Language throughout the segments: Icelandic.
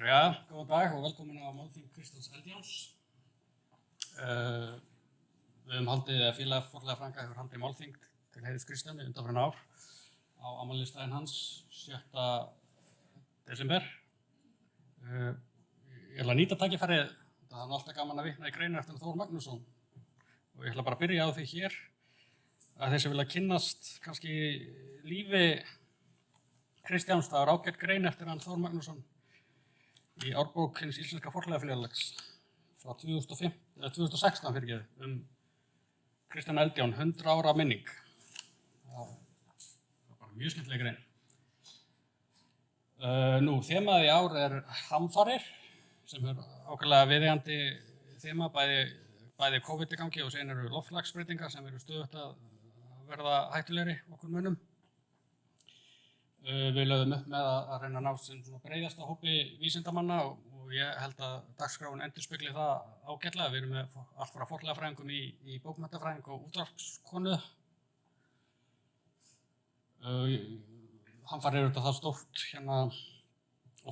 Já, góðan dag og velkomin á málþing Kristjáns Eldjáns. Við höfum haldið, félag fornleifa frænda hefur haldið málþing til heiðurs Kristjáni undanfarin ár á afmælisdaginn hans 7. desember. Ég ætla að nýta tækifærið, það er alltaf gaman að vitna í greinar eftir Þór Magnússon og ég ætla bara að byrja á því hér að þeir sem vilja kynnast kannski lífi Kristjáns, það er ágætt grein eftir hann Þór Magnússon í árbók hins íslenska fornleifafélags frá 2016 Kristján Eldján, 100 ára minning. Það var bara mjög skemmtileg grein. Þemað í ár er hamfarir, sem er ákaflega viðeigandi þema, bæði COVID í gangi og síðan eru loftslagsbreytingar sem eru stöðugt að verða hættulegri okkur mönnum. Við lögðum upp með að reyna að ná sem breiðasta hópi vísindamanna og ég held að dagskráin endurspegli það ágætlega. Við erum með allt frá fornleifafræðingum í bókmenntafræðing og útvarpskonu. Hamfarir eru það stórt og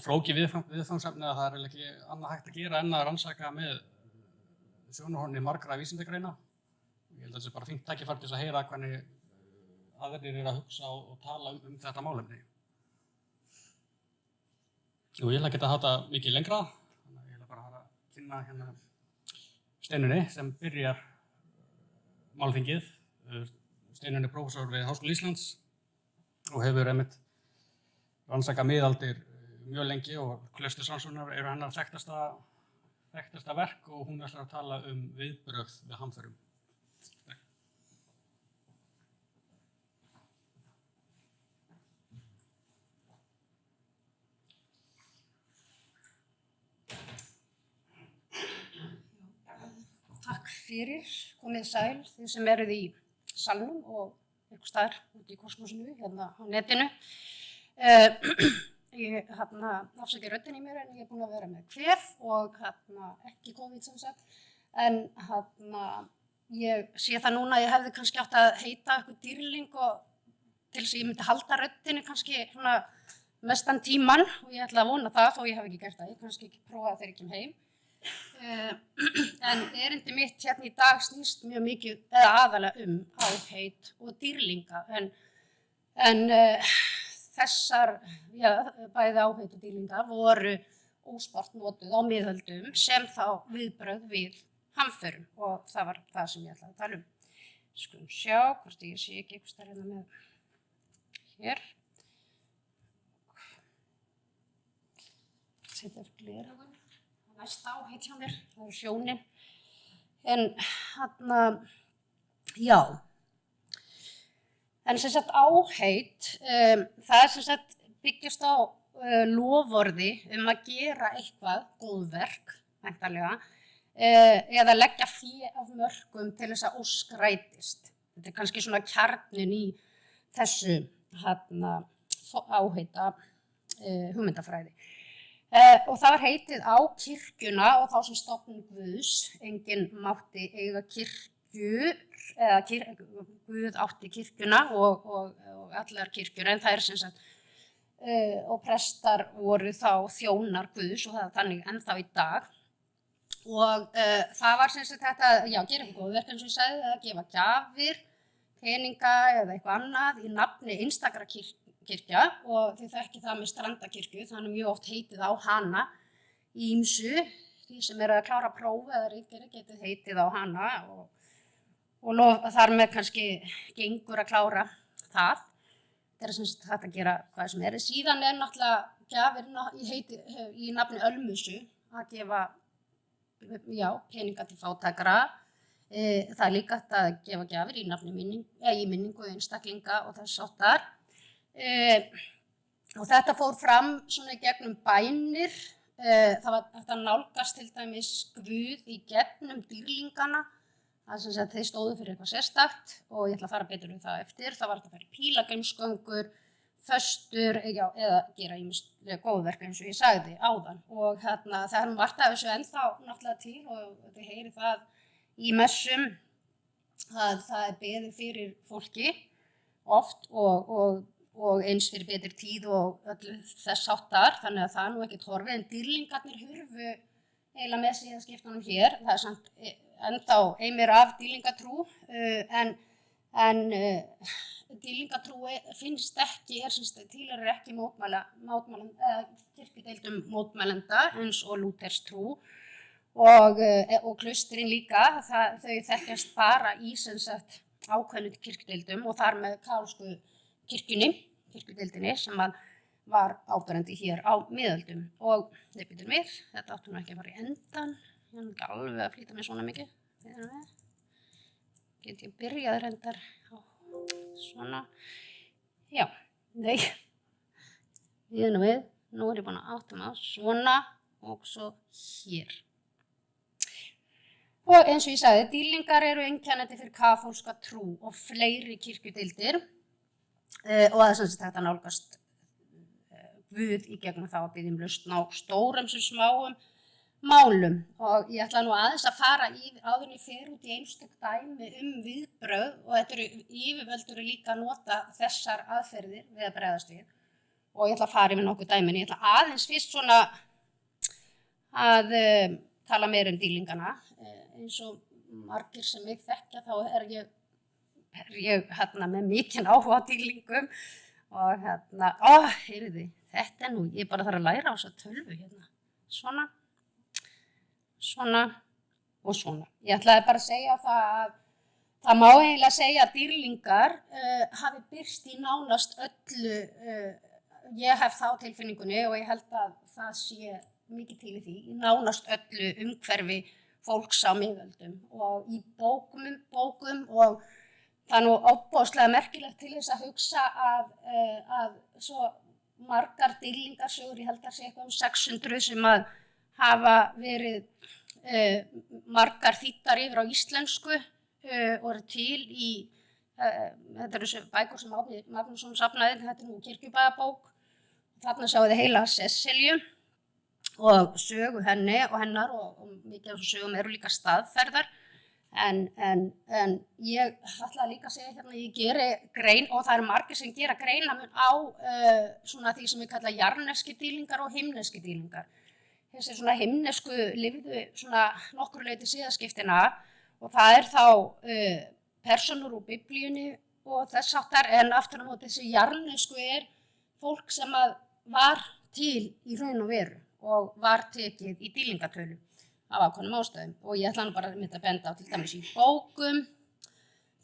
flókið viðfangsefni að það er ekki annað hægt að gera en að rannsaka með sjónarhorni margra vísindagreina. Ég held að það sé bara fínt tækifæri til að heyra hvernig aðrir eru að hugsa og tala um þetta málefni. Og ég ætla ekki að hafa þetta mikið lengra, þannig að ég ætla bara að kynna Steinunni sem byrjar málþingið. Steinunni er prófessor við Háskóla Íslands og hefur einmitt rannsakað miðaldir mjög lengi og klaustursrannsóknir eru hennar þekktasta verk og hún ætlar að tala um viðbrögð við hamförum. Takk fyrir, komið sæl, þið sem eruð í salnum og einhvers staðar úti í kosmosinu, hérna á netinu. Ég afsakið röddin í mér en ég er búin að vera með kvef og ekki COVID sem sagt. En ég sé það núna að ég hefði kannski átt að heita eitthvað dýrling og til þess að ég myndi halda röddinni kannski svona mestan tíman og ég ætla að vona það þó ég hef ekki gert það, ég kannski ekki prófa þegar ég kem heim. En erindi mitt hérna í dag snýst mjög mikið eða aðalega áheit og dýrlinga en þessar bæði áheit og dýrlinga voru óspart notuð á miðöldum sem þá viðbrögð við hamförum og það var það sem ég ætlaði að tala um. Skulum sjá hvort ég sé ekki einhvers staðar hérna með hér. Setja upp gleraugun. Næsta áheit hjá mér, það er sjónin. En já. En sem sagt áheit, það er sem sagt byggjast á loforði að gera eitthvað góðverk, væntanlega, eða leggja fé af mörkum til þess að ósk rætist. Þetta er kannski svona kjarninn í þessu áheita hugmyndafræði. Og það var heitið á kirkjuna og þá sem stofnun Guðs, enginn mátti eiga kirkju, eða Guð átti kirkjuna og allar kirkjur, en það er sem sagt, og prestar voru þá þjónar Guðs og það er þannig ennþá í dag. Og það var sem sagt þetta, gera eitthvað góðverk eins og ég sagði, eða gefa gjafir, peninga eða eitthvað annað í nafni einstakra kirkja og þið þekkið það með Strandakirkju, þannig mjög oft heitið á hana í ýmsu, því sem eru að klára próf eða ritgerðir getið heitið á hana og þar með kannski gengur að klára það. Það er sem sagt hægt að gera hvað sem er. Síðan er náttúrulega gjafir í nafni Ölmusu að gefa peninga til fátækra. Það er líka hægt að gefa gjafir í minningu einstaklinga og þess háttar. Og þetta fór fram svona í gegnum bænir, það var hægt að nálgast til dæmis Guð í gegnum dýrlingana, það sem sagt þeir stóðu fyrir eitthvað sérstakt og ég ætla að fara betur það eftir, það var hægt að fara í pílagrímsgöngur, föstur, eða gera ýmislega góðverk eins og ég sagði áðan og það er margt af þessu ennþá náttúrulega til og þið heyrið það í messum að það er beðið fyrir fólki oft og og eins fyrir betri tíð og öllu þess háttar, þannig að það er nú ekkert horfið, en dýrlingarnir hurfu eiginlega með siðaskiptunum hér. Það er samt ennþá eimir af dýrlingatrú, en dýrlingatrú finnst ekki, tilheyrir ekki kirkjudeildum mótmælenda eins og lúterstrú og klaustrin líka, þau þekkjast bara í sem sagt ákveðnum kirkjudeildum og þar með kaþólsku kirkjudeildinni sem var áberandi hér á miðöldum. Og þeir byrjum við, þetta áttu nú ekki að fara í endan, ég er ekki alveg að flýta mér svona mikið. Get ég byrjað reyndar á svona, já, nei, við, nú er ég búin að átta mig á svona og svo hér. Og eins og ég sagði, dýrlingar eru einkennandi fyrir kaþólska trú og fleiri kirkjudeildir og það er sem sagt hægt að nálgast Guð í gegnum þá að biðja lausn á stórum sem smáum málum. Og ég ætla nú aðeins að fara áður en ég fer út í einstök dæmi viðbrögð og yfirvöld eru líka að nota þessar aðferðir við að bregðast við. Og ég ætla að fara yfir nokkuð dæmi, en ég ætla aðeins fyrst svona að tala meira dýrlingana. Eins og margir sem ég þekkja þá er ég með mikinn áhuga á dýrlingum og heyrðu, þetta nú, ég bara þarf að læra á þessa tölvu hérna. Svona, svona og svona. Ég ætlaði bara að segja það má eiginlega segja að dýrlingar hafi birst í nánast öllu, ég hef þá tilfinningunni og ég held að það sé mikið til í því, í nánast öllu umhverfi fólks á miðöldum og í bókum og það er nú ofboðslega merkilegt til þess að hugsa að svo margar dýrlingasögur, ég held að sé eitthvað 600 sem að hafa verið margar þýddar yfir á íslensku og eru til í, þetta eru bækur sem Árni Magnússon safnaði, þetta er nú kirkjubæjarbók, þarna sjáum við heila Sesselju og sögu henni og hennar og mikið af þessum sögum eru líka staðferðar. En ég ætla líka að segja hérna, ég geri grein og það eru margir sem gera greinamun á svona því sem við kalla jarneski dýrlingar og himneski dýrlingar. Þessi svona himnesku lifðu svona nokkur leyti siðaskiptina og það er þá persónur úr biblíunni og þess háttar, en aftur á móti þessi jarnesku er fólk sem var til í raun og veru og var tekið í dýrlingatölu af ákveðnum ástæðum. Og ég ætla nú bara að benda á til dæmis í bókum.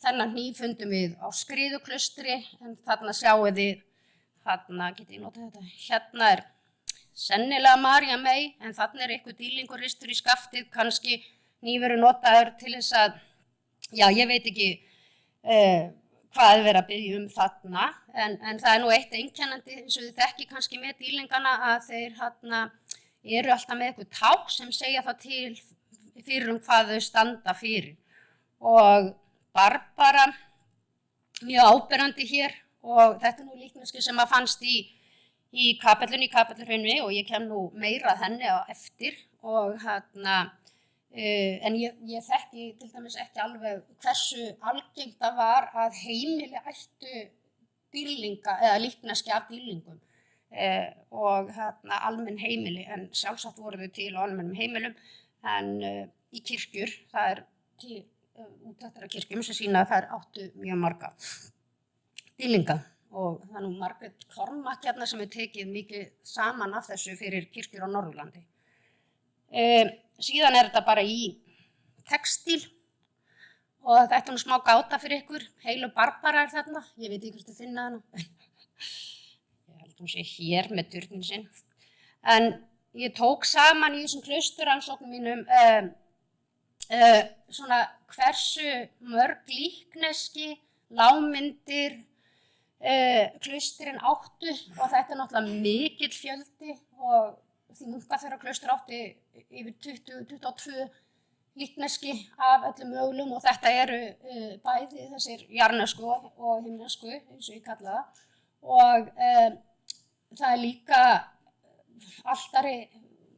Þennan hníf fundum við á Skriðuklaustri, en þarna sjáum þið, þarna getið ég notað þetta, hérna er sennilega María mey, en þarna er eitthvað dýrlingur ristur í skaftið, kannski hnífurinn notaður til þess að, já ég veit ekki hvað er verið að biðja þarna, en það er nú eitt einkennandi, eins og þið þekki kannski með dýrlingana að þeir eru alltaf með eitthvað tákn sem segja það til fyrir hvað þau standa fyrir. Og Barbara, mjög áberandi hér, og þetta er nú líkneski sem fannst í kapellunni og ég kem nú meira að henni á eftir. Og en ég þekki til dæmis ekki alveg hversu algengt það var að heimili ættu dýrlinga eða líkneski af dýrlingum. Og almenn heimili, en sjálfsagt voru þau til á almennum heimilum, en í kirkjur, það er úttektir af kirkjum sem sýna að þær áttu mjög marga dýrlinga og það er nú Margrét Kormak hérna sem er tekið mikið saman af þessu fyrir kirkjur á Norðurlandi. Síðan er þetta bara í textíl og þetta er nú smá gáta fyrir ykkur, heilu Barbara er þarna, ég veit ekki hvort þið finna hana. Hún sé hér með turninn sinn. En ég tók saman í þessum klausturrannsóknum mínum svona hversu mörg líkneski, lágmyndir klaustrin áttu og þetta er náttúrulega mikill fjöldi og því Munkaþverárklaustur átti yfir 22 líkneski af öllum mögulegum og þetta eru bæði þessir jarnesku og himnesku, eins og ég kalla það. Og það er líka altari,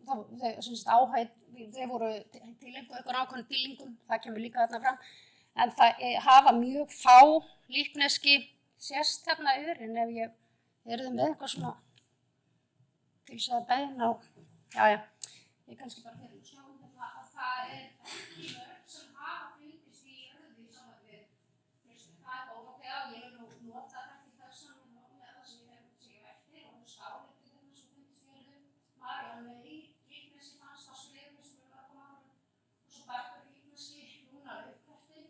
áhætt, þeir voru tileinkuð einhvern ákveðnum dýrlingum, það kemur líka þarna fram, en það hafa mjög fá líkneski sést þarna yfir, en ef ég Eru þið með eitthvað svona til þess að beina á, já, ég kannski bara fyrir sjáum þetta að það ekki mörg sem hafa fundist í jörðu í sambandi við klaustrin. Það óákveðið og ég vil nota þetta í þessan með það sem ég hef eftir og skálir til þeim sem fundist í jörðu. Maríanley, Líknesi fannst á Skrifni sem var að koma árum og svo Bergur Líknesi, núna uppkvæfti.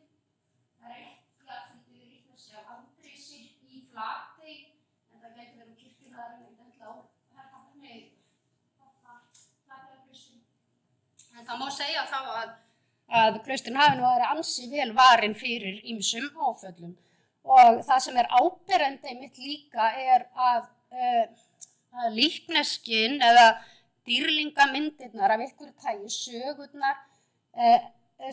Það ekki að fundið Líknesi af Andrisi í Flatey en það gæti verið kirkjunaðurinn eitthvað á herrkapinni En það má segja þá að klaustrin hafi nú verið ansi vel varin fyrir ýmsum áföllum og það sem áberandi einmitt líka að líkneskin eða dýrlingamyndirnar af einhverju tagi, sögurnar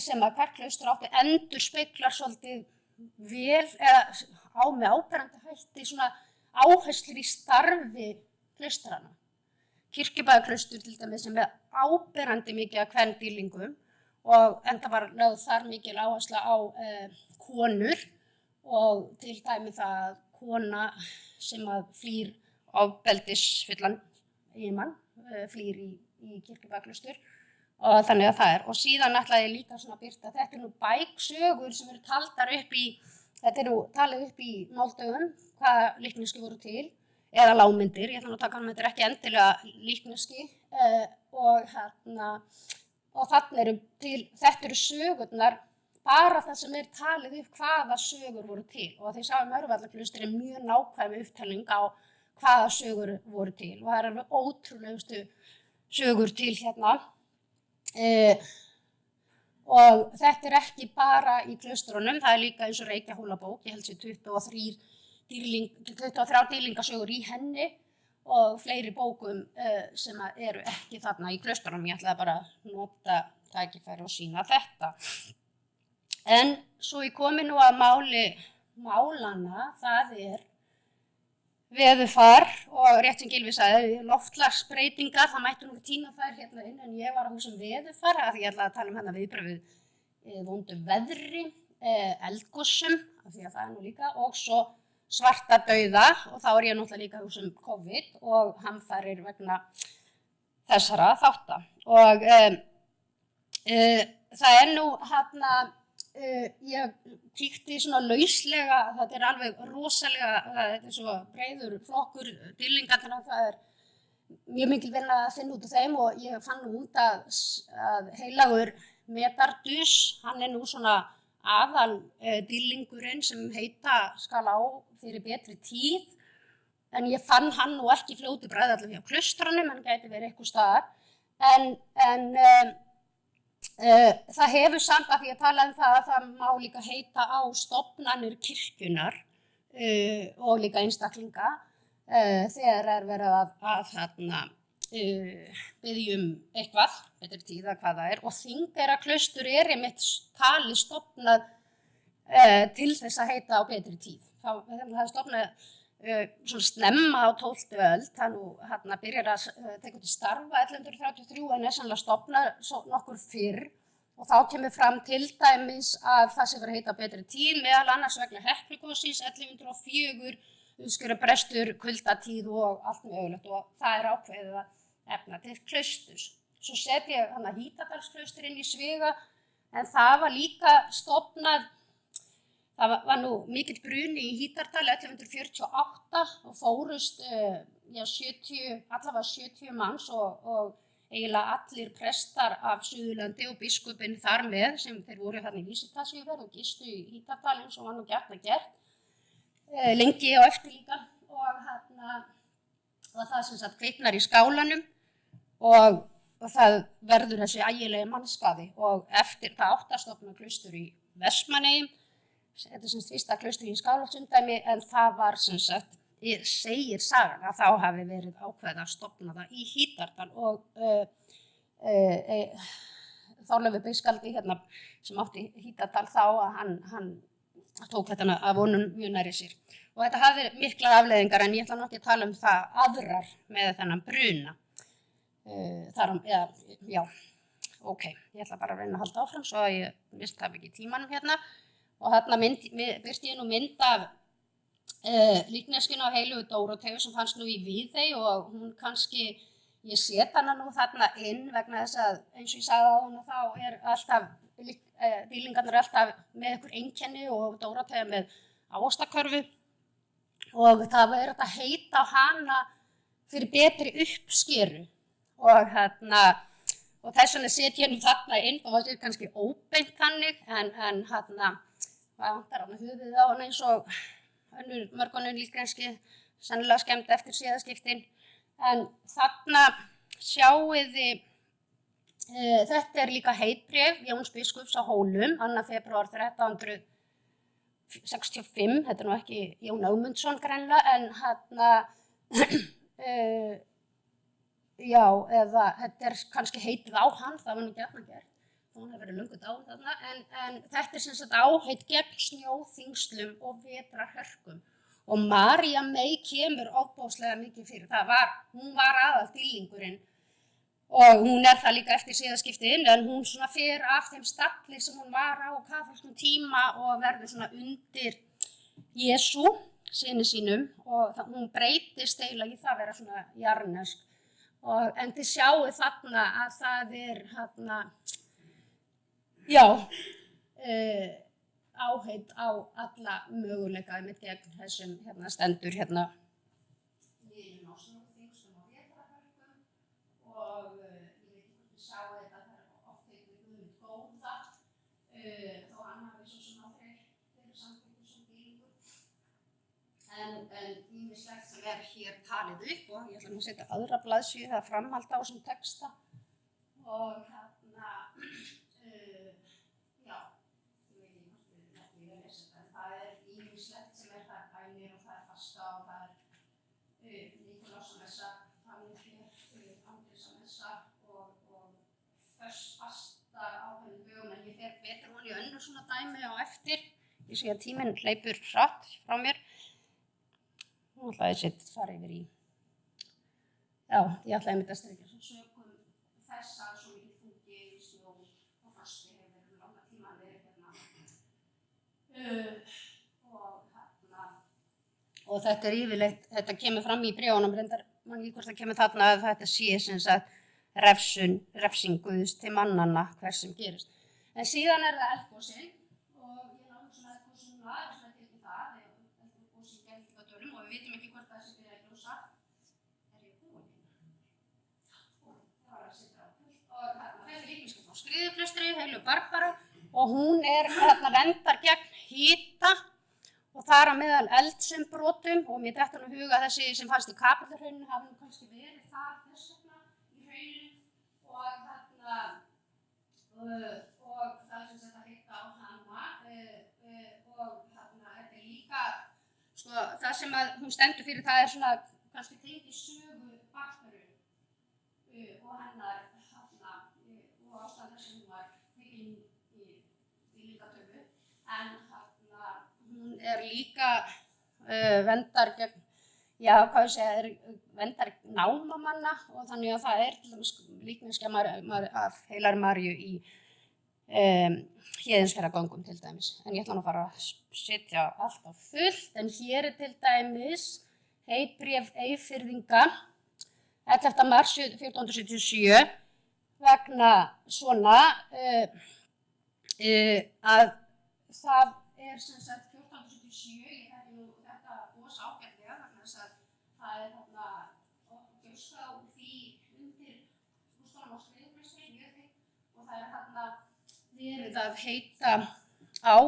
sem að hvert klaustur átti endurspeglar svolítið vel eða með áberandi hætti svona áherslur í starfi klaustranna. Kirkjubæjarklaustur til dæmis sem áberandi mikið af kvendýrlingum og enda var lögð þar mikil áhersla á konur og til dæmi það kona sem að flýr ofbeldisfullan eiginmann flýr í Kirkjubæjarklaustur og þannig að það og síðan ætlaði ég líka svona að birta þetta nú bæksögur sem eru taldar upp í þetta talið upp í máldögum hvaða líkneski voru til eða lágmyndir, ég ætla að taka hann, þetta ekki endilega líkneski og þarna þetta eru sögurnar, bara það sem talið upp hvaða sögur voru til og því sjáum Örvallaklaustri mjög nákvæm upptalning á hvaða sögur voru til og það alveg ótrúlegustu sögur til hérna og þetta ekki bara í klaustrunum, það líka eins og Reykjahólabók, ég held sér 23 dýrlingasögur í henni og fleiri bókum sem eru ekki þarna í klaustrunum. Ég ætlaði bara að nota tækifæri og sýna þetta. En svo ég komi nú að málanna, það veðurfar og rétt sem Gylfi sagði, loftslagsbreytingar, það mættu nú tína þær hérna inn en ég var að hugsa veðurfar af því ég ætlaði að tala hérna viðbrögð við vondu veðri, eldgossum, af því að það nú líka og svo svarta dauða og þá ég náttúrulega líka að hugsa COVID og hamfarir vegna þessara þátta og það nú hérna ég kíkti svona lauslega, þetta alveg rosalega, þetta svo breiður flokkur dýrlinga þannig að það mjög mikil vinna að finna út af þeim og ég fann nú út að heilagur Medardus, hann nú svona aðal dýrlingurinn sem heita skal á fyrir betri tíð en ég fann hann nú ekki fljótu bragði allavega hjá klaustranum en gæti verið eitthvað staðar en það hefur samt að því að tala það að það má líka heita á stofnanir kirkjunar og líka einstaklinga þegar verið að biðja eitthvað, betri tíð að hvað það og Þingeyraklaustur einmitt talið stofnað til þess að heita á betri tíð. Það stofnað svona snemma á 12. öld, það nú byrjar að teka til starfa 1133 en sannlega stofnað nokkur fyrr og þá kemur fram til dæmis að það sé verið að heita á betri tíð meðal annars vegna Heklugossins 1104, uppskurubrestur, kuldatíð og allt mögulegt og það ákveðið að efna til klausturs. Svo set ég Hítardalsklaustur inn í Svega en það var líka stofnað, það var nú mikill bruni í Hítardal 1148 og fórust allavega 70 manns og eiginlega allir prestar af Suðurlandi og biskupinn þar með sem þeir voru þarna í Vísitasíuferð og gistu í Hítardal eins og var nú gert lengi og eftir líka og það sem sagt kviknar í skálanum og það verður þessi ægilegi mannskaði og eftir það átti að stofna klaustur í Vestmannaeyjum, þetta sem fyrsta klaustur í Skálholtsumdæmi en það var sem sagt, segir sagan að þá hafi verið ákveðið að stofna það í Hítardal og Þorleifur Biskaldi hérna sem átti Hítardal þá að hann tók þetta að vonum mjög nærri sér og þetta hafði miklar afleiðingar en ég ætla nú ekki að tala það aðrar með þennan bruna ég ætla bara að reyna að halda áfram svo að ég misti það ekki tímanum hérna og þarna byrsti ég nú mynd af líkneskinu á heilugu Dóróteu sem fannst nú í Viðey og hún kannski, ég set hana nú þarna inn vegna þess að eins og ég sagði á hana þá alltaf, dýlingarnir alltaf með einhver einkenni og Dórótea með ávextakörfu og það var að heita á hana fyrir betri uppskeru og þess vegna set ég nú þarna inn, þá var þetta kannski óbeint þannig en það vantar hana höfuðið á hana eins og mörgunum líkneskið sennilega skemmt eftir síðaskiptin en þarna sjáiði þetta líka heitbréf Jóns biskups á Hólum 2. febrúar 1365, þetta nú ekki Jón Ögmundsson greinlega en já, eða þetta kannski heitið á hann, það var nú gjarnan gert hún hefur verið löngu dáin þarna en þetta sem sagt áheit gegn snjóþyngslum og vetrarhörkum og María mey kemur ofboðslega mikið fyrir hún var aðaldýlingurinn og hún það líka eftir síðaskiptin en hún svona fer af þeim stalli sem hún var á kaþólskum tíma og verður svona undir Jesú syni sínum og hún breytist eiginlega í það að vera svona jarnesk en þið sjáu þarna að það já, áheit á alla möguleika einmitt gegn þessum stendur liðin á snjóþyngslum og vetrarhörkum og ég veit ekki hvort þið sjáu þetta það oft heitir Guð góða þó hann hafi svo sem aldrei verið samþykkur sem dýlingur en ýmislegt sem hér talið upp og ég ætla nú að setja aðra blaðsíðu það framhald á þessum texta og og það Nikulásarmessa, Andrésarmessa og fasta ákveðnum dögum en ég fer betur hún í önnur svona dæmi á eftir. Ég sé að tíminn hleypur hratt frá mér. Nú ætla ég að fara yfir í, já, ég ætla einmitt að strykja svo sökum þess að svo mikið þungi í snjó og frosti hefur verið langa tíma verið og þetta yfirleitt, þetta kemur fram í bréfunum, reyndar man ekki hvort það kemur þarna að þetta sé sem sagt refsing Guðs til mannanna hvers sem gerist. En síðan það eldgosin og ég náðu svona eldgosuna, svona til það, eldgosin Geldingadölum og við vitum ekki hvort það sé byrjað að gjósa. Ég búin hérna? Það var að sitja á pult og þetta líkneska frá Skriðuklaustri, heilu Barbara og hún verndar gegn hita og þar á meðal eldsumbrotum og mér dettur nú huga þessi sem fannst í Kapellahrauninu hafi nú kannski verið þar þess vegna í hrauninu og það sem þetta heita á hana og þetta líka sko það sem að hún stendur fyrir það svona kannski tengið sögu Barbaru og hennar og ástæðan þess að hún var tekin í dýlingatöfu en hún líka verndar gegn, já, hvað ég segja, verndar námamanna og þannig að það til dæmis líkneskja af heilari Maríu í Héðinsfjarðargöngum til dæmis. En ég ætla nú að fara að setja allt á fullt, en hér til dæmis heitbréf Eyfirðinga 11. mars 1477 vegna svona að það sem sagt 1477, ég þekki nú þetta gos ágætlega vegna þess að það þarna gjóska úr því undir skústunum á Skriðuklaustri, mjög þykkt og það þarna verið að heita á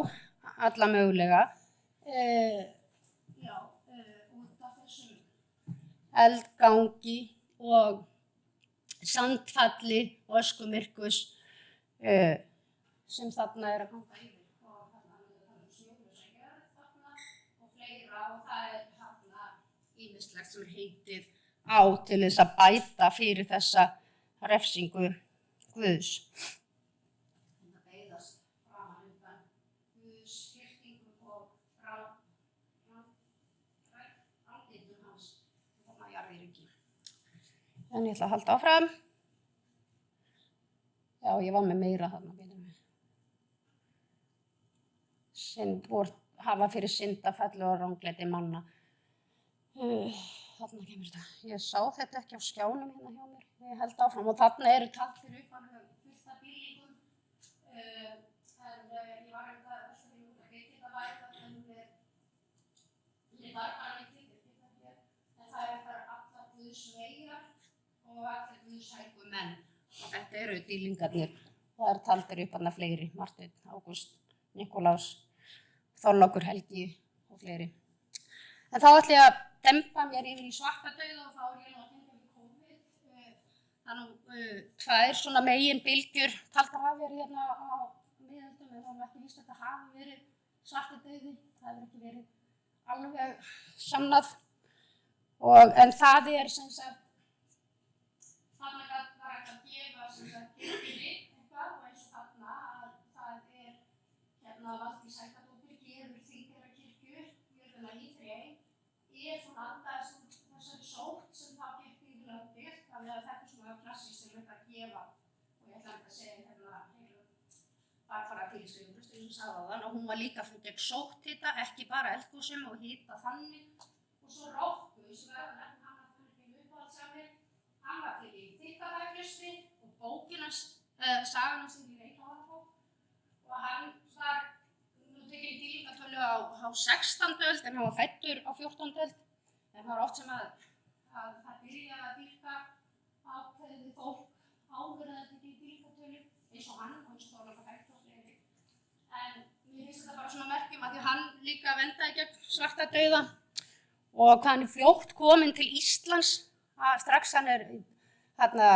alla mögulega út af þessum eldgangi og sandfalli og öskumyrkvus sem þarna að ganga yfir. Og það ýmislegt sem heitið á til þess að bæta fyrir þessa refsingu Guðs. Það beiðast framan undan Guðs hirtingu og ráðgildum hans þarna jarðir ekki. En ég ætla að halda áfram. Já, ég var með meira þarna. Sem vor hafa fyrir syndafalli og ranglæti manna. Þarna kemur þetta. Ég sá þetta ekki á skjánum hérna hjá mér. Ég held áfram og þarna eru taldir upp alveg fullt af dýlingum. Ég var að velta því út að þetta væri þarna litar bara í hér. En það allar Guðs veigar og allir Guðs helgu menn. Og þetta eru dýlingarnir. Það taldir upp þarna fleiri. Marteinn, Ágúst, Nikulás, Þorlákur Helgi og fleiri. En þá ætla ég að dempa mér yfir í svartadauða og þá ég nú að tengja við COVID. Þannig tvær svona meginbylgjur taldar hafa verið hérna á miðöldum en það ekki víst að þetta hafi verið svartadauði. Það hefur ekki verið alveg sannað. En það sem sagt, þannig að það var að gefa sem sagt kirkjunni eitthvað og eins og þarna að það hérna Valdís Helgadóttir gefur þingera kirkju, jörðina Hítri svona andaðist úr þessari sótt sem þá gekk í landið, þannig að þetta svona klassískt sem þetta að gefa og ég ætla að segja hérna Barbara Pílisvíður, sem sagði áðan og hún var líka gegn sótthita, ekki bara eldgosum og hita þannig og svo Rokku sem hann var fyrir uppáhaldssamir, hann var til í Þykkvabæjarklaustri og bókinans, sagan hans í Reykjavík og hann var tekinn í dýlingatölu á 16. öld en hann var fæddur á 14. öld. En það var oft sem að það byrjaði að dýrka ákveðið fólk áður en það tekinn í dýlingatölu eins og hann og eins og Þorlákur Helgi og fleiri. En mér finnst þetta bara svona merkjum að því hann líka vendaði gegn svartadauða og hvað hann fljótt kominn til Íslands. Strax hann þarna,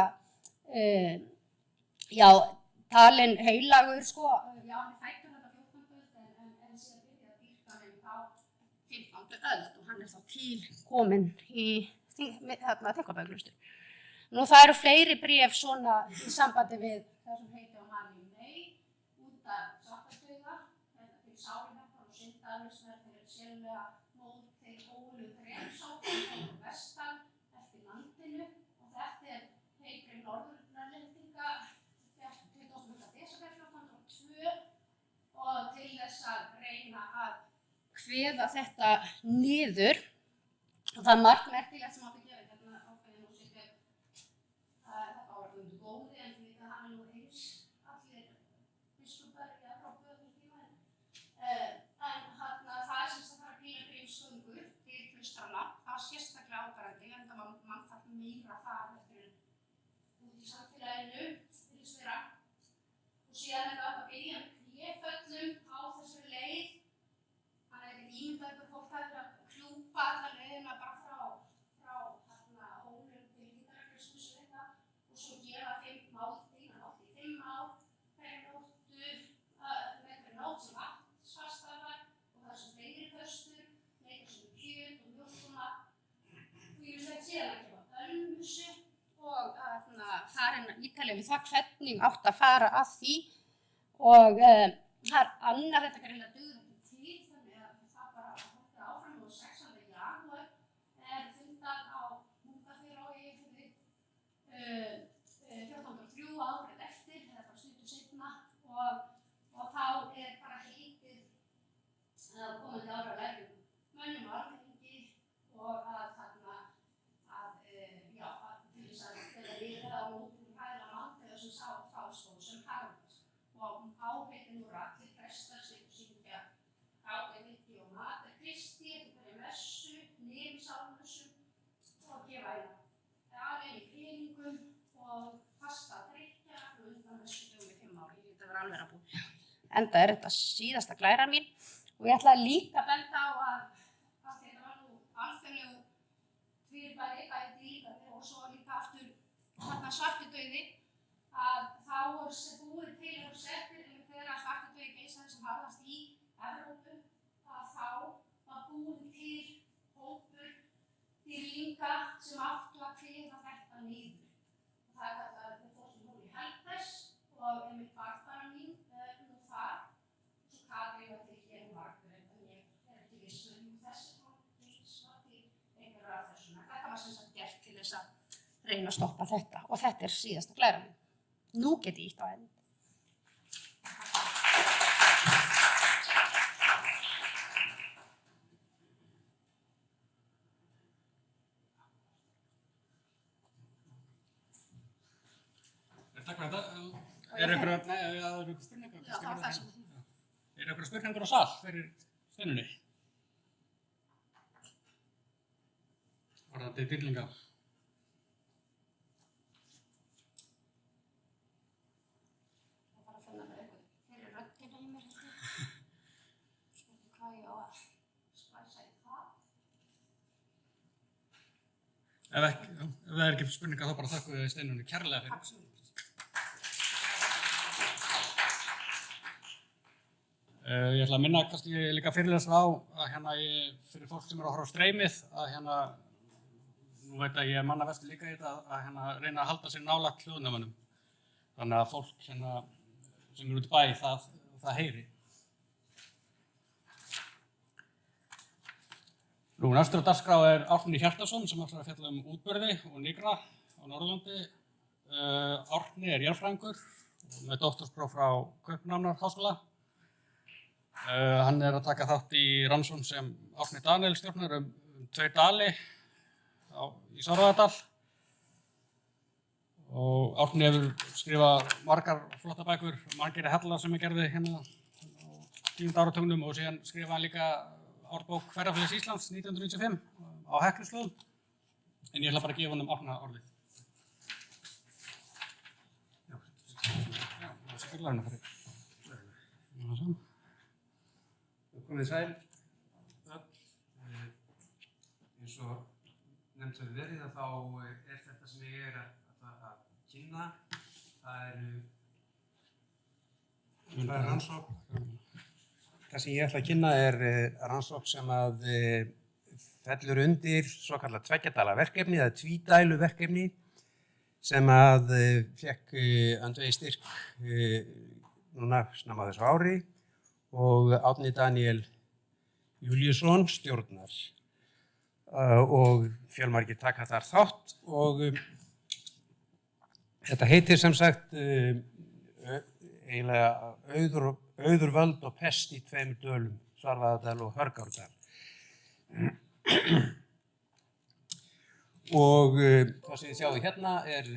talinn heilagur sko, hann fæddur öld og hann þá til kominn í Þykkvabæjarklaustri. Nú það eru fleiri bréf svona í sambandi við það sem heitir á Maríu Mey út af svartadauða, til sálinefnar og syndaaflausnar fyrir sérlega mót til hólu drepsókn og vestan eftir landinu og þetta heitri norðurlendinga 28. desember 1402 og til þess að reyna að kveða þetta niður og það margt merkilegt sem átti að gera hérna ákveðin og setja þetta áraðundu góði en því að hann nú eins allir biskupar í Evrópu á þessum tíma en það sem það fara bílabrífsgöngur til klaustrana það var sérstaklega áberandi en það var mannfall meira þar eftir út í samfélaginu virðist vera og síðan þetta átt að byrja kléföllum á þessari leið. Ímyndaði fólk að kljúpa alla leiðina bara frá hólum til Hítaraklausturs og svo gera 5 máltíð, hann átti 5 ár hverri nótt sem vatnsfasta var og það sem fleiri föstur, leika sem kjöt og mjólkuna og ég veist ekki séð að gefa ölmusu og farin ítalið við það hvernig átt að fara að því og það annað þetta greinlega dugði árið eftir, eða bara stuttu seinna og þá bara heitið komandi ára lærum mönnum og almenningi og að til þess að þeirra liða á mótum hæðla mann þegar sem þá stóð sem harfast og áheitin voru allir prestar sem syngja ágæðviti og matar Kristi, þetta byrja messu, nefnsálmessum og gefa alveg í peningum og fasta drykja og undan messu dögum í 5 ári. Ég þetta vera alveg að búið. Enda þetta síðasta glæran mín og ég ætlaði líka að benda á að þetta var nú alþjóðlegu fyrirbæri, bæði dýlingarnir og svo líka aftur þarna svartidauði að þá voru búið til og settir þegar svartidauði geisaði sem harðast í Evrópu að þá var búið til hópur dýrlinga sem áttu að kveða þetta niður. Það kallað fórstum hún í Helpes og einmitt barnbara mín nú þar og svo Katrín var til hér margur en ég ekki viss með þessi svarti einhverjar af þessum. Þetta var sem sagt gert til þess að reyna að stoppa þetta og þetta síðasta glæran mín. Nú get ég ítt á enn. það sem Er einhverja spurningur á sal fyrir Steinunni? Varðandi dýrlinga. Það var að finna mér eitthvað fyrir röddina í mér þetta. Spurning hvað ég á að splæsa í það. Ef það er ekki spurninga þá bara þakku við Steinunni kærlega fyrir. Takk svo mikið. Ég ætla að minna kannski líka fyrirlesra á að fyrir fólk sem að horfa á streymið að nú veit að ég er manna vestur líka í þetta að reyna að halda sér nálægt hljóðnemanum. Þannig að fólk sem er út í bæ það heyri. Nú næstur á dagskrá er Árni Hjartarson sem ætlar að fjalla útburði og nygra á Norðurlandi. Árni er jarðfræðingur með doktorspróf frá Kaupmannahafnarháskóla. Hann er að taka þátt í rannsókn sem Árni Daniel stjórnar 2 dali í Svarfaðardal. Og Árni hefur skrifað margar flotta bækur, margir hella sem ég gerði á 10. áratugnum og síðan skrifaði hann líka árbók Ferðafélags Íslands 1995 á Hekluslóðum. En ég ætla bara að gefa honum Árna orðið. Það sé fyrir lærna fyrir. Komið sæl, öll. Eins og nefnt hefur verið að þá er þetta sem ég er að kynna. Það er rannsókn. Það sem ég ætla að kynna er rannsókn sem að fellur undir svokallað 2 dala verkefni eða tvídælu verkefni sem að fékk öndvegistyrk núna snemma á þessu ári. Og Árni Daniel Júlíusson stjórnar og fjölmargir taka þar þátt og þetta heitir sem sagt eiginlega Auðurvöld og pest í 2 dölum, Svarfaðardal og Hörgárdal. Og það sem þið sjáðu hérna er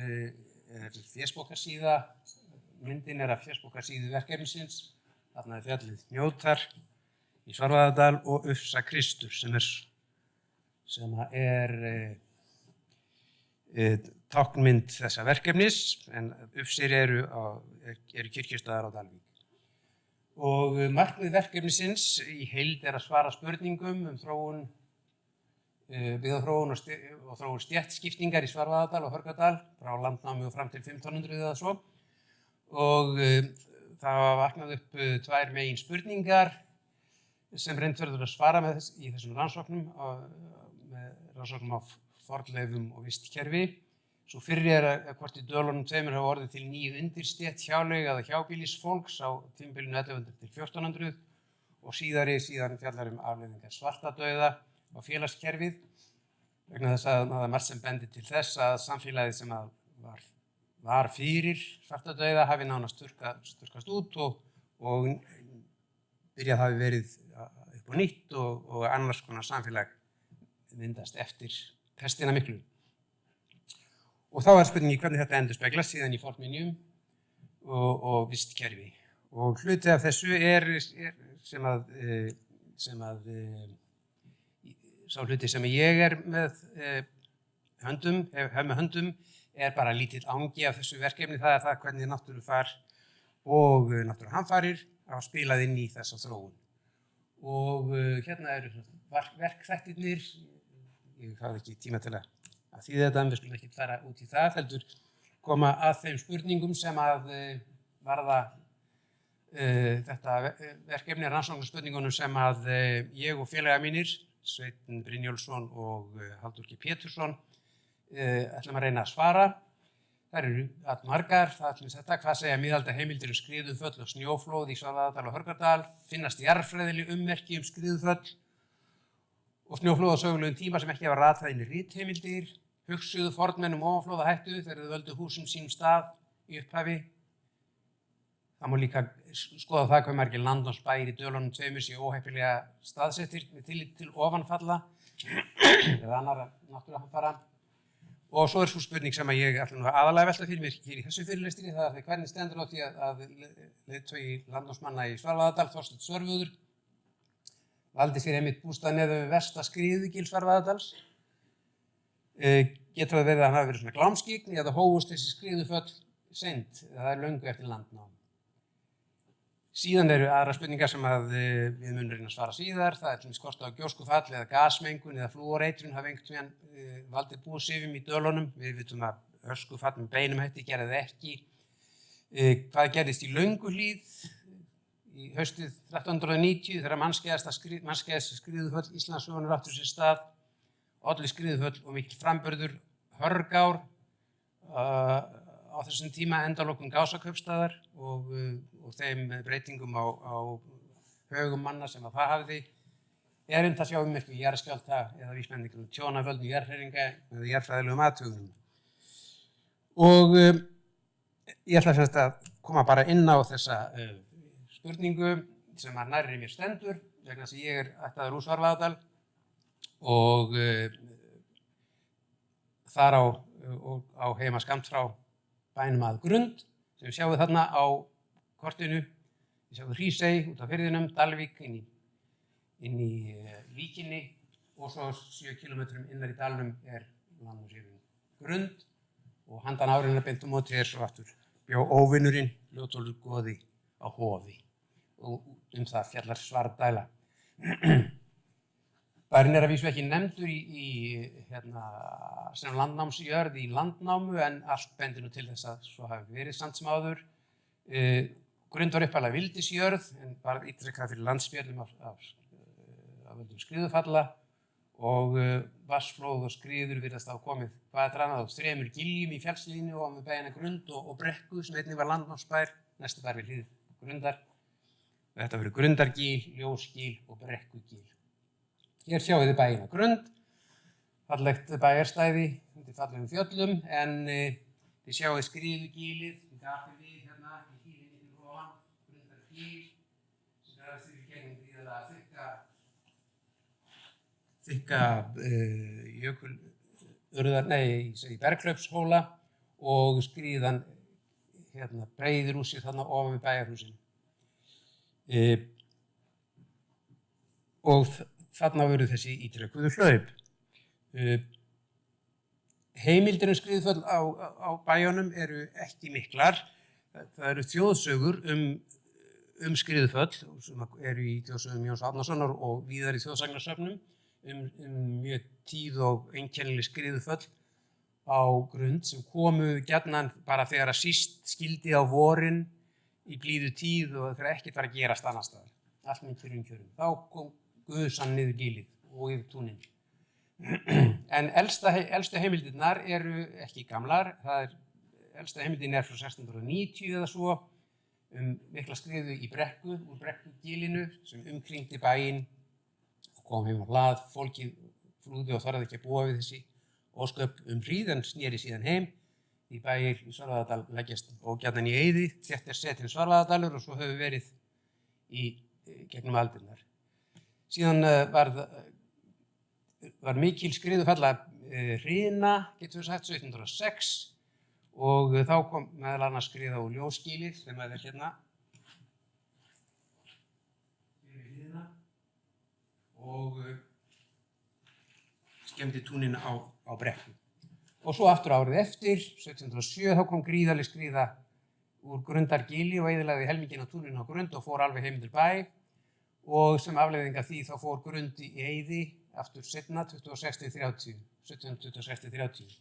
fésbókarsíða, myndin er af fésbókarsíðu verkefnisins. Þarna er fjallið Hnjótar í Svarfaðardal og Ufsa Kristur sem er táknmynd þessa verkefnis en Ufsir eru kirkjustaðar á Dalvík. Og markmið verkefnisins í heild er að svara spurningum þróun, byggðaþróun og þróun stéttskiptingar í Svarfaðardal og Hörgárdal frá landnámi og fram til 1500 eða svo. Og það var vaknað upp 2 megin spurningar sem reynt verður að svara í þessum rannsóknum, með rannsóknum á fornleifum og vistkerfi. Svo fyrri er að hvort í dölunum 2 hafa orðið til ný undirstétt hjáleiga eða hjábýlisfólks á tímabilinu 1100 til 1400 og síðan fjallar afleiðingar svartadauða á félagskerfið vegna þess að það er margt sem bendir til þess að samfélagið sem var fyrir svartadauða hafi nánast sturkast út og byrjað hafi verið upp á nýtt og annars konar samfélag myndast eftir pestina miklu. Og þá er spurningi hvernig þetta endurspeglast síðan í fornminjum og vistkerfi. Og hluti af þessu sá hluti sem ég er með höndum er bara lítill angi af þessu verkefni, það er það hvernig náttúrufar og náttúruhamfarir hafa spilað inn í þessa þróun. Og hérna eru verkþættirnir, ég hafði ekki tíma til að þýða þetta en við skulum ekki fara út í það, heldur koma að þeim spurningum sem að varða þetta verkefni, rannsóknarspurningunum sem að ég og félaga mínir, Sveinn Brynjólfsson og Halldór G. Pétursson, ætlum að reyna að svara. Það eru allmargar, hvað segja miðaldaheimildir skriðuföll og snjóflóð í Svarfaðardal og Hörgárdal, finnast jarðfræðileg ummerki skriðuföll og snjóflóð á sögulegum tíma sem ekki hafa ratað inn í ritheimildir, hugsuðu fornmenn ofanflóðahættu þegar þau völdu húsum sínum stað í upphafi. Það má líka skoða það hvað margir landnámsbæir í dölunum 2 séu óheppilega staðsettir með tillit til ofanfalla eða annarra náttúruhamfara. Og svo svo spurning sem að ég ætla nú aðalega velta fyrir mér hér í þessu fyrirlestri, það er hvernig stendur á því að leiðtogi landnámsmanna í Svarfaðardal, Þorsteinn Sörvöður, valdi sér einmitt bústað neðan við versta skriðugil Svarfaðardals. Getur það verið að hann hafi verið svona glámskyggni eða hófust þessi skriðuföll seint, það er löngu eftir landnám. Síðan eru aðra spurningar sem að við munum reyna að svara síðar. Það er til dæmis hvort að gjóskufall eða gasmengun eða flúoreitrun hafa einhvern veginn valdið búsifjum í dölunum. Við vitum að öskufall með beinum hætti gerði það ekki. Hvað gerðist í Lönguhlíð í haustið 1390 þegar mannskæðasta skriðuföll Íslandssögunnar áttu sér stað. Olli skriðuföll og mikill framburður Hörgár á þessum tíma endalokum Gásakaupstaðar og þeim breytingum á högum manna sem að það hafði að sjá ummerki jarðskjálfta eða vísbendingar tjónavöldum jarðhræringa eða jarðfræðilegum athugunum. Og ég ætla semst að koma bara inn á þessa spurningu sem að nærri mér stendur vegna þess að ég er ættaður úr Svarfaðardal og þar á heima skammt frá bænum að Grund sem sjáum við þarna á kortinu. Við sjáum Hrísey út af firðinum, Dalvík inn í víkinni og svo 7 kilometrum innar í dalnum er landnámsjöfin Grund og handan árinnar beint á móti svo aftur bjó óvinurinn Ljótólfur goði á Hofi og það fjallar Svarfdæla. Bærinn er að vísu ekki nefndur sem landnámsjörð í landnámu en allt bendir nú til þess að svo hafi verið samt sem áður. Grund var upphaflega vildisjörð en var ítrekkað fyrir landspjöllum af völdum skriðufalla og vatnsflóð og skriður virðast hafa komið hvað eftir annað á 3 giljum í fjallslínu og með bæina Grund og Brekku sem einnig var landnámsbær, næstu bær við hlið Grundar. Þetta verður Grundargil, Ljósgil og Brekkugil. Hér sjáum við bæina Grund, fallegt bæjarstæði undir fallegum fjöllum en þið sjáum skriðugilið, við gafum við hérna í hílinni fyrir ofan, Grundargil, sem er aðeins fyrir gegnum gríðarlega þykka berghlaupshóla og skriðan breiðir úr sér þarna ofan við bæjarhúsin. Og þarna voru þessi ítrekkuðu hlaup. Heimildir skriðuföll á bæjunum eru ekki miklar. Það eru þjóðsögur skriðuföll sem eru í þjóðsögum Jóns Árnasonar og víðar í þjóðsagnarsöfnum mjög tíð og einkennileg skriðuföll á Grund sem komu gjarnan bara þegar að síst skildi á vorin í blíðu tíð og þegar ekkert var að gerast annars staðar. Allt með kjörum. Þá kom gusan niður gilið og yfir túnin. En elstu heimildirnar eru ekki gamlar. Elsta heimildin er frá 1690 eða svo mikla skriðu í Brekku, úr Brekkugilinu sem umkringdi bæinn og kom heim á hlað. Fólkið flúði og þorði ekki að búa við þessi ósköp hríð en sneri síðan heim. Í bæir í Svarfaðardal leggjast og gjarnan í eyði. Þetta er setinn Svarfaðardalur og svo hefur verið í gegnum aldirnar. Síðan var mikil skriðufalla hrina, getur við sagt, 1706 og þá kom meðal annars skriða úr Ljósgilið sem er hérna og skemmdi túnin á Brekku. Og svo aftur árið eftir, 1707, þá kom gríðarleg skriða úr Grundargili og eyðilagði helminginn á túninu á Grund og fór alveg heim til bæ og sem afleiðing af því þá fór Grund í eyði aftur seinna 1726-30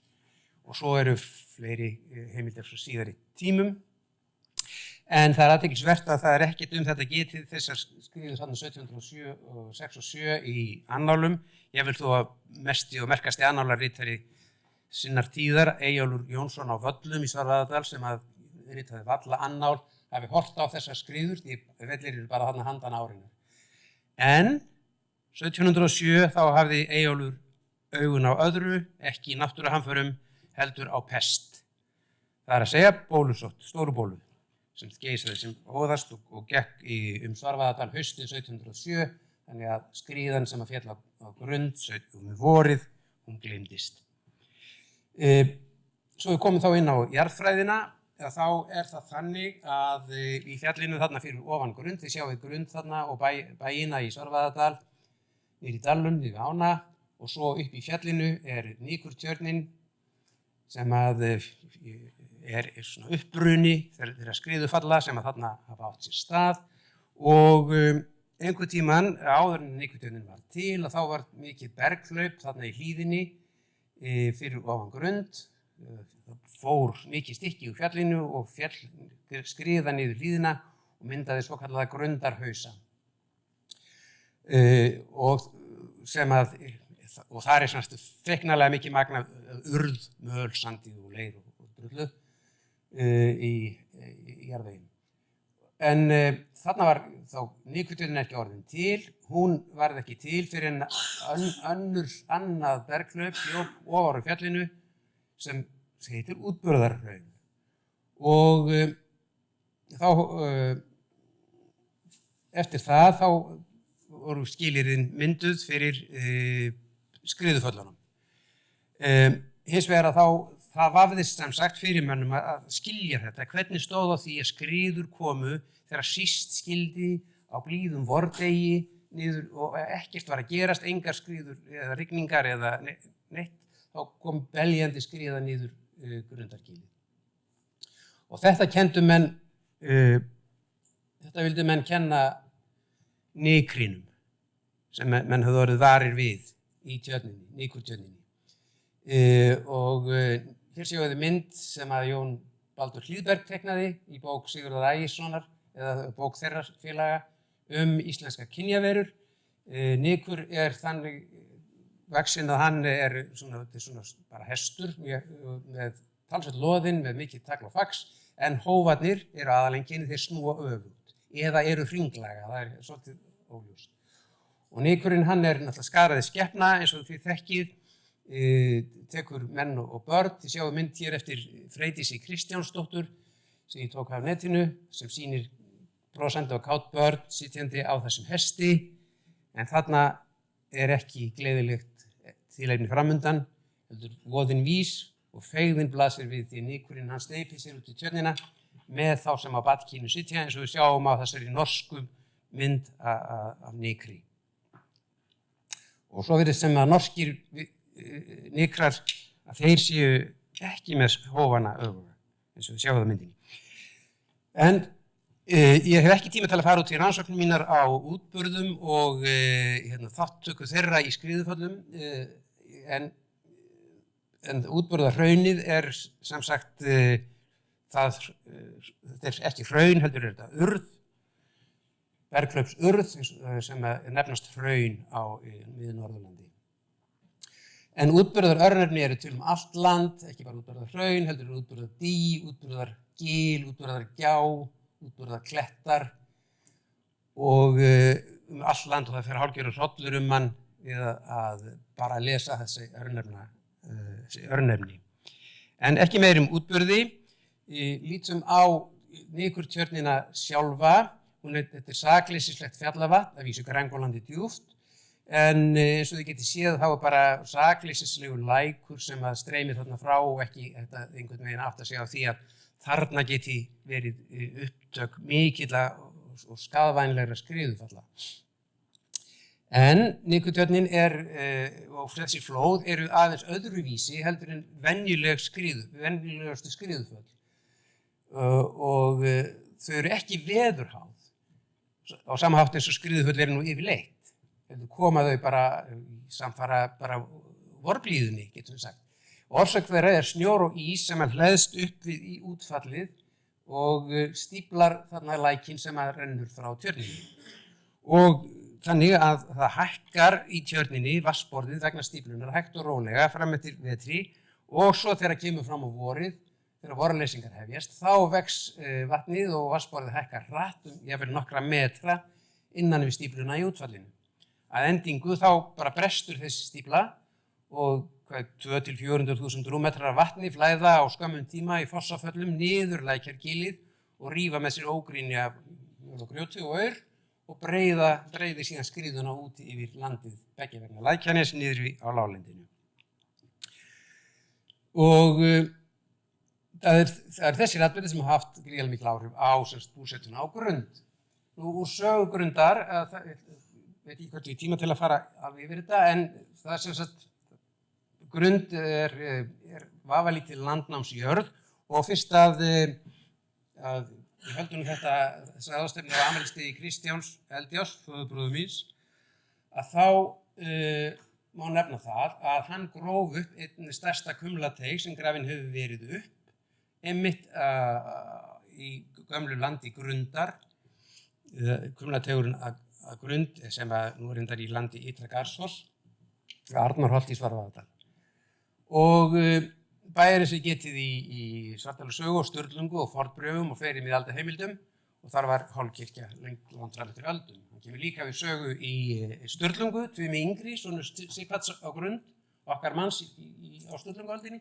og svo eru fleiri heimildir frá síðari tímum. En það er athyglisvert að það er ekkert þetta getið þessar skriður þarna 1706 og 7 í annálum. Ég vil þó að mesti og merkasti annálarritari sinnar tíðar, Eyjólfur Jónsson á Völlum í Svarfaðardal sem að ritaði Valla annál, hafi horft á þessar skriður, því vellir eru bara þarna handan árinu. En 1707 þá hafði Eyjólfur augun á öðru, ekki í náttúruhamförum, heldur á pest. Það er að segja bólusótt, stóru bólu, sem geisaði sem óðast og gekk Svarfaðardal haustið 1707, þannig að skriðan sem að féll á Grund vorið, hún gleymdist. Svo við komum þá inn á jarðfræðina, þá það þannig að í fjallinu þarna fyrir ofan Grund, þið sjáum við Grund þarna og bæina í Svarfaðardal, niður í dalnum, niður við ána, og svo upp í fjallinu Nikurtjörnin sem að svona uppbruni þeirra skriðufalla sem að þarna hafa átt sér stað og einhvern tímann áður en Nikurtjörnin var til og þá var mikið berghlaup þarna í hlíðinni fyrir ofan Grund. Það fór mikið stykki úr fjallinu og skriða niður hlíðina og myndaði svokallaða Grundarhausa. Og þar svona feiknarlega mikið magn af urð, möl, sandi og leir og drullu í jarðveginn. En þarna var þá Nikurtjörnin ekki orðin til, hún varð ekki til fyrir annað berghlaup ofar á fjallinu sem heitir Útburðarhraun. Og þá eftir það voru skilyrðin mynduð fyrir skriðuföllunum. Hins vegar að það vafðist sem sagt fyrir mönnum að skilja þetta, hvernig stóð á því að skriður komu þegar síst skildi á blíðum vordegi niður og ekkert var að gerast, engar skriður eða rigningar eða neitt, þá kom beljandi skriða niður Grundargilið. Og þetta vildu menn kenna Nikrinum sem menn höfðu orðið varir við í tjörninni, Nikurtjörninni. Og hér séu þið mynd sem að Jón Baldur Hlíðberg teiknaði í bók Sigurðar Ægissonar eða bók þeirra félaga íslenskar kynjaverur. Nikur þannig vaxinn að hann svona bara hestur með talsvert loðinn með mikið tagl og fax en hófarnir aðaleinkenni, þeir snúa öfugt eða eru hringlaga, það svolítið óljóst. Og Nikurinn hann náttúrulega skaraði skepna eins og þið þekkið, tekur menn og börn. Þið sjáum mynd hér eftir Freydísi Kristjánsdóttur sem ég tók af netinu sem sýnir brosandi og kát börn sitjandi á þessum hesti en þarna ekki gleðilegt tilefni framundan, heldur voðinn vís og feigðin blasir við því Nikurinn hann steypir sér út í tjörnina með þá sem á badkínu sitja eins og við sjáum á þessari norsku mynd af Nikri. Og svo virðist sem að norskir Nikrar að þeir séu ekki með hófana öfuga eins og við sjáum það myndinni. En ég hef ekki tíma til að fara út í rannsóknum mínar á útburðum og þátttöku þeirra í skriðuföllum en útburðarhraunið sem sagt þetta ekki hraun heldur þetta urð, berghlaupsurð sem nefnast hraun á Mið-Norðurlandi. En útburðarörnefni eru til allt land, ekki bara útburðarhraun, heldur útburðardý, útburðargil, útburðargjá, útburðarklettar og allt land og það fer hálfgerður hrollur mann við að bara lesa þessi örnefni. En ekki meir útburði, lítum á Nikurtjörnina sjálfa. Þetta sakleysislegt fjallavatn, að vísu Grængolandi djúpt, en eins og þið getið séð þá bara sakleysislegur lækur sem að streymir þarna frá og ekki þetta einhvern veginn átt að segja á því að þarna geti verið upptök mikilla og skaðvænlegra skriðufalla. En Nikurtjörnin og þessi flóð eru aðeins öðruvísi heldur en venjulegustu skriðuföll og þau eru ekki veðurháð. Á sama hátt eins og skriðuföll nú yfirleitt. Koma þau bara samfara bara vorblíðunni, getum við sagt. Orsök þeirra snjór og ís sem hleðst upp við í útfallið og stíflar þarna lækinn sem rennur frá tjörninni. Og þannig að það hækkar í tjörninni vatnsborðið vegna stíflunar hægt og rólega fram eftir vetri og svo þegar kemur fram á vorið, þegar vorleysingar hefjast, þá vex vatnið og vatnsborðið hækkar hratt jafnvel nokkra metra innan við stífluna í útfallinu. Að endingu þá bara brestur þessi stífla og 200–400.000 rúmmetrar af vatni flæða á skömmum tíma í fossaföllum niður Lækjargilið og rífa með sér ógrynni af grjóti og aur og breiði síðan skriðuna út yfir landið beggja vegna Lækjarness niður á láglendinu. Og það er þessir atburðir sem hafa haft gríðarlega mikil áhrif á búsetuna á Grund. Nú úr sögu Grundar, veit ekki hvort ég tíma til að fara alveg yfir þetta, en það er sem sagt, Grund er vafalítil landnámsjörð og fyrst að við höldum þessa ráðstefnu á afmælisdegi Kristjáns Eldjárs, föðurbróður míns, að þá má nefna það að hann gróf upp einn stærsta kumlateig sem grafinn hefur verið upp, einmitt í gömlu landi Grundar, kumlateigurinn að Grund sem nú er reyndar í landi Ytra Garðsfoss, Arnarholt í Svarfaðardal. Og bæjarins er getið í Svartdælu sögu og Sturlungu og fornbréfum og fleiri miðaldaheimildum og þar var hálfkirkja langt fram eftir öldum. Hann kemur líka við sögu í Sturlungu, Tumi yngri, sonur Sighvats á Grund, okkar manns á Sturlunguöldinni.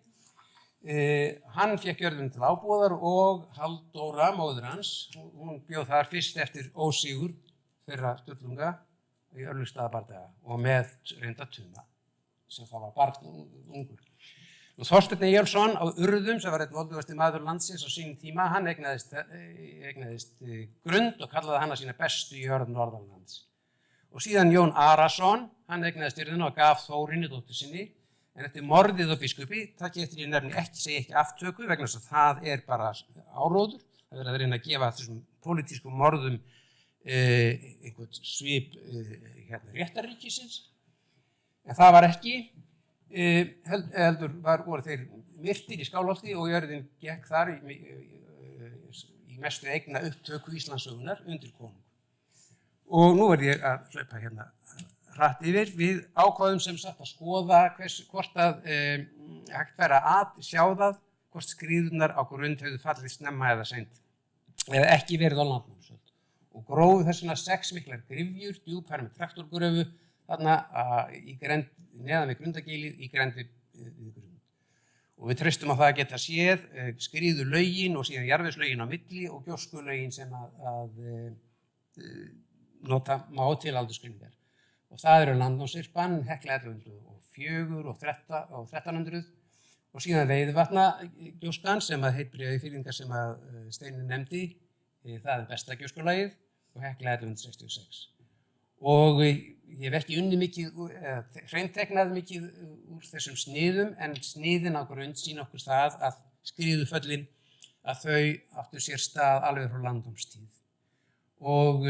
Hann fékk jörðina til ábúðar og Halldóra, móðir hans, hún bjóð þar fyrst eftir ósigur þeirra Sturlunga í Örlygsstaðabardaga og með reynda Tuma, sem það var barn ungur. Og Þorsteinn Eyjólfsson á Urðum, sem var einn voldugasti maður landsins á sínum tíma, hann eignaðist Grund og kallaði hana sína bestu jörð Norðanlands. Og síðan Jón Arason, hann eignaðist jörðina og gaf Þórinni dóttur sinni, en eftir morðið á biskupi, takk eftir ég nefni segi ekki aftöku, vegna þess að það er bara áróður, það verið að reyna að gefa þessum pólitískum morðum einhvern svip réttarríkisins, en það var ekki. Heldur voru þeir myrtir í Skálholti og jörðin gekk þar í mestu eigna upptöku Íslandssögunar undir konung. Og nú ég að hlaupa hérna hratt yfir. Við ákváðum sem sagt að skoða hvort að hægt væri að sjá það, hvort skriðurnar á Grund hefðu fallið snemma eða seint, eða ekki verið á landnámsöld. Og grófu þessuna 6 miklar gryfjur, djúpar með traktorgröfu, þarna í grennd neðan við Grundagilið í grennd við Grund. Og við treystum á það að geta séð skriðulögin og síðan jarðvegslögin á milli og gjóskulögin sem að nota má til aldursgreiningar. Og það eru landnámsyrpan, Hekla 1104 og 1300 og síðan Veiðivatnagjóskan sem að heitbréfa í fyrringar sem að Steinunn nefndi, það er besta gjóskulagið og Hekla 1166. Og ég hef ekki unnið mikið, hreintreiknað mikið úr þessum sniðum, en sniðin á Grund sýna okkur það að skriðuföllin, að þau áttu sér stað alveg frá landnámstíð. Og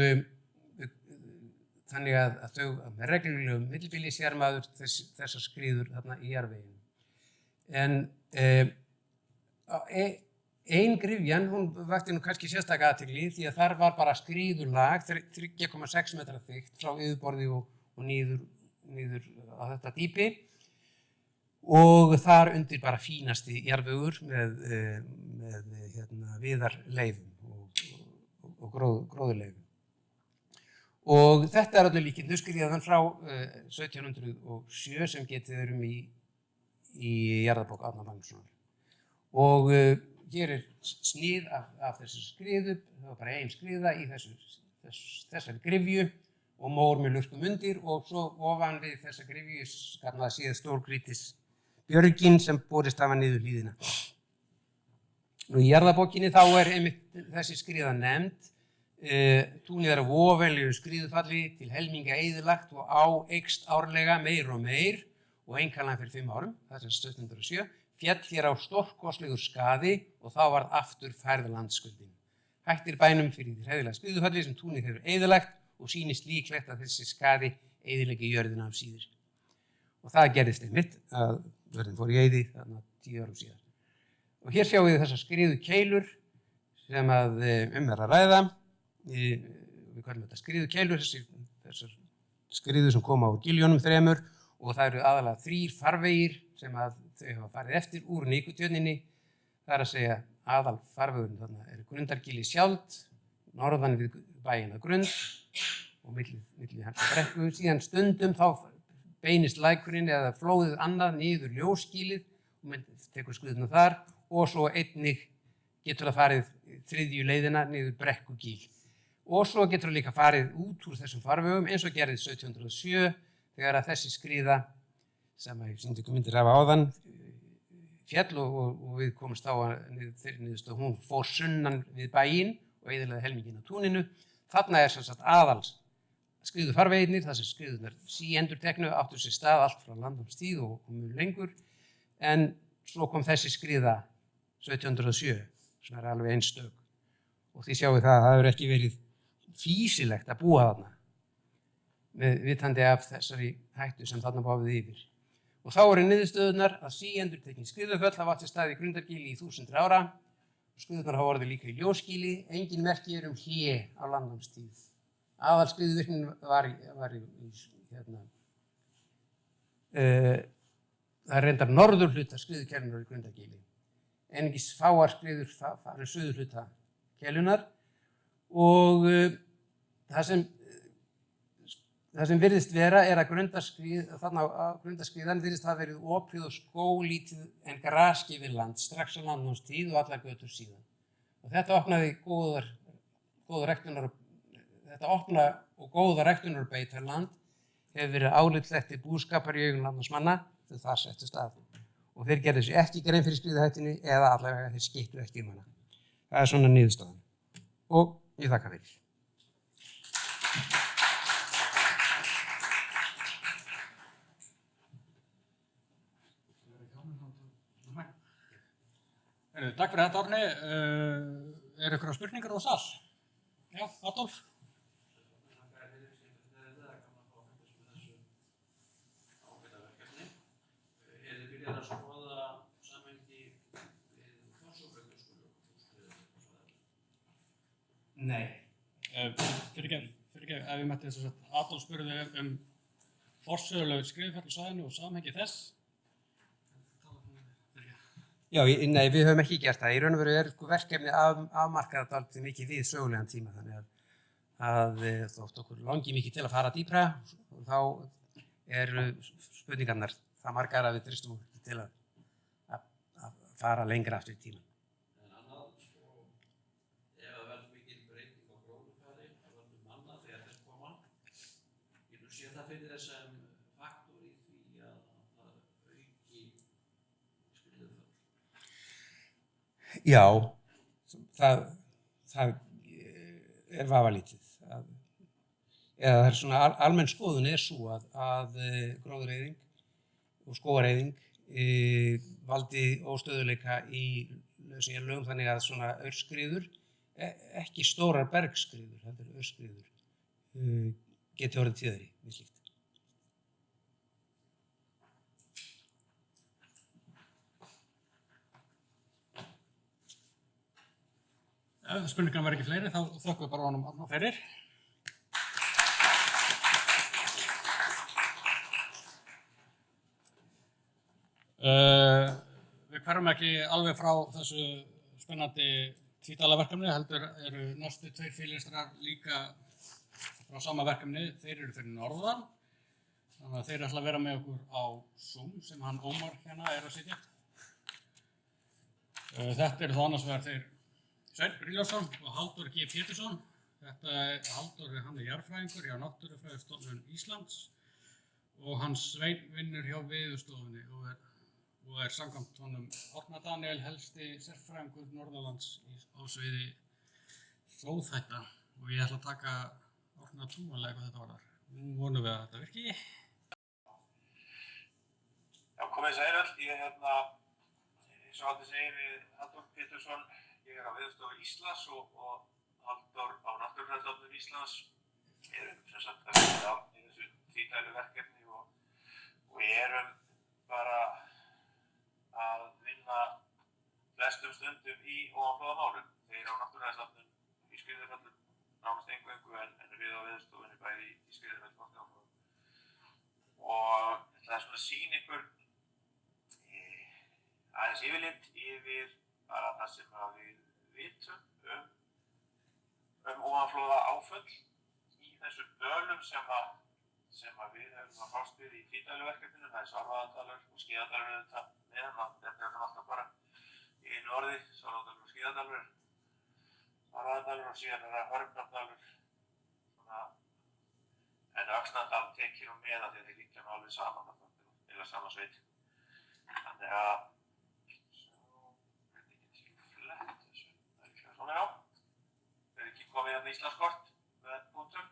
þannig að þau með reglulegum millibili sér maður þessar skriður þarna í jarðveginu. En ein gryfjan, hún vakti nú kannski sérstaka athygli því að þar var bara skriðulag 3,6 metra þykkt frá yfirborði og niður á þetta dýpi og þar undir bara fínasti jarðvegur með viðarleifum og gróðurleifum. Og þetta er öllu líkindu skriðan frá 1707 sem getið í jarðabók Árna Magnússonar. Og hér er snið af þessu skriðu, það var bara ein skriða í þessari gryfju og mór með lurkum undir og svo ofan við þessa gryfju skarnaði síðan stórgrýtis björgin sem borist hafa niður hlíðina. Nú í jarðabókinni þá er einmitt þessi skriða nefnd. Túnið er að voveiflegu skriðufalli til helminga eyðilagt og á eykst árlega meir og einkanlega fyrir 5 árum, það er 1707. Féll hér á stórkostlegur skaði og þá varð aftur færð landsskuldin. Hættir bænum fyrir því hræðilega skriðufalli sem túnið hefur eyðilagt og sýnist líklegt að þessi skaði eyðileggi jörðina síður. Og það gerðist einmitt að jörðin fór í eyði þarna 10 árum síðar. Og hér sjáum við þessar skriðu keilur sem að er að ræða. Við kallum þetta skriðu keilur, þessar skriðu sem koma úr giljónum 3 og það eru aðalega 3 farvegir sem að þau hafa farið eftir úr Nikutjörninni. Það er að segja aðal farvegurinn þarna er Grundargilið sjálft, norðan við bæinn að Grund og milli hans og Brekku. Síðan stundum þá beinist lækurinn eða flóðið annað niður Ljósgilið og menn tekur skriðuna þar og svo einnig getur það farið 3. leiðina niður Brekkugil. Og svo getur það líka farið út úr þessum farvegum eins og gerðist 1707 þegar að þessi skriða sem ég sýndi ykkur myndir af áðan fjall og við komumst á þeirri niðurstöðu. Hún fór sunnan við bæinn og eyðilagði helminginn á túninu. Þarna sem sagt skriðufarveginir, þar sem skriðurnar síendurteknu áttu sér stað allt frá landnámstíð og mjög lengur. En svo kom þessi skriða 1707 sem alveg einstök. Og því sjáum við það að það hefur ekki verið fýsilegt að búa þarna með vitandi af þessari hættu sem þarna báfið yfir. Og þá eru niðurstöðurnar að síendurtekin skriðuföll hafa átt sér stað í Grundargili í 1000 ára. Skriðurnar hafa orðið líka í Ljósgili, engin merki hlé á landnámstíð. Aðalskriðuvirknin var það reyndar norðurhluta skriðukellunar í Grundargili. Einungis fáar skriður farið suðurhluta kellunar og það sem virðist vera að Grundarskriðan virðist hafa verið opið og skóglítið en grasgefið land strax á landnámstíð og allar götur síðan. Og þetta opnaði góða ræktunar- og beitarland hefur verið álitlegt til búskapar í augum landnámsmanna þegar það settust að. Og þeir gerðu sér ekki grein fyrir skriðuhættunni eða allavega þeir skiptu ekki hana. Það svona niðurstaðan. Og ég þakka fyrir. Takk fyrir þetta, Árni. Eru ykkur spurningar á sal? Já, Adolf? Að skoða samhengi við Fossvogsskóla? Nei. Fyrirgefðu, ef ég mætti þess að Adolf spurði forsögulegu skriðuföll á svæðinu og samhengi þess. Já, nei, við höfum ekki gert það. Í raun og veru verkefni afmarkað dálítið mikið við sögulegan tíma, þannig að þótt okkur langi mikið til að fara dýpra, þá eru spurningarnar það margar að við treystum okkur til að fara lengra aftur í tímann. En annað, ef það verður mikil breyting á gróðurfari af völdum manna þegar þeir koma, getur séð það fyrir þessum faktor í því að það auki skriðuföll? Já, það er vafalítið. Eða það svona almenn skoðun sú að gróðureyðing og skógareyðing valdi óstöðuleika í lögum þannig að svona aurskriður, ekki stórar bergskriður, heldur aurskriður, geti orðið tíðari við slíkt. Ef spurningarna var ekki fleiri, þá þökkum við bara honum Árna fyrir. Við hverfum ekki alveg frá þessu spennandi Tvítalaverkefni, heldur eru næstu 2 fyrirlestrar líka frá sama verkefni. Þeir eru fyrir norðan, þannig að þeir ætla að vera með okkur á Zoom sem hann Ómar hérna að sitja. Þetta eru þá annars vegar þeir Sveinn Brynjólfsson og Halldór G. Pétursson. Halldór hann jarðfræðingur hjá Náttúrufræðistofnun Íslands og hann Sveinn vinnur hjá Veðurstofunni og er samkvæmt honum Árna Daníel helsti sérfræðingur Norðurlands á sviði flóðhætta og ég ætla að taka Árna trúanlega hvað þetta varðar. Nú vonum við að þetta virki. Já, komið sæl öll. Ég eins og Halldór segir, Halldór Pétursson. Ég á Veðurstofu Íslands og Halldór á Náttúrufræðistofnun Íslands. Erum sem sagt að vinna í þessu Tvítalaverkefni og erum bara að vinna flestum stundum í ofanflóðamálum. Þeir á Náttúrufræðistofnun í skriðuföllum nánast eingöngu en við á Veðurstofunni bæði í skriðuföllum og snjóflóðum. Og það er svona að sýna ykkur aðeins yfirlit yfir bara það sem við vitum ofanflóða áföll í þessum dölum sem við höfum að fást við í Tvítalaverkefninu. Það er Svarfaðardalur og Skeiðardalur auðvitað meðan, þetta er alltaf bara í einu orði, Svarfaðardalur og Skeiðardalur, Svarfaðardalur og síðan það Hörgárdalur, en Öxnadal tekir með að þeir liggja alveg saman, eða sama sveit. Þannig að komin á. Ekki komið hérna Íslandskort með punktum.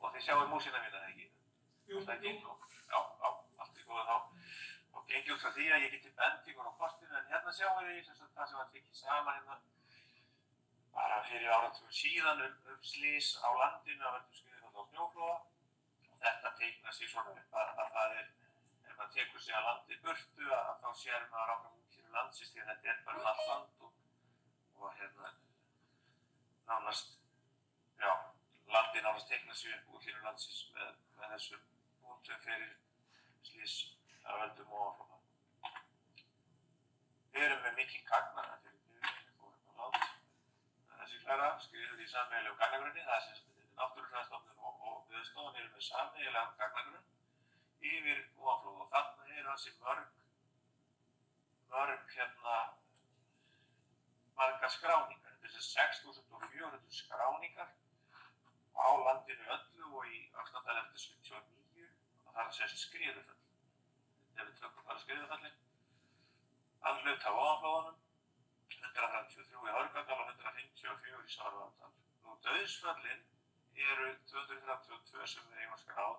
Og þið sjáum músina mína, eða ekki? Jú. Já, allt í góðu þá. Og gengi út frá því að ég geti bent ykkur á kortinu, en hérna sjáum við það sem var tekið saman hérna bara fyrir áratugum síðan slys á landinu af völdum skriðufalla og snjóflóða. Og þetta teiknar sig svona upp að það ef maður tekur sig að landi burtu að þá sér maður áfram útlínu landsins því að þetta bara allt land og hérna nánast, landið nánast teiknar sig upp útlínu landsins með þessum punktum fyrir slys af völdum ofanflóða. Við erum með mikinn gagna, þetta er fórum á land. Þessi klæra skriður í sameiginlegu gagnagrunni, það er Náttúrufræðistofnun og Veðurstofan eru með sameiginlegan gagnagrunn yfir ofanflóð og þarna eru þessi margar skráningar. Þetta er þessi 6.400 skráningar á landinu öllu og í Öxnadal eftir 79 og það er skriðuföll. Ef við tökum bara skriðuföllin. Hann hlut af ofanflóðunum, 133 í Hörgárdal og 154 í Svarfaðardal. Og dauðsföllin eru 232 sem við eigum skráð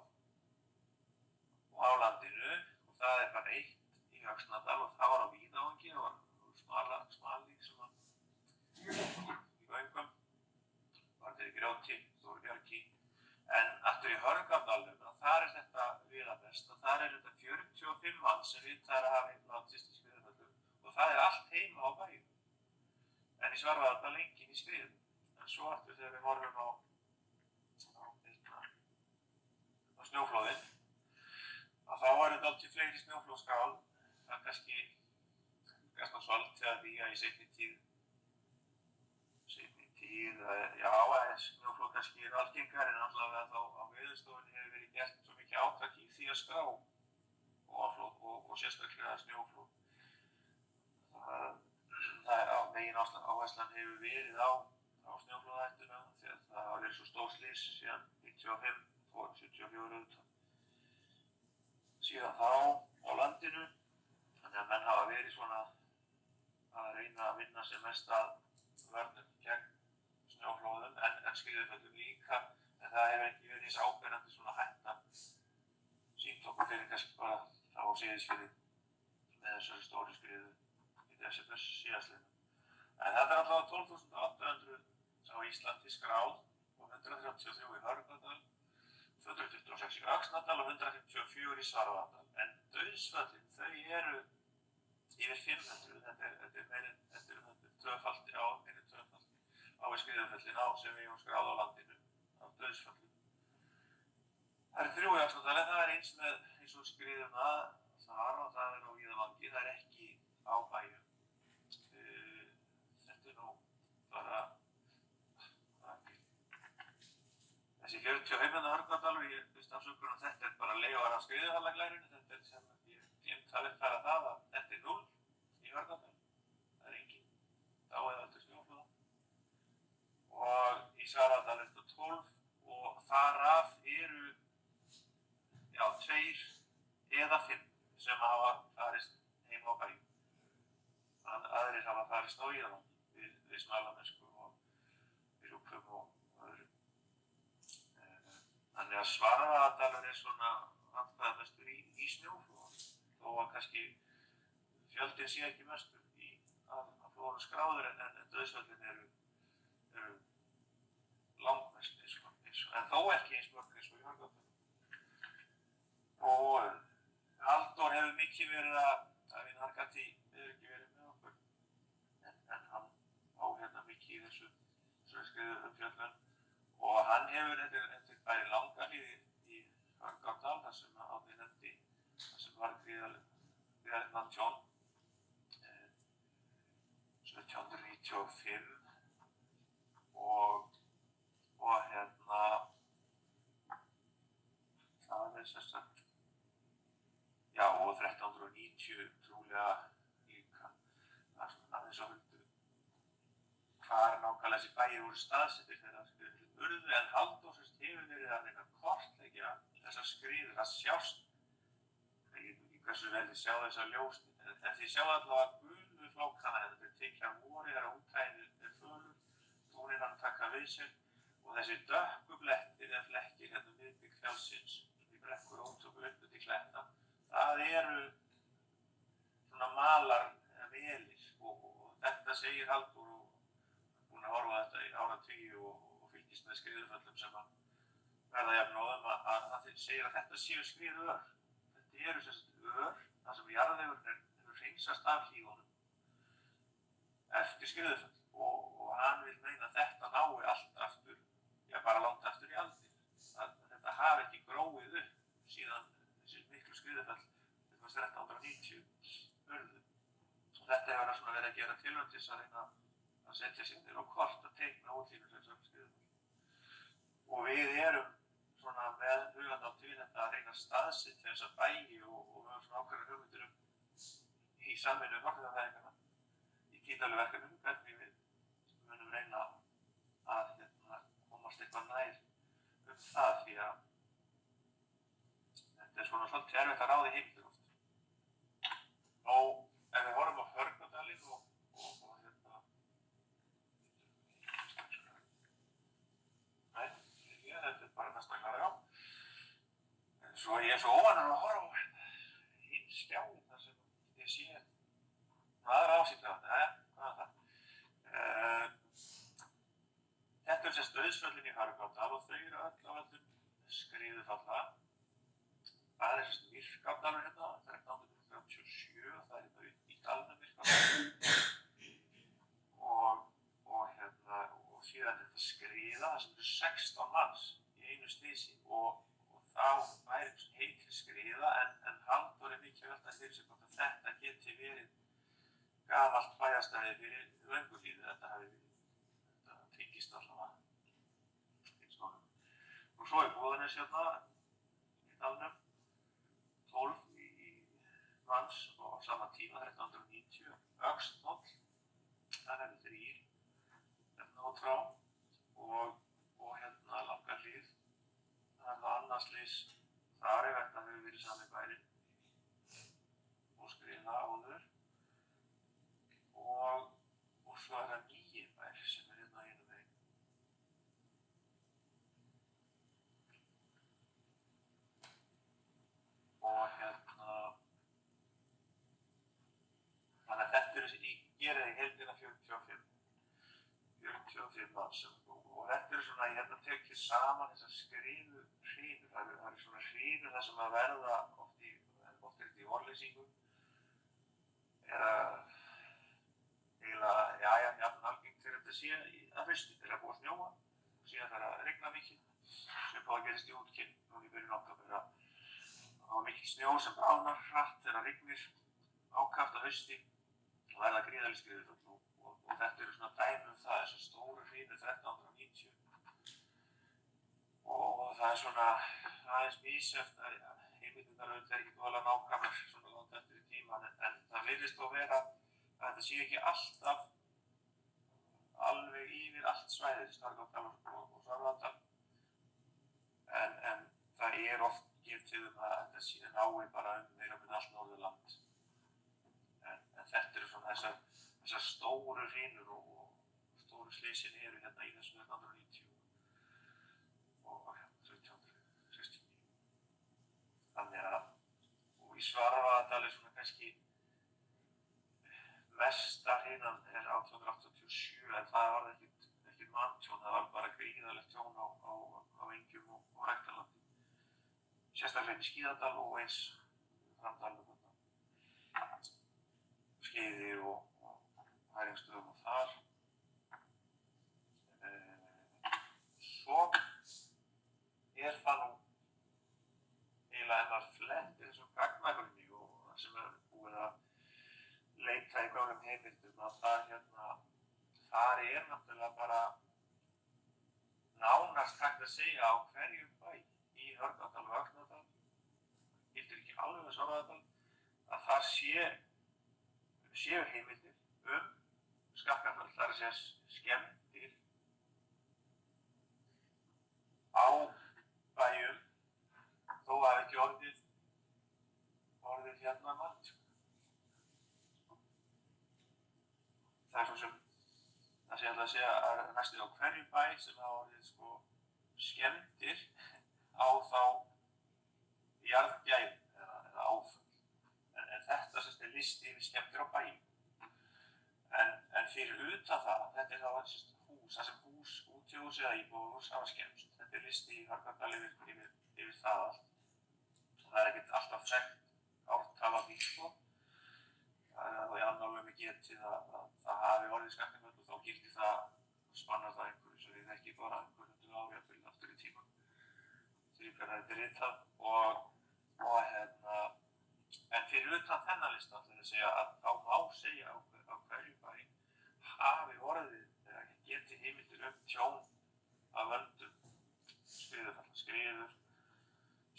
á landinu og það er bara 1 í Öxnadal og það var á Víðavangi og Smalík sem var í Göngum, var til í Grjóti, Stórbjargi. En aftur í Hörgárdalnum, þar er þetta viðamest og þar er þetta 45 mann sem vitað hafi látist í skriðuföllum og það er allt heima á bæjum. En í Svarfaðardal enginn í skriðum. En svo aftur þegar við horfum á snjóflóðin, að þá er þetta alltaf fleiri snjóflóðskráð. Það er kannski svolítið að því að í seinni tíð, snjóflóð kannski eru algengar en allavega þá á Veðurstofunni hefur verið gert svo mikið átak í því að skrá ofanflóð og sérstaklega snjóflóð. Megináherslan hefur verið á snjóflóðahættuna því að það hafa verið svo stór slys síðan 95 og 74 síðan þá á landinu. Þannig að menn hafa verið svona að reyna að vinna sem mest að vörnum gegn snjóflóðum en skriðuföllum líka. En það hefur ekki verið eins áberandi svona hætta sýnt okkur fyrir kannski bara á Seyðisfirði með þessari stóru skriðu í desember síðastliðnum. En þetta er allavega 12.800 á Íslandi skráð og 133 í Hörgárdal, 226 í Öxnadal og 154 í Svarfaðardal. En dauðsföllin, þau eru yfir 500, þetta er tvöfaldi á skriðuföllin sem við höfum skráð á landinu af dauðsföllum. Það eru 3 í Öxnadal en það er eins og skriðuna þar og það er á Víðavangi, það er ekki á bæjum. Þetta er nú bara þessi 45 Hörgárdal og ég veist afsökunar þetta er bara leifar af skriðuhallaglærinu, þetta er sem ég glemt að uppfæra það að þetta er 0 í Hörgárdal, það er engin, þá er þetta snjóflóða. Og í Svarfaðardal er þetta 12 og þar af eru 2 eða 5 sem hafa farist heima á bæjum. Aðrir hafa farist á Íðalandi við Smalamennsku og við Rúpum og öðrum. Þannig að Svarfaðardalur er svona atkvæðamestur í snjóflóðum, þó að kannski fjöldinn sé ekki mestur að flóðum skráður en dauðsföllin eru langmest en þó ekki eins mörg eins og í Hörgárdal. Og Halldór hefur mikið verið að Davíð Hargati hefur ekki verið með okkur en hann á hérna mikið í þessu skriðuföllum og hann hefur þetta bæri Langahlíð í Hörgárdal þar sem Árni nefndi þar sem var gríðarlegt tjón 1795 og hérna það er sem sagt og 1390 trúlega líka. Það er aðeins á huldu hvar nákvæmlega þessi bæir voru staðsettir þegar skriðuföllin urðu en Halldór hefur verið að reyna að kortleggja þessar skriður að sjást. Ég veit ekki hversu vel þið sjá þessar ljósmyndir en þið sjá allavega gulu flók, þannig að þetta er tekið af vori, þegar úthæðið er fölur, túnin hann taka við sér og þessi dökku blettir eða flekkir hérna miðbygg fjallsins, í brekkur ótöku upp til kletta, það eru svona malar velir og þetta segir Halldór og búinn að horfa á þetta í áratugi og fylgist með skriðuföllum sem að verða jafnóðum að þeir segir að þetta séu skriðuör. Þetta eru sem sagt ör, þar sem jarðvegurinn hefur hreinsast af hlíðunum eftir skriðuföll og hann vil meina að þetta nái allt aftur, já bara langt aftur í aldir. Að þetta hafi ekki gróið upp síðan þessi miklu skriðuföll 1390 urðu. Og þetta hefur svona verið að gera tilraun til að reyna að setja sig niður á kort að teikna útlínur þessum skriðuföll. Og við erum svona með hugandátt til þetta að reyna að staðsetja þessa bæi og við höfum svona ákveðnar hugmyndir í samvinnu fornleifafræðinganna í Kídalurverkefninu hvernig við munum reyna að komast eitthvað nær það því að þetta er svona svolítið erfitt að ráða í heimildir oft. Og ef við horfum á Hörgárdalinn og þetta er bara næsta klara á. Svo ég er svo óvanur að horfa á hinn skjáinn þar sem ég sé aðra ásýndu á þetta. Hvað er það? Þetta er sérst dauðsföllin í Hörgárdal og þau eru öll á öllum skriðufalla. Það er sérst Myrkárdalur hérna, 1337 og það er hérna í dalnum Myrkárdalur. Og síðan þetta skriða, það sem eru 16 manns í einu slysi og þá væri heitil skriða en Halldór er mikið að velta fyrir sig hvort að þetta geti verið gamalt bæjarstæði fyrir Lönguhlíð, þetta hafi verið, þetta tryggist allavega eins og og svo er Boðanes hérna í dalnum, 12 í manns og á sama tíma 1390, Öxnhóll, það eru 3 hérna frá og hérna Langahlíð, það er það annað slys þar ef þetta hefur verið sami bærinn og skriða áður og svo er það nýi bær sem er hérna einu veginn. Og þannig að þetta eru sem ég gerði í heildina 45 manns og þetta eru svona, ég hérna tekið saman þessar skriðu hrinur, það eru svona hrinur þar sem að verða oft er þetta í orðlýsingu, er að eiginlega, jafn algengt þegar þetta sé að fyrstu til að búa snjóa og síðan þarf að regna mikið, sem búið að gerist í útkinn núna í byrjun október að það var mikið snjó sem bráðnar hratt þegar það rignir ákaft á hausti og verða gríðarleg skriðuföll og þetta eru svona dæmi það, þessar stóru hrinur 1390 og það er svona aðeins misjafnt að heimildirnar auðvitað er ekki voðalega nákvæmar svona langt eftir í tíman en það virðist þó vera að þetta sé ekki alltaf alveg yfir allt svæðið, Starkárdal og Svarfaðardal en það er oft getið að þetta sé nái bara meira með allt Norðurland en þetta eru svona þessar stóru hrinur og stóru slysin eru hérna í þessum 1990 og 1769. Þannig að, og í Svarfaðardal er svona kannski mesta hrinan er 1887 en það var ekkert manntjón, það var bara gríðarlegt tjón á engjum og ræktarlandi. Sérstaklega í Skíðadal og eins framdalum þarna. Skeiði og Hæringsstöðum og þar. Svo er það nú eiginlega ef maður flettir þessum gagnagrunni og það sem er búið að leita í gömlum heimildum að þar er náttúrulega bara nánast hægt að segja á hverjum bæ í Hörgárdal og Öxnadal, gildir ekki alveg með Svarfaðardal, að þar séu heimildir Skaftafell, það er að segja skemmdir á bæjum, þó að ekki orðið hérna margt. það er svo sem það sé alltaf að segja að næstu á hverjum bæ sem hafa orðið sko skemmtir á þá jarðgæðum eða áföll. En þetta sem er listi yfir skemmtir á bæjum. En fyrir utan það, þetta er þá hús, það sem hús, útihús eða íbúðarhús hafa skemmst. Þetta er listi í Hörgárdal yfir það allt. Og það er ekkert alltaf þekkt ártal af því sko. Það er þá í annálum getið að það hafi orðið skemmtimöll og þá gildir það, spannar það einhverju svo við ekki bara einhverjum 100 ári að byrja aftur í tíman. Því hvernig þetta er ritað en fyrir utan þennan lista ætla ég að segja að þá má segja á hverju bæ hafi orðið eða geti heimildir tjón af völdum skriður,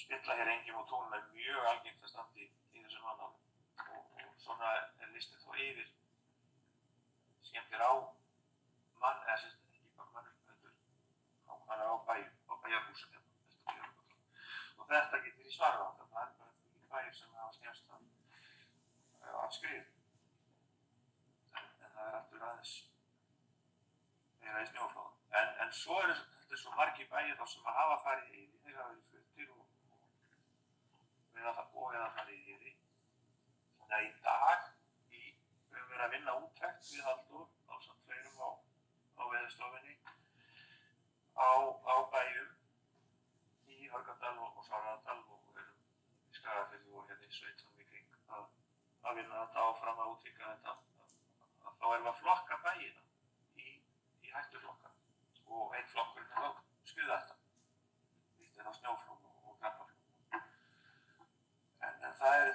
spilla hér engjum og tún er mjög algengt að standi í þessum annálum og svona er listið þó yfir skemmtir á mann, eða ekki bara mannur, heldur á bæjarhúsum hérna, og þetta getur í svarað á það er bara bæir sem hafa skemmst af skrið. En það er aftur aðeins meira í snjóflóðum. En svo þetta svo margir bæir þá sem hafa farið í eyði, þeir hafa verið fluttir og eða farið í eyði. Þannig að í dag við höfum verið að vinna úttekt við Halldór ásamt fleirum á Veðurstofunni á bæjum í Hörgárdal og Svarfaðardal og Skagafirði og hérna í sveitunum í kring að vinna þetta áfram að útvíkka þetta að þá erum við að flokka bæina í hættuflokka og einn flokkurinn er þá Skriðuelda líkt á snjóflóð og krabbaflóð en það eru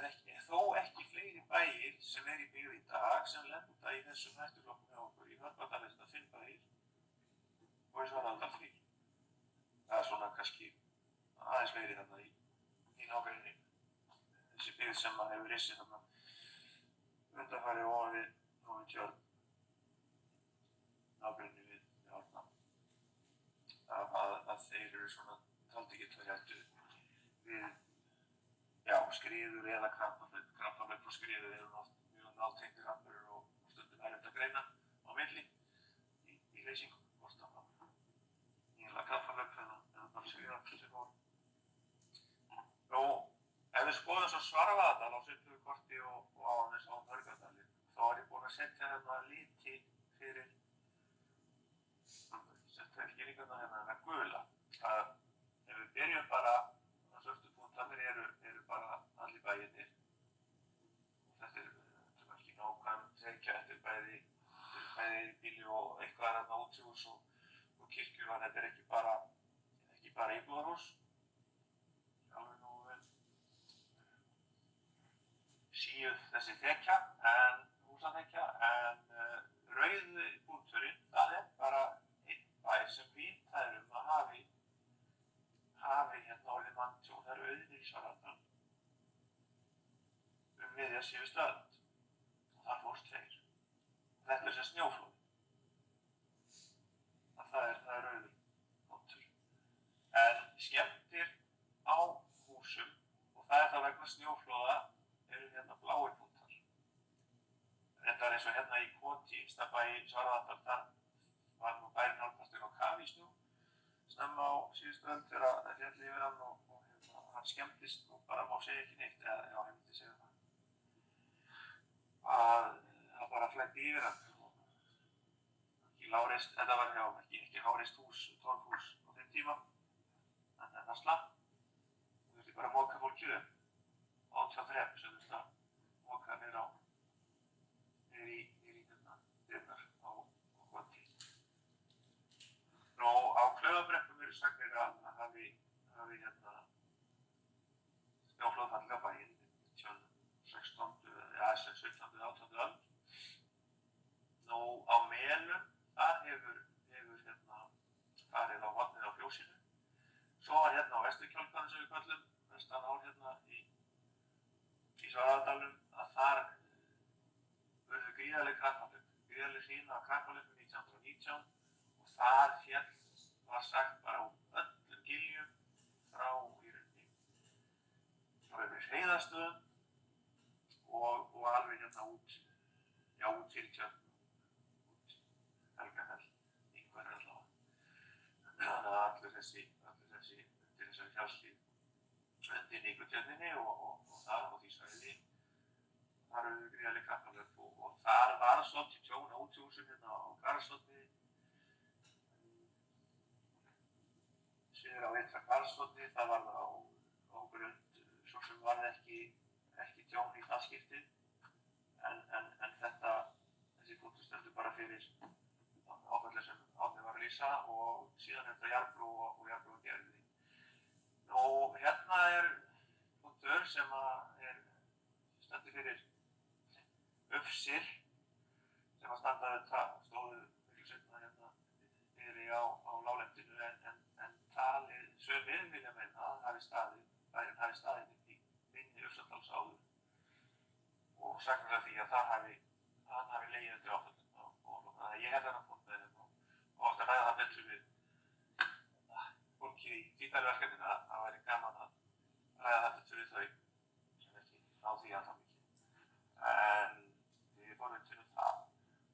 þó ekki fleiri bæir sem í byggð í dag sem lenda í þessum hættuflokkum hjá okkur í Hörgárdal er þetta 5 bæir og í Svarfaðardal 3 það er svona kannski aðeins fleiri þarna í nágrenni þessi byggð sem maður hefur risið þarna undanfari ofan við Tjörn nágrenni við Árna að þeir eru svona taldi ekki hættu við skriður eða krabbaflögg og skriður eru oft mjög nátengdir atburðir og stundum erfitt að greina á milli í leysingum hvort það var nýjanlega krabbaflögg eða bara skriðar sem voru. Nú, ef við skoðum svo Svarfaðardal á svipuðu korti og á Hörgárdali, þá er ég búinn að setja hérna liti fyrir setja skýringarna hérna með gula. Ef við byrjum bara, að svörtu punktarnir eru bara allir bæirnir. Og þetta er ekki nákvæm þekja, þetta er bæði bíli og eitthvað hérna útihús og kirkjur, en þetta er ekki bara íbúðarhús. Síuð þessi þekja, húsaþekja, en rauði punkturinn, það er bara einn bær sem vitað að hafi hérna orðið manntjón, það eru Auðnir í Svarfaðardal miðja síðustu öld og þar fórst 2. Þetta er sem snjóflóð. Það er rauður punktur. En skemmtir á húsum, og það er það vegna snjóflóða, eru hérna bláir punktar. Þetta er eins og hérna í Koti, innsta í Svarfaðardal, þar var nú bærinn hálfpartur á kafi í snjó. Snemma á síðustu öld þegar það félli yfir hann og hann skemmtist og bara má segja ekki neitt, eða myndi segja það. Það bara flæddi yfir hann. Ekki lágreist, þetta var ekki háreist hús, torfhús á þeim tíma, en það slapp. Þú þurfti bara að moka fólkið á 2 þrep sem þurfti að moka niður í dyrnar á Koti. Nú á Klaufabrekkum eru sagnir að hafi hérna snjóflóð fallið á bæinn 16. eða 17. og 18. öld. Nú á Melum, þar hefur hérna farið á vatnið á fjósinu. Svo var hérna á Vesturkjálkan sem við köllum, vestan ár hérna í Svarfaðardalnum, að þar urðu gríðarleg krabbaflögg, gríðarleg hrina af krabbaflöggum 1919 og þar var sagt bara úr öllum giljum frá í rauninni yfir Hreiðarstöðum og alveg hérna út fyrir Tjörn allur þessi undir þessari fjallshlíð undir Nikultjörninni og það og því svæði. Þar eru gríðarleg kraftaverk og þar var svolítið tjón á útihúsum hérna á Garðsholti. Síður á Ytra Garðsholti, það var á grund, svo sem varð ekki tjón í það skiptið. En þessi punktur stendur bara fyrir áfalli sem Árni var að lýsa og síðan þetta jarðbrú og jarðbrúargerði. Nú, hérna er punktur sem stendur fyrir Ufsir sem stóðu miklu seinna hérna niðri á láglendinu en talið sumir vilja meina að bærinn hafi staðið í mynni Ufsadals áður og sagnir af því að hann hafi legið undir áföllum og þannig að ég hef þennan punkt með þeim og átt að ræða það betur við fólkið í Hvítárverkefninu að það væri gaman að ræða það betur við þau sem ekki ná því að það mikið. En við forvitnum það.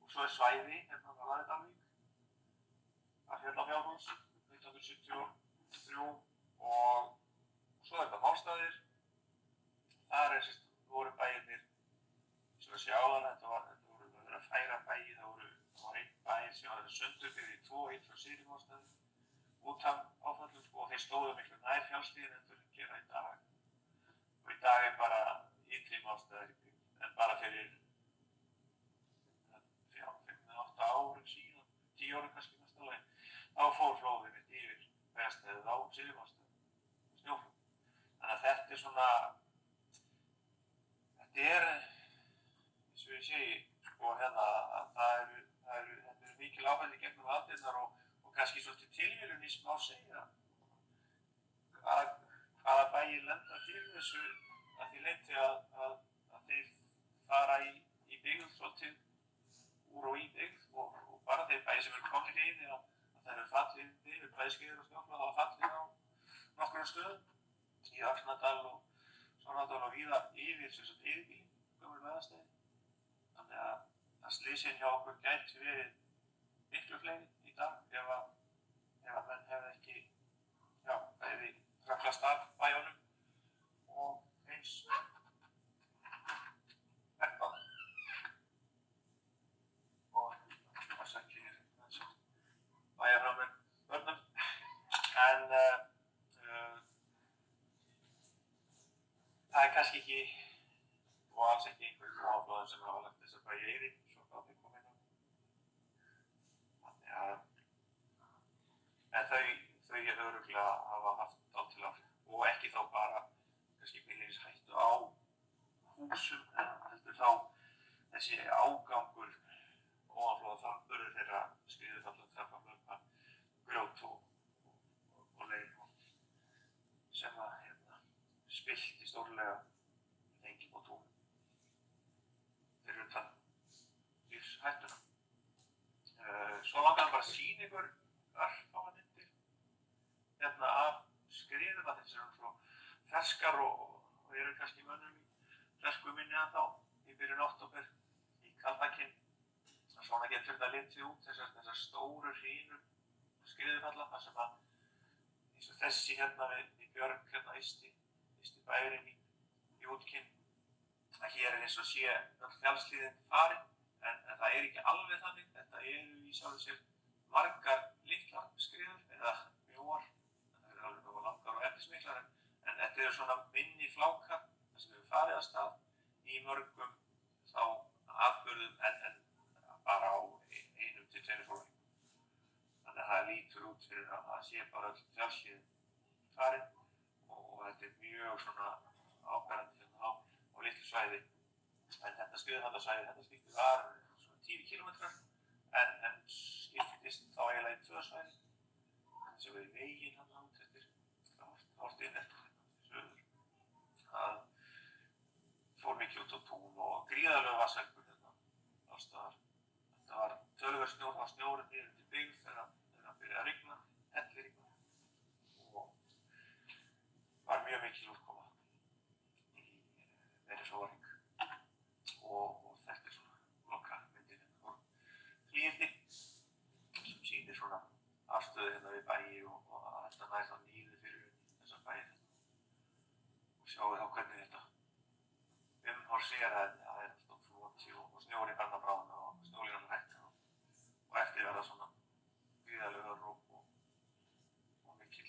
Og svo er svæði hérna á Laðardalvík, að Fjallafjárhús, 1973 og svo er þetta Málstaðir. Þar voru bæirnir, sem við sjá áðan, þetta voru verið að færa bæi, það var einn bæir sem var sundur fyrir í tvo, einn frá Syðri Málstaði, út af áfallum og þeir stóðu miklu nær fjallshlíðinni en þau gera í dag. Og í dag er bara Ytri Málstaðir en bara fyrir 5-8 árum síðan, 10 árum kannski mest alveg, þá fór flóðið mitt yfir vegastæðið á Syðri Málstaði, snjóflóð. Þannig að þetta er svona, þetta er, eins og ég segi, sko hérna, að þetta eru mikil áfæll í gegnum aldirnar og kannski svolítið tilviljun í smá segja hvaða bæir lenda fyrir þessu að því leyti að þeir fara í byggð svolítið úr og í byggð og bara þeir bæir sem eru komnir í að það eru fallið yfir bæskeiður og snjóflóð hafa fallið á nokkrum stöðum í Öxnadal og Svanadal og víða yfir sem sagt Yðbý, gömul veðastæði. Þannig að slysinn hjá okkur gæti verið miklu fleiri í dag ef að menn hefði ekki bæði hrökklast af bæjunum og eins verkað. Og afsakir bæjarráðamenn börnum. En það er kannski ekki og alls ekki einhverjum áflóðum sem hafa lagt þessar bæi eyði, svo gátt þeir koma inn á. Þannig að en þau hefur örugglega hafa haft dálítil áhrif og ekki þá bara kannski beinlínis hættu á húsum en heldur þá þessi ágangur ofanflóða framburður þeirra skriðufalla, trappaflöpa, grjót og leir sem að spillti stórlega enginn og tónum fyrir utan lífshættuna. Svo langar bara að sýna ykkur örfáar myndir hérna af skriðum að þessi eru frá ferskar og eru kannski mönnum í fersku minni að þá í byrjun október í Kaldakinn. Svona getur þetta litið út, þessar stóru hrínur skriðufalla þar sem að eins og þessi hérna við Björg hérna ysti bærin í útkinn að hér er eins og sé öll fjallshlíðin farin en það er ekki alveg þannig, þetta eru í sjálfu sér margar litlar skriður eða mjóar, það eru alveg nógu langar og efnismiklar en þetta eru svona minni flákar þar sem við farið að stað í mörgum þá atburðum en bara á 1 til 2 sólarhringum. Þannig að það lítur út fyrir að það sé bara öll fjallshlíðin farin og þetta er mjög svona áberandi hérna á litlu svæði. En þetta skriðufallasvæði, þetta skipti var svona 10 kilometrar en skiptist þá eiginlega í 2 svæði. Þannig sem við veginn hann át eftir hortinn eftir söður. Það fór mikið út á tún og gríðarlega vatnshelgur hérna alls staðar. Þetta var töluvert snjór, það var snjórinn niður til byggð þegar það byrjaði að rigna, hellirigna og var mjög mikil úrkoma í meiri sólarhring og þetta er svona lokamyndin hérna úr hlíðinni sem sýnir svona afstöðu hérna við bæi og sjáum við þá hvernig þetta umhorseraði, það er alltaf floti og snjóri ganna bráðna og snjólínan hægt og eftir verða svona gríðarlega rók og mikil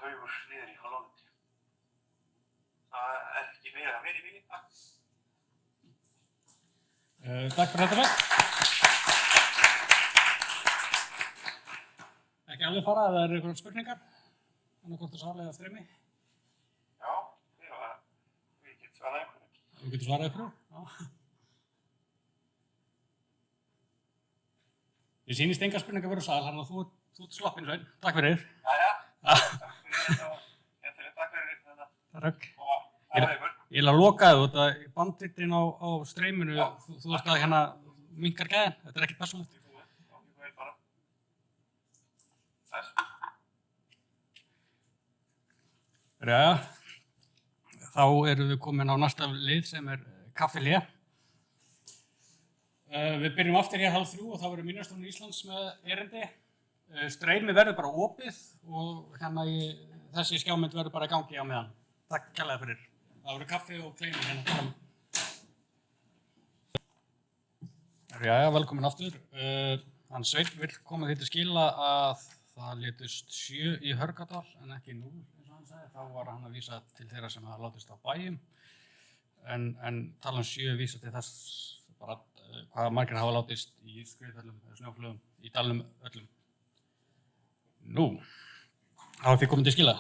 haugur niður í hálónundi. Það er ekki meira að vera í bílinn, takk. Takk fyrir þetta. Ekki alveg fara, eða eru einhverjum spurningar? Annarkvort að svara eða streymi? Já, við getum svarað einhverju. Þú getur svarað einhverju? Já. Ég sýnist enga spurningar verið sal, þannig að þú ert sloppinn, Sveinn. Takk fyrir. Jæja, takk fyrir þetta og takk fyrir þetta. Takk. Og það er ykkur. Ég vil að loka þið út að banditinn á streyminu, þú ert að hérna minkar gæðin, þetta er ekkert persónulegt. Þú vel bara. Þess. Jæja, þá erum við komin á næsta lið sem er kaffihlé. Við byrjum aftur hér 2:30 og þá verður Minjastofnun Íslands með erindi. Streymi verður bara opið og hérna þessi skjámynd verður bara í gangi á meðan. Takk kærlega fyrir. Það verður kaffi og kleinu hérna fram. Jæja, velkomin aftur. Hann Sveinn vill koma því til skila að það létust 7 í Hörgárdal en ekki 0 eins og hann sagði. Þá var hann að vísa til þeirra sem hafa látist á bæjum. En tala 7 vísa til þess bara hvaða margir hafa látist í skriðföllum eða snjóflugum í dalnum öllum. Nú, þá er því komin til skila.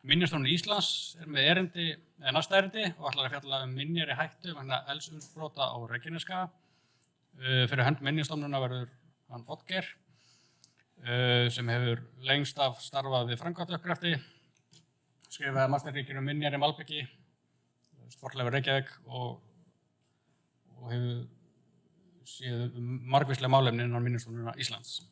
Minjastofnun Íslands er með næsta erindi og ætlar að fjalla minjar í hættu vegna eldsumbrota á Reykjanesskaga. Fyrir hönd Minjastofnunar verður hann Oddgeir sem hefur lengst af starfað við framkvæmdauppgrafti, skrifaði masterríkir minjar í Malbiki, Fornleifar Reykjavík og hefur séð margvísleg málefni innan Minjastofnunar Íslands.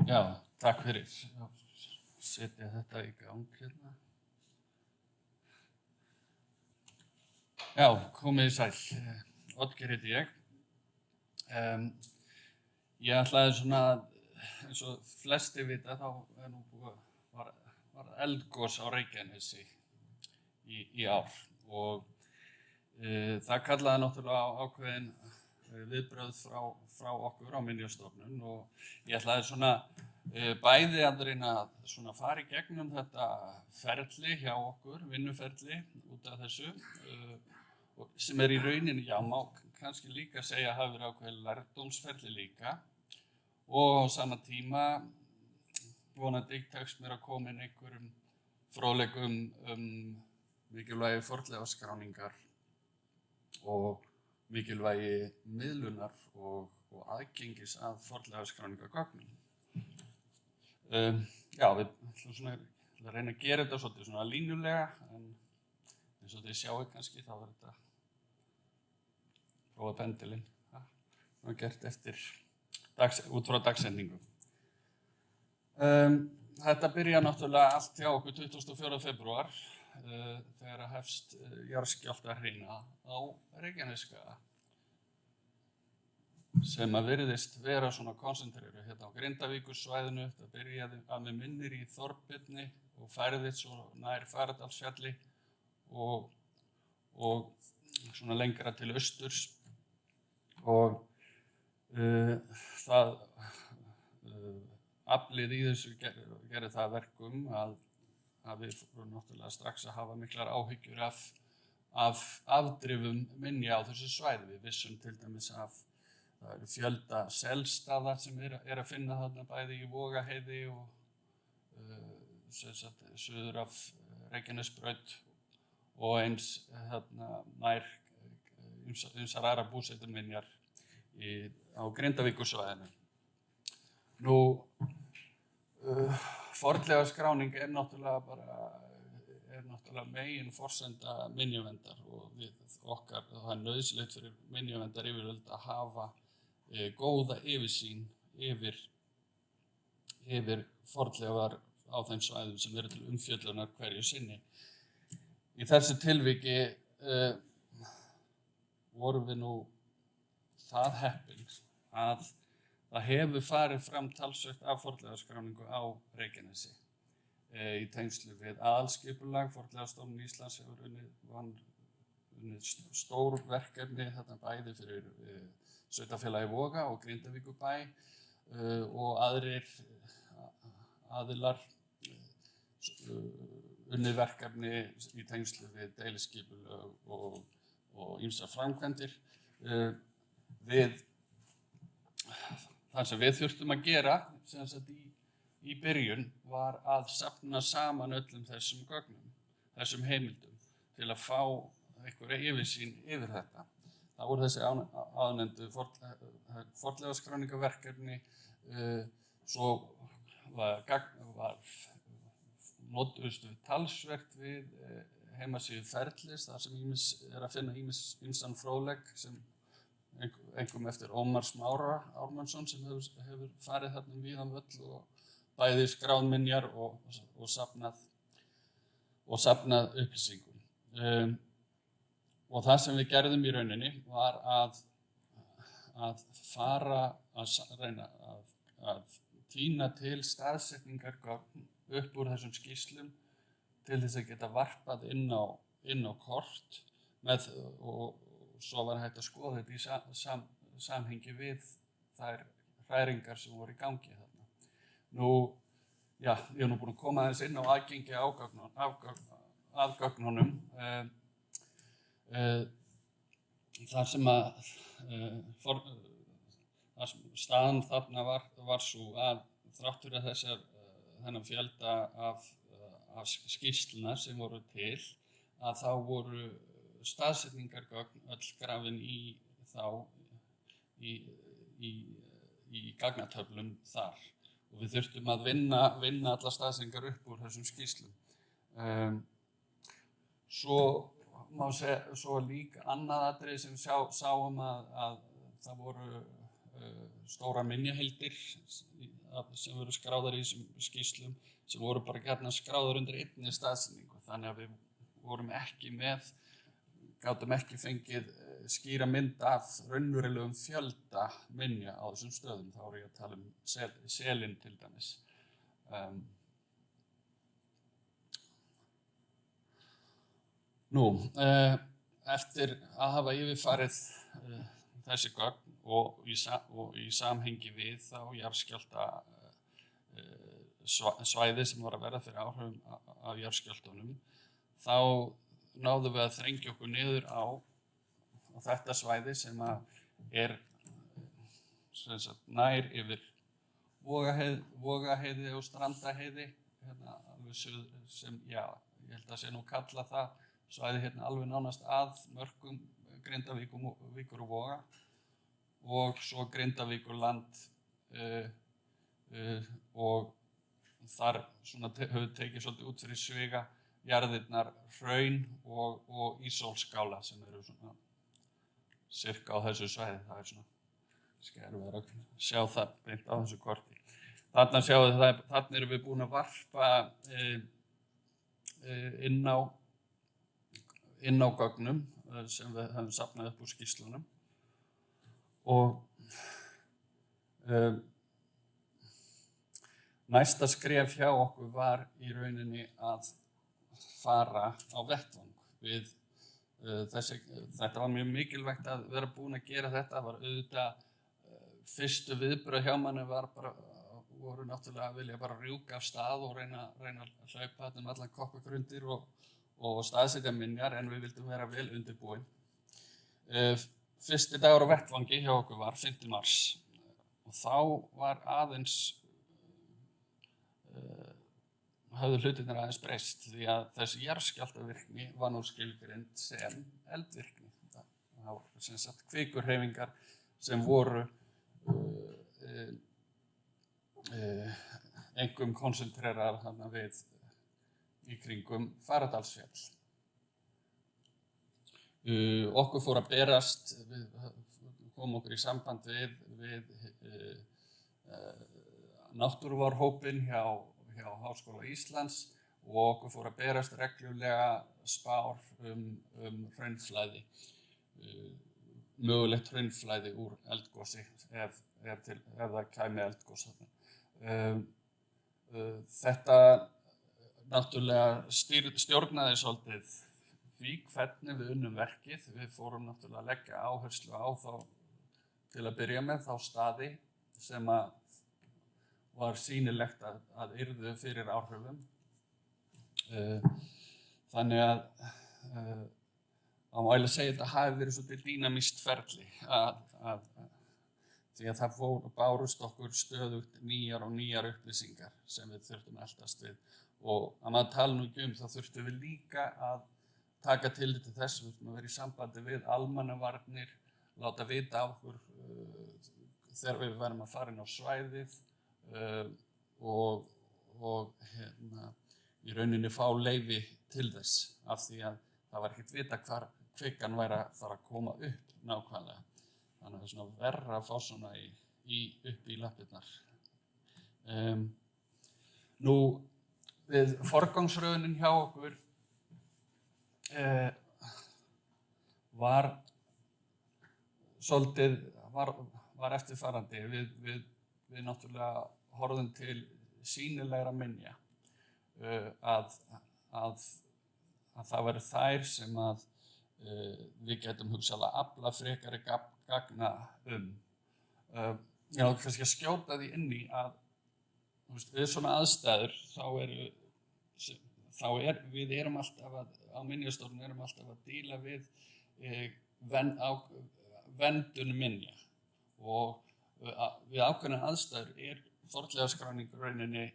Já, takk fyrir. Setja þetta í gang hérna. Já, komið sæl. Oddgeir heiti ég. Ég ætlaði svona, eins og flestir vita, þá var eldgos á Reykjanesi í ár og það kallaði náttúrulega ákveðin viðbrögð frá okkur á Minjastofnun og ég ætlaði svona bæði að reyna að fara í gegnum þetta ferli hjá okkur, vinnuferli út af þessu sem er í rauninni, já, má kannski líka segja að hafi verið ákveðin lærdómsferli líka og á sama tíma vonandi tekst mér að koma inn einhverjum fróðleikum mikilvægi fornleifaskráningar og mikilvægi miðlunar og aðgengis að fornleifaskráningargögnum. Já, við ætlum að reyna að gera þetta svolítið svona línulega en eins og þið sjáu kannski þá er þetta prófa pendilinn. Það er gert eftir út frá dagsendingu. Þetta byrja náttúrulega allt hjá okkur 24. febrúar þegar að hefst jarðskjálftahrina á Reykjanesskaga sem að virðist vera svona konsentreru hérna á Grindavíkursvæðinu. Það byrjaði að með minnir í Þorbirni og færðist svo nær Fagradalsfjalli og svona lengra til austurs og það aflið í þessu gerði það verkum að við fórum náttúrulega strax að hafa miklar áhyggjur af afdrifum minja á þessu svæði. Við vissum til dæmis af það eru fjölda selstaða sem er að finna þarna bæði í Vogaheiði og suður af Reykjanesbraut og eins þarna nær ýmsar aðrar búsetuminjar á Grindavíkursvæðinu. Nú, fornleifaskráning er náttúrulega megin forsenda minjaverndar og það er nauðsynlegt fyrir minjaverndar yfirvöld að hafa góða yfirsýn yfir fornleifar á þeim svæðum sem eru til umfjöllunar hverju sinni. Í þessu tilviki vorum við nú það heppin að það hefur farið fram talsvert af fornleifaskráningu á Reykjanesi í tengslu við aðalskipulag. Fornleifastofnun Íslands hefur unnið stór verkefni þarna bæði fyrir Sveitarfélagið Voga og Grindavíkurbæ og aðrir aðilar unnið verkefni í tengslu við deiliskipulag og ýmsar framkvæmdir. Það sem við þurftum að gera sem sagt í byrjun var að safna saman öllum þessum gögnum, þessum heimildum til að fá einhverja yfirsýn yfir þetta. Það voru þessi áðurnefndu fornleifaskráningarverkefni, svo notuðust við talsvert við heimasíðu Ferlis, þar sem að finna ýmsan fróðleik sem einkum eftir Ómar Smára Ármannsson sem hefur farið þarna víðan völl og bæði skráð minjar og safnað upplýsingum. Og það sem við gerðum í rauninni var að fara að reyna að tína til staðsetningargögn upp úr þessum skýrslum til þess að geta varpað inn á kort og svo var hægt að skoða þetta í samhengi við þær hræringar sem voru í gangi þarna. Ég er nú búinn að koma aðeins inn á aðgengi að gögnunum. Þar sem staðan þarna var svo að þrátt fyrir þennan fjölda af skýrsluna sem voru til, að þá voru staðsetningargögn öll grafin í gagnatöflum þar og við þurftum að vinna alla staðsetningar upp úr þessum skýrslum. Svo líka annað atriði sem sáum að það voru stórar minjaheildir sem voru skráðar í þessum skýrslum sem voru bara gjarnan skráðar undir einni staðsetningu, þannig að við gátum ekki fengið skýra mynd af raunverulegum fjölda minja á þessum stöðum. Þá er ég að tala um selin til dæmis. Eftir að hafa yfirfarið þessi gögn og í samhengi við þá jarðskjálftasvæði sem var að verða fyrir áhrifum af jarðskjálftunum, þá náðum við að þrengja okkur niður á þetta svæði sem er nær yfir Vogaheiði og Strandaheiði, alveg sem, ég held að sé nú kalla það svæði alveg nánast að mörkum Grindavíkur og Voga og svo Grindavíkurland og þar höfum við tekið svolítið út fyrir sviga jarðirnar Hraun og Ísólfsskála sem eru svona sirka á þessu svæði. Það er svona erfiðara að sjá það beint á þessu korti. Þarna erum við búin að varpa inn á gögnum sem við höfum safnað upp úr skýrslunum og næsta skref hjá okkur var í rauninni að fara á vettvang við þetta var mjög mikilvægt að vera búin að gera þetta. Það var auðvitað fyrstu viðbrögð hjá manni voru náttúrulega að vilja bara rjúka af stað og reyna að hlaupa þetta allan kokkagrundir og staðsetja minjar, en við vildum vera vel undirbúin. Fyrsti dagur á vettvangi hjá okkur var 5. mars og þá var aðeins höfðu hlutirnir aðeins breyst því að þessi jarðskjálftavirkni var nú skilgreind sem eldvirkni. Það voru sem sagt kvikurhreyfingar sem voru einkum konsentreraðar þarna við í kringum Fagradalsfjall. Okkur fór að berast, við komum okkur í samband við náttúruvárhópinn hjá Háskóla Íslands og okkur fór að berast reglulega spár hraunflæði. mögulegt hraunflæði úr eldgosi ef það kæmi eldgos þarna. Þetta náttúrulega stjórnaði svolítið því hvernig við unnum verkið. Við fórum náttúrulega að leggja áherslu á þá til að byrja með þá staði sem var sýnilegt að yrðu fyrir áhrifum. Þannig að má eiginlega segja að þetta hafi verið svolítið dýnamískt ferli því að það bárust okkur stöðugt nýjar og nýjar upplýsingar sem við þurftum að eltast við. Og að maður tala nú ekki þá þurftum við líka að taka tillit til þess, við þurftum að vera í sambandi við almannavarnir, láta vita á okkur þegar við værum að fara inn á svæðið og í rauninni fá leyfi til þess af því að það var ekkert vita hvar kvikan væri að fara að koma upp nákvæmlega. Þannig að það er svona verra að fá svona upp í lappirnar. Nú, við forgangsröðunin hjá okkur var svolítið, var eftirfarandi. Við náttúrulega horfðum til sýnilegra minja að það væru þær sem að við getum hugsanlega afla frekari gagna kannski að skjóta því inn í að við svona aðstæður við erum alltaf á minjastofnun erum alltaf að díla við verndun minja og við ákveðnar aðstæður fornleifaskráning í rauninni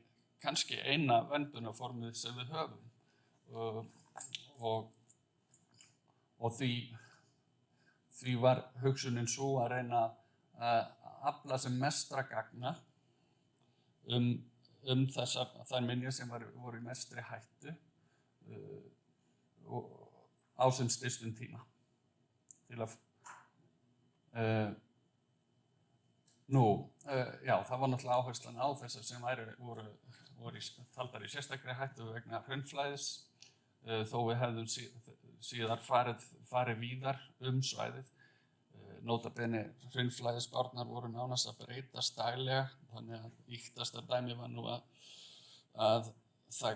kannski eina verndunarformið sem við höfum og því var hugsunin svo að reyna að afla sem mestra gagna þær minjar sem voru í mestri hættu á sem stystum tíma til að það var náttúrulega áherslan á þessar sem voru taldar í sérstakri hættu vegna hraunflæðis þó við hefðum síðar farið víðar svæðið. Nota bene hraunflæðisspárnar voru nánast að breytast daglega þannig að ýktasta dæmi var nú að það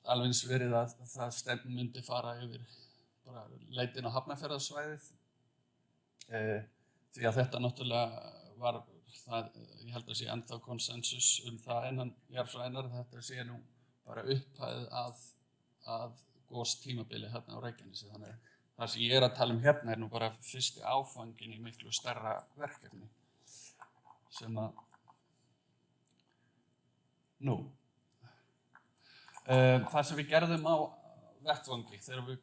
alveg eins verið að það myndi fara yfir bara leitin á Hafnarfjarðarsvæðið því að þetta náttúrulega var ég held að sé ennþá konsensus það innan jarðfræðinnar þetta sé nú bara upphæðið að gostímabili hérna á Reykjanesi þannig að það sem ég að tala hérna nú bara fyrsti áfangin í miklu stærra verkefni sem að það sem við gerðum á vettvangi þegar við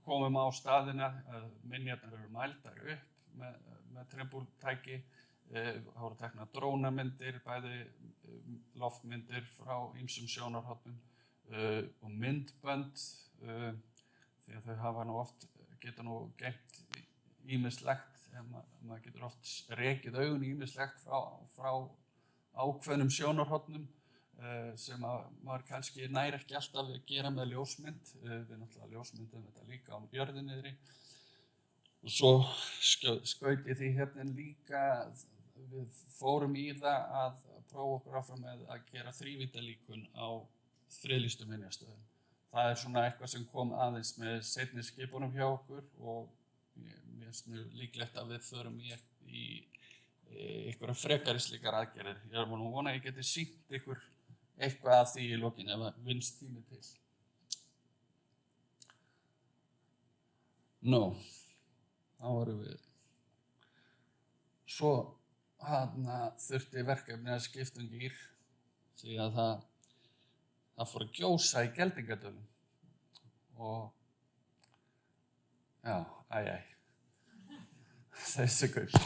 komum á staðina minjarnar eru mældar upp með trimbúltæki það voru teknar drónamyndir bæði loftmyndir frá ýmsum sjónarhornum og myndbönd því að þau hafa nú oft geta nú geymt ýmislegt maður getur oft rekið augun ýmislegt frá ákveðnum sjónarhornum sem maður kannski nær ekki alltaf að gera með ljósmynd við náttúrulega ljósmyndum þetta líka á jörðinni niðri og svo skaut ég því hérna líka við fórum í það að prófa okkur áfram með að gera þrívíddarlíkun á friðlýstum minjastöðum. Það svona eitthvað sem kom aðeins með seinni skipunum hjá okkur og mér finnst nú líklegt að við förum í einhverja frekari slíkar aðgerðir. Ég er nú vona að ég geti sýnt ykkur eitthvað af því í lokin ef það vinnst tími til. Þá vorum við. Svo þurfti verkefni að skipta gír því að það fór að gjósa í Geldingadölum og þessi gull,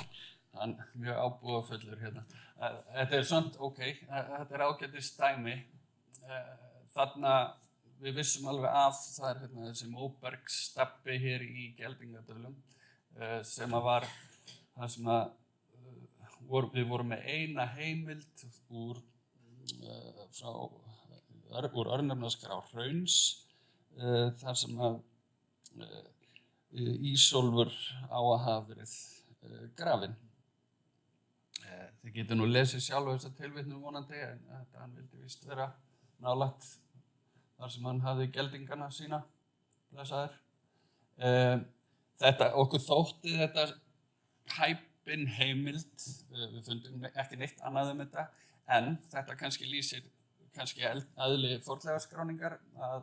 hann mjög ábúðafullur hérna. Þetta svona, þetta ágætis dæmi. Þarna við vissum alveg af það hérna þessi móbergsstabbi hér í Geldingadölum sem að var það sem að við vorum með eina heimild úr örnefnaskrá Hrauns þar sem að Ísólfur á að hafa verið grafinn. Þið getur nú lesið sjálf þessa tilvitnun vonandi, en hann vildi víst vera nálægt þar sem hann hafði geldingana sína, blessaður. Okkur þótti þetta hæpin heimild, við fundum ekki neitt annað þetta, en þetta kannski lýsir eðli fornleifaskráningar að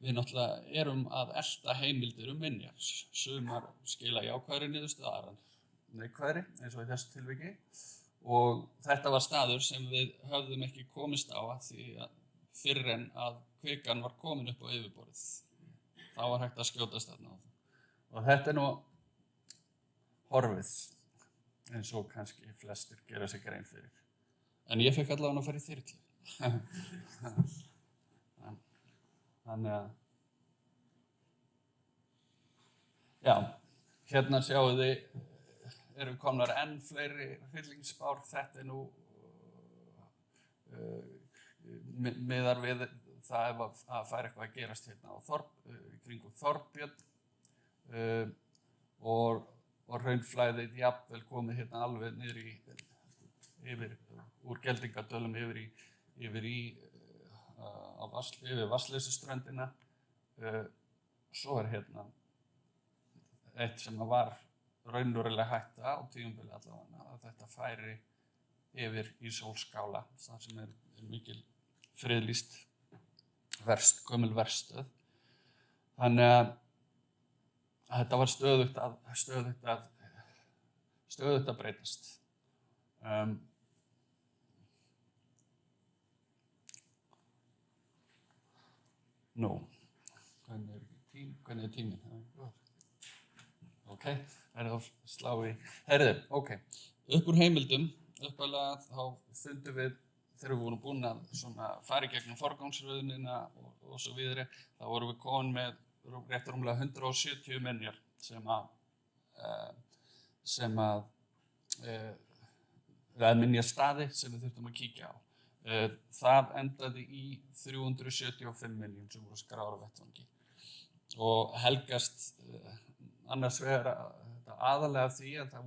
við náttúrulega erum að elta heimildir minjar. Sumar skila jákvæðri niðurstöðu, aðrar neikvæðri, eins og í þessu tilviki. Og þetta var staður sem við höfðum ekki komist á að því að fyrr en að kvikan var komin upp á yfirborðið. Þá var hægt að skjótast þarna á það. Og þetta nú horfið, eins og kannski flestir gera sig grein fyrir. En ég fekk allavega að fara í þyrlu. Þannig að, já, hérna sjáu þið, eru komnar enn fleiri hryllingsspár. Þetta nú miðar við það að færa eitthvað að gerast hérna á kringum Þorbjörn og hraunflæðið jafnvel komið hérna alveg niður úr Geldingadölum yfir Vatnsleysuströndina. Svo hérna eitt sem var raunveruleg hætta á tímabili allavega, að þetta færi yfir í Sólskála, þar sem er mikil friðlýst gömul verstöð. Þannig að þetta var stöðugt að breytast. Nú, hvernig er tíminn? Ok, það að slá í. Herðu, ok, upp úr heimildum, uppalega þá fundum við, þegar við vorum búin að fara í gegnum forgangsröðunina og svo vidare, þá vorum við komin með rétt rúmlega 170 minjar eða minjastaði sem við þurftum að kíkja á. Það endaði í 375 minjum sem voru skráðar á vettvangi og helgast annars vegar aðalega því að það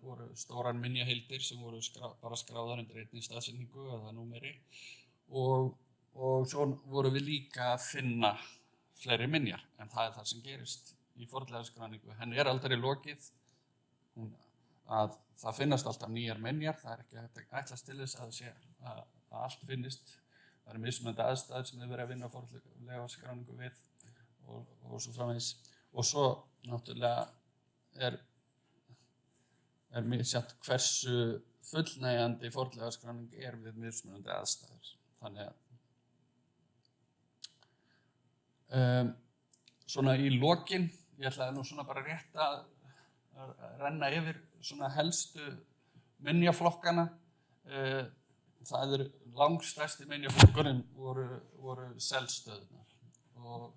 voru stórar minjaheildir sem voru bara skráðar undir einni staðsetningu eða númeri og svo vorum við líka að finna fleiri minjar, en það er það sem gerist í fornleifaskráningu. Henni er aldrei lokið, að það finnast alltaf nýjar minjar, það er ekki hægt að ætlast til þess að allt finnist. Það eru mismunandi aðstæður sem þau verið að vinna fornleifaskráningu við og svo framvegis. Og svo náttúrulega er misjafnt hversu fullnægjandi fornleifaskráning er við mismunandi aðstæður. Þannig að svona í lokin, ég ætlaði nú svona bara rétt að renna yfir svona helstu minjaflokkana. Það eru langstærsti minjaflokkurinn voru selstöðunar og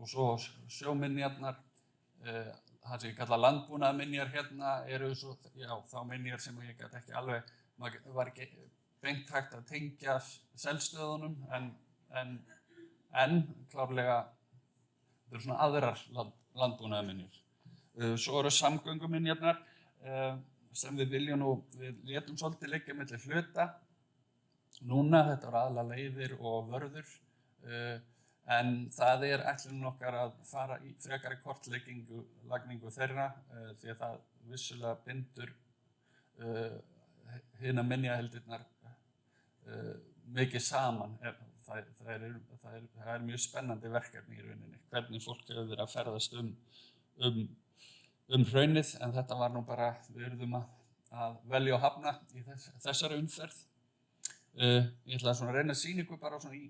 svo sjóminjarnar, það sem ég kalla landbúnaðarminjar hérna eru svo, já, þá minjar sem ég gat ekki alveg, maður var ekki beint hægt að tengja selstöðunum en klárlega þetta eru svona aðrar landbúnaðarminjar. Svo eru samgönguminjarnar sem við létum svolítið liggja milli hluta. Núna, þetta var aðalega leiðir og vörður, en það er ætlunin okkar að fara í frekari kortlagningu þeirra því að það vissulega bindur hina minjaheildirnar mikið saman. Það er mjög spennandi verkefni í rauninni, hvernig fólk hefur verið að ferðast hraunið, en þetta var nú bara, við urðum að velja og hafna í þessari umferð. Ég ætlaði svona að reyna að sýna ykkur bara svona í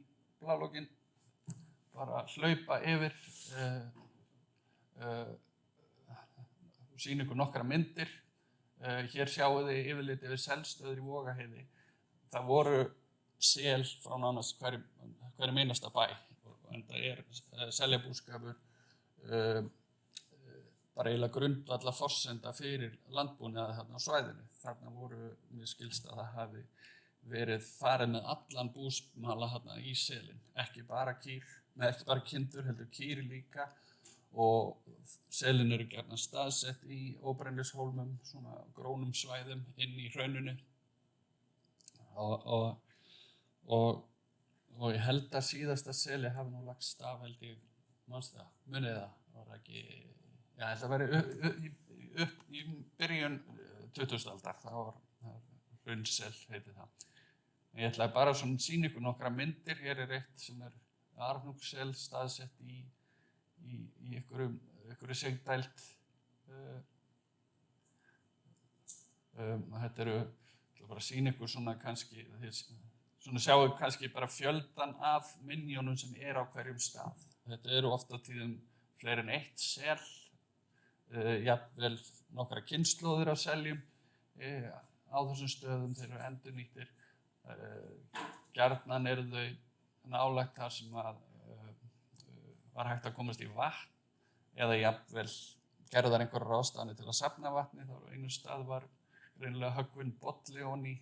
bláloginn, bara hlaupa yfir, sýna ykkur nokkra myndir. Hér sjáu þið yfirlit yfir selstöður í Vogaheiði. Það voru sel frá nánast hverjum einasta bæ, en það er seljabúskapur, bara eiginlega grundvallar forsenda fyrir landbúnaði þarna á svæðinu. Þarna mér skilst að það hafi verið farið með allan búsmala þarna í selin, ekki bara kindur, heldur kýr líka, og selin eru gjarnan staðsett í óbrennishólmum, svona grónum svæðum inn í hrauninu og ég held að síðasta seli hafi nú lagst af, held ég, manstu það, munið það, var ekki, já, þetta væri upp í byrjun 20. aldar, það var hraunsel, heiti það. Ég ætlaði bara svona að sýna ykkur nokkra myndir, hér eitt sem Arnúpssel staðsett í einhverju sigdæld. Þetta ég ætla bara að sýna ykkur svona kannski, svona sjáu kannski bara fjöldan af minjónum sem á hverjum stað. Þetta eru oft á tíðum fleiri en eitt sel, jafnvel nokkra kynslóðir af seljum á þessum stöðum, þeir eru endurnýttir. Gjarnan eru þau nálægt þar sem var hægt að komast í vatn eða jafnvel gerðar einhverjar ráðstafanir til að safna vatni. Þá á einu stað var greinilega höggvinn bolli ofan í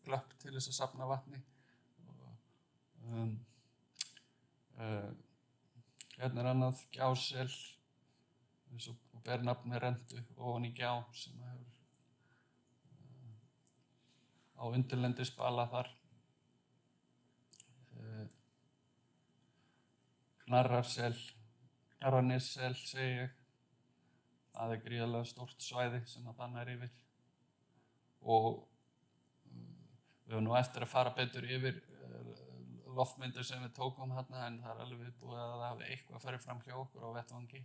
glöpp til þess að safna vatni. Hérna annað gjásel og ber nafn með rentu ofan í gjá sem hefur á undirlendisbala þar. Knarrarnessel segi ég. Það gríðarlega stórt svæði sem að það nær yfir. Og við höfum nú eftir að fara betur yfir loftmyndir sem við tókum þarna, en það alveg viðbúið að það hafi eitthvað farið fram hjá okkur á vettvangi.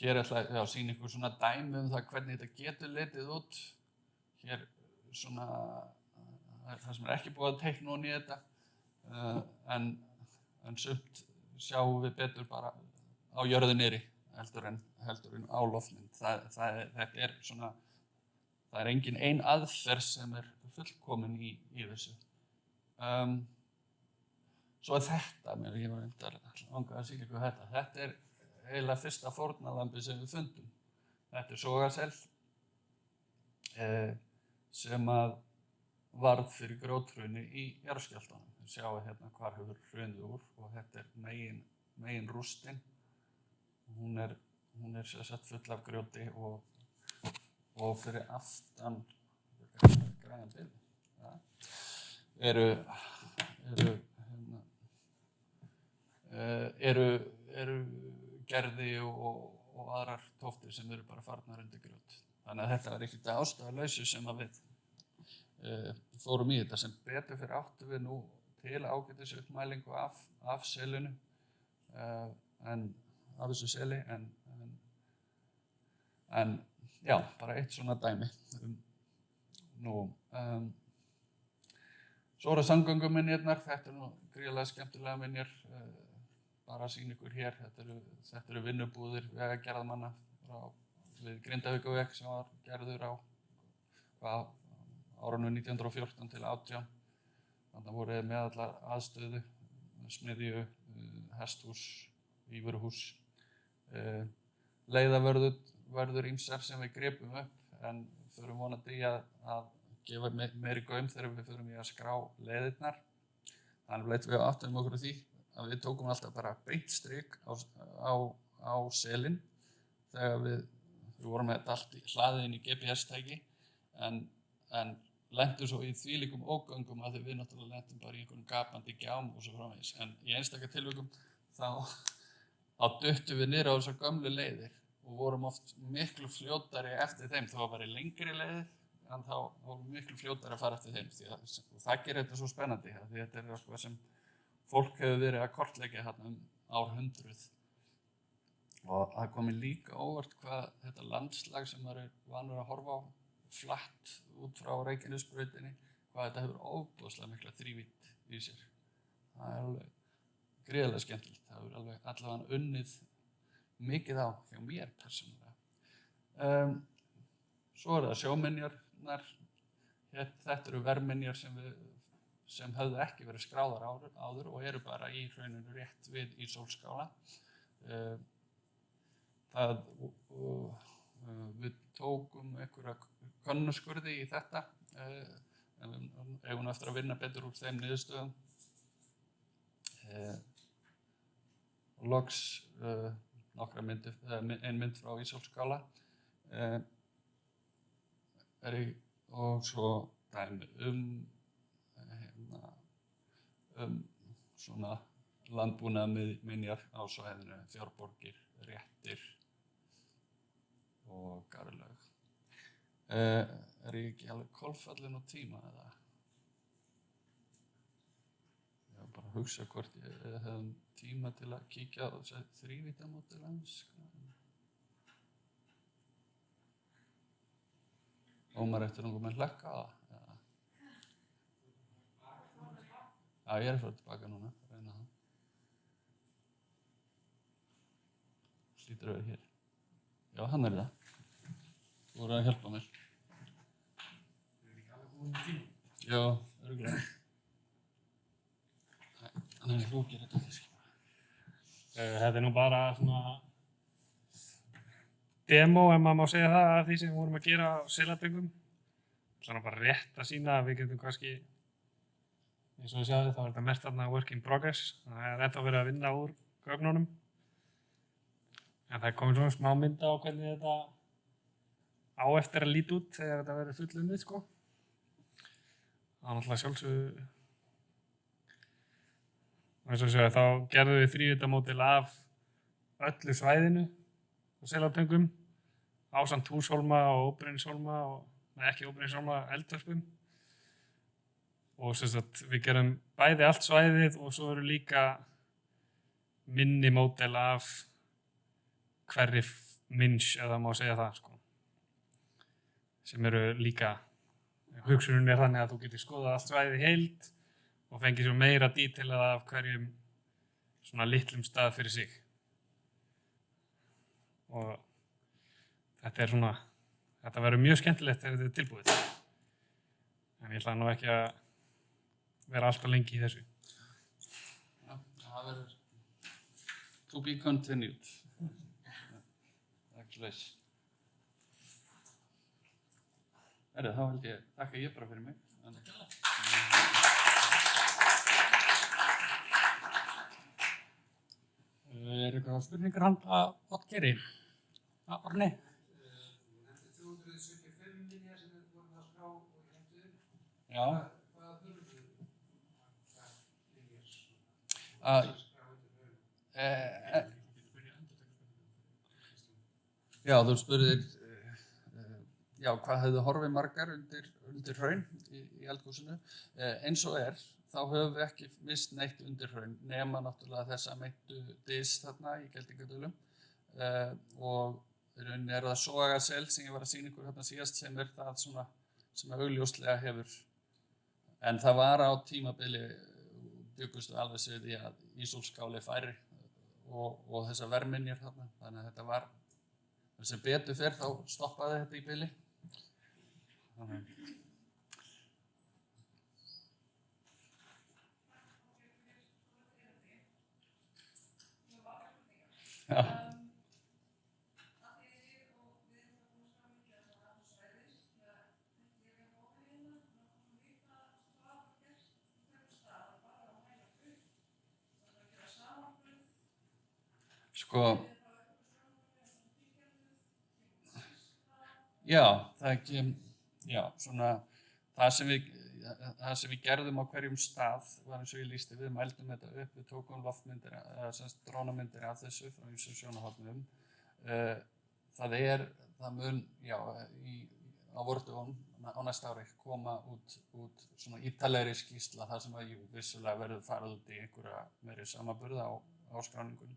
Hér ætla ég að sýna ykkur svona dæmi það hvernig þetta getur litið út. Hér svona, það sem ekki búið að teikna ofan í þetta, en sumt sjáum við betur bara á jörðu niðri heldur en á loftmynd. Þetta svona, það engin ein aðferð sem fullkomin í þessu. Svo þetta, ég var reyndar langað að sýna ykkur þetta. Þetta eiginlega fyrsta fórnarlambi sem við fundum. Þetta sogasel sem að varð fyrir grjóthruni í jarðskjálftanum. Þið sjáu hérna hvar hefur hrunið úr og þetta megin rústin. Hún sem sagt full af grjóti og fyrir aftan grænan bild. Ja. Eru gerði og aðrar tóftir sem eru bara farnar undir grjót. Þannig að þetta var ekkert ástæðulausu sem að við fórum í þetta. Sem betur fyrir áttum við nú til ágætis uppmælingu af selinu, af þessu seli, en já, bara eitt svona dæmi. Svo eru samgönguminjarnar, þetta nú gríðarlega skemmtilega minjar, bara að sýna ykkur hér. Þetta eru vinnubúðir vegagerðarmanna við Grindavíkurveg sem var gerður á árunum 1914 til 18. Þannig voru með allar aðstöðu, smiðju, hesthús, vífurhús, leiðavörður ýmsar sem við gripum upp, en förum vonandi í að gefa meiri gaum þegar við förum í að skrá leiðirnar. Þannig við áttum okkur á því að við tókum alltaf bara beint strik á selin þegar við vorum með þetta allt hlaðið inn í GPS-tæki, en lentum svo í þvílíkum ógöngum að við náttúrulega lentum bara í einhverjum gapandi gjám og svo framvegis. En í einstaka tilvikum þá duttum við niður á þessar gömlu leiðir og vorum oft miklu fljótari eftir þeim. Þó að væri lengri leiðir, en þá vorum við miklu fljótari að fara eftir þeim. Og það gerir þetta svo spennandi, því þetta eitthvað sem fólk hefur verið að kortleggja hérna árhundruð. Og það komi líka óvart hvað þetta landslag sem maður vanur að horfa á flatt út frá Reykjanesbrautinni, hvað þetta hefur ofboðslega mikla þrívídd í sér. Það alveg gríðarlega skemmtilegt. Það hefur allavega unnið mikið á hjá mér persónulega. Svo það sjóminjarnar. Þetta eru verðminjar sem höfðu ekki verið skráðar áður og eru bara í hrauninu rétt við í Sólskála. Við tókum einhverja könnuskurði í þetta, en við eigum eftir að vinna betur úr þeim niðurstöðum. Og loks nokkra myndir, ein mynd frá Ísólfsskála og svo dæmi svona landbúnaðarminjar á svæðinu, fjárborgir, réttir og garðlög. Er ég ekki alveg kolfallin á tíma eða? Ég var bara að hugsa hvort ég hefði tíma til að kíkja á þessi þrívíddarmódel aðeins. Ómar eftir einhver með hlekka á það? Já, ég er að fara tilbaka núna, reyna það. Hlýtur að vera hér. Já, hann er það. Þú voru að hjálpa mér. Við ekki alveg búin í tíma. Já, örugglega. Hann er flókið þetta ekki. Þetta nú bara svona demo, ef maður má segja það, af því sem við vorum að gera á Selatöngum. Það er bara rétt að sýna að við getum kannski, eins og við sjáum, þá er þetta merkt þarna work in progress. Það er ennþá verið að vinna úr gögnunum. En það er komin svona smá mynda á hvernig þetta á eftir að líta út þegar þetta verður fullunnið, sko. Það er náttúrulega sjálfsögðu. Og eins og séu, þá gerðum við þrívíddarmódel af öllu svæðinu á Selatöngum, ásamt Húshólma og Óbrennishólma og ekki Óbrennishólma, Eldvörpum. Og sem sagt, við gerum bæði allt svæðið og svo eru líka minni módel af hverri minns, eða má segja það, sko. Sem eru líka, hugsunin er þannig að þú getur skoðað allt svæðið í heild og fengið svo meira dítilað af hverjum svona litlum stað fyrir sig. Og þetta er svona, þetta verður mjög skemmtilegt þegar þetta er tilbúið. En ég ætla nú ekki að vera alltaf lengi í þessu. Já, það verður to be continued. Excellent. Þá held ég, þakka ég bara fyrir mig. Er eitthvað spurningar handa Oddgeiri? Árni? Þú nefndir 375 minjar sem við vorum að skrá og hendur. Já. Hvað þurfum við? Minjar skrá undir höfum. Já, þú spurðir, hvað hefðu horfið margar undir hraun í eldgosinu. Eins og þá höfum við ekki misst neitt undir hraun nema náttúrulega þessa meintu dys þarna í Geldingadölum. Og í rauninni það Sogasel sem ég var að sýna ykkur hérna síðast sem það svona, sem augljóslega hefur. En það var á tímabili, bjuggustu alveg sér því að Ísólfsskáli færi og þessar verminjar þarna. Þannig að þetta var, sem betur fer þá stoppaði þetta í bili. Já. Sko, já, svona það sem við gerðum á hverjum stað var eins og ég lýsti, við mældum þetta upp, við tókum loftmyndir, drónamyndir af þessu frá ýmsum sjónarhornum. Það mun, á vordögum á næsta ári koma út svona ítarlegri skýrsla þar sem að vissulega verður farið út í einhverja meiri samanburða á skráningunum.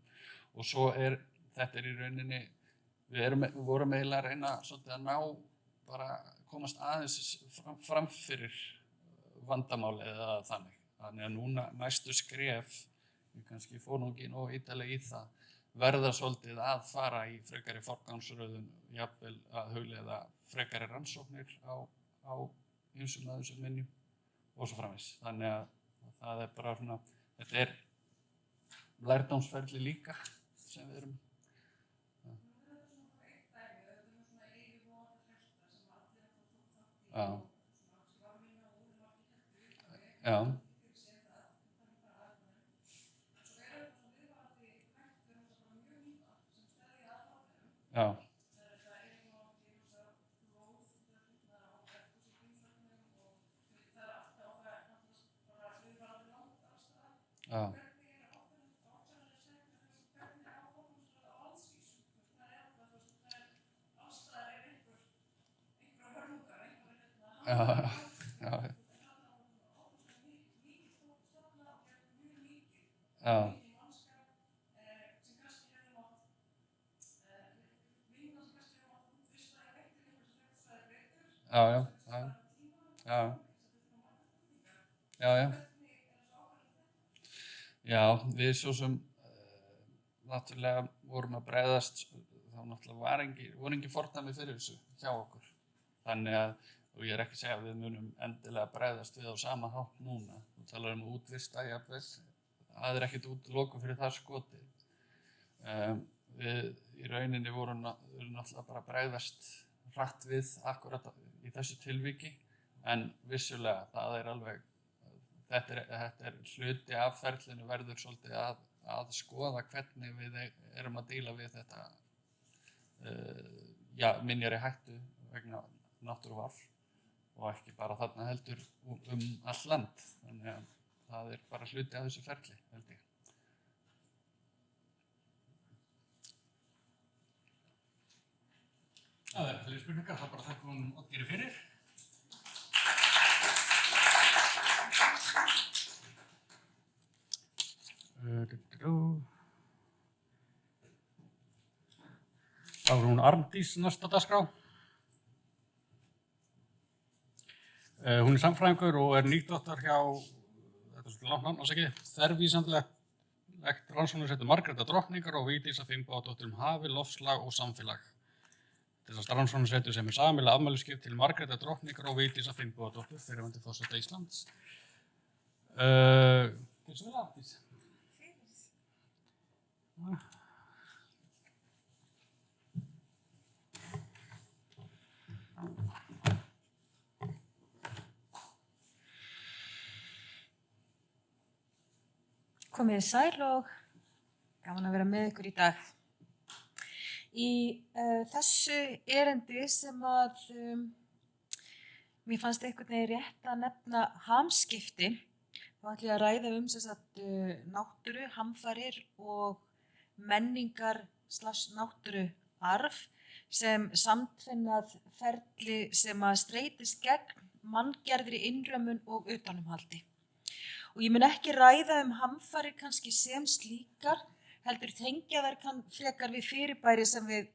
Og svo þetta í rauninni, við vorum eiginlega að reyna svolítið að ná bara komast aðeins fram fyrir vandamálið eða þannig. Þannig að núna næstu skref, ég kannski fór nú ekki nógu ítarlega í það, verða svolítið að fara í frekari forgangsröðun, jafnvel að hugleiða frekari rannsóknir á ýmsum af þessum minjum og svo framvegis. Þannig að það er bara svona, þetta er lærdómsferli líka sem við erum. Já. Já. Já. Já. Já, já, já, já, já, já, já, já. Já, við svo sem náttúrulega vorum að bregðast, þá náttúrulega voru engin fordæmi fyrir þessu hjá okkur. Þannig að, og ég er ekki að segja að við munum endilega bregðast við á sama hátt núna. Þú talar útvista jafnvel, það er ekkert útilokun fyrir það skotið. Við í rauninni vorum náttúrulega bara að bregðast hratt við akkurat í þessu tilviki, en vissulega það er alveg, þetta er hluti af ferlinu verður svolítið að skoða hvernig við erum að díla við þetta minjari hættu vegna náttúruvár og ekki bara þarna heldur all land. Þannig að það er bara hluti af þessu ferli, held ég. Það er fleiri spurningar, það bara þakka hún Oddgeiri fyrir. Þá er hún Arndís næsta dagskrá. Hún er samfræðingur og er nýdoktor hjá, þetta er svolítið langt nafn, ásækið, þvervísandlegt rannsóknarsetur Margrétar Drottningar og Vigdísar Finnbogadóttur hafi, loftslag og samfélag. Þessar rannsóknarsetur sem er sameiginlega afmælisgjöf til Margrétar Drottningar og Vigdísar Finnbogadóttur, fyrrverandi forseta Íslands. Gjörðu svo vel, Arndís. Komið þið sæl og gaman að vera með ykkur í dag. Í þessu erindi sem að mér fannst einhvern veginn rétt að nefna hamskipti, þá ætla ég að ræða sem sagt náttúru, hamfarir og menningar / náttúruarf sem samtvinnað ferli sem að streitist gegn manngerðri innrömmun og utanumhaldi. Og ég mun ekki ræða hamfarir kannski sem slíkar, heldur tengja þær frekar við fyrirbæri sem við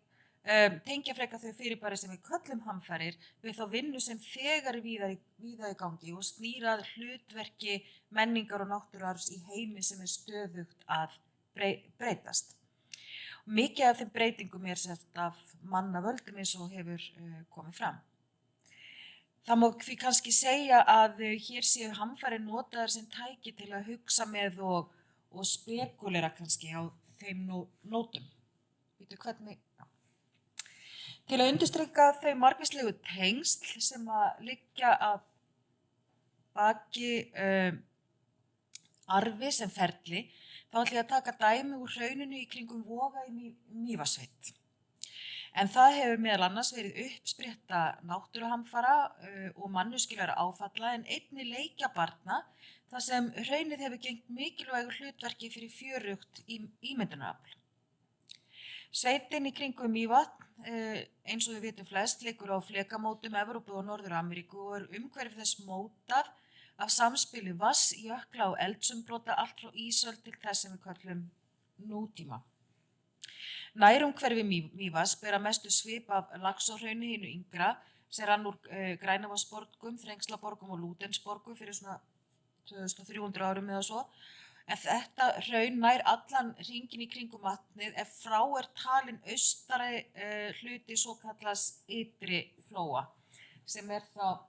köllum hamfarir við þá vinnu sem þegar er víða í gangi og snýrað hlutverki menningar og náttúruarfs í heimi sem er stöðugt að breytast. Mikið af þeim breytingum er sett af manna völdum eins og hefur komið fram. Það má því kannski segja að hér séu hamfarir notaðar sem tæki til að hugsa með og spekulera kannski á þeim nótum. Veitu hvernig? Já. Til að undirstrika þau margvíslegu tengsl sem að liggja að baki arfi sem ferli, þá ætla ég að taka dæmi úr hrauninu í kringum Voga í Mývatnssveit. En það hefur meðal annars verið uppspretta náttúruhamfara og manneskjulegra áfalla en einnig leikja barna þar sem hraunið hefur gegnt mikilvægu hlutverki fyrir fjörugt ímyndunarafl. Sveitin í kringum Mývatn, eins og við vitum flest, liggur á flekamótum Evrópu og Norður-Ameríku og er umhverfi þess mótað af samspili vatns, jökla og eldsumbrota allt frá ísöld til þess sem við köllum nútíma. Nærumhverfi Mývatns bera mestu svip af Laxárhrauni hinu yngra sem rann úr Grænavatnsborgum, Þrengslaborgum og Lútensborgum fyrir svona 2300 árum eða svo. En þetta hraun nær allan hringinn í kringum vatnið ef frá er talinn austari hluti svokallaðs ytri flóa sem er þá,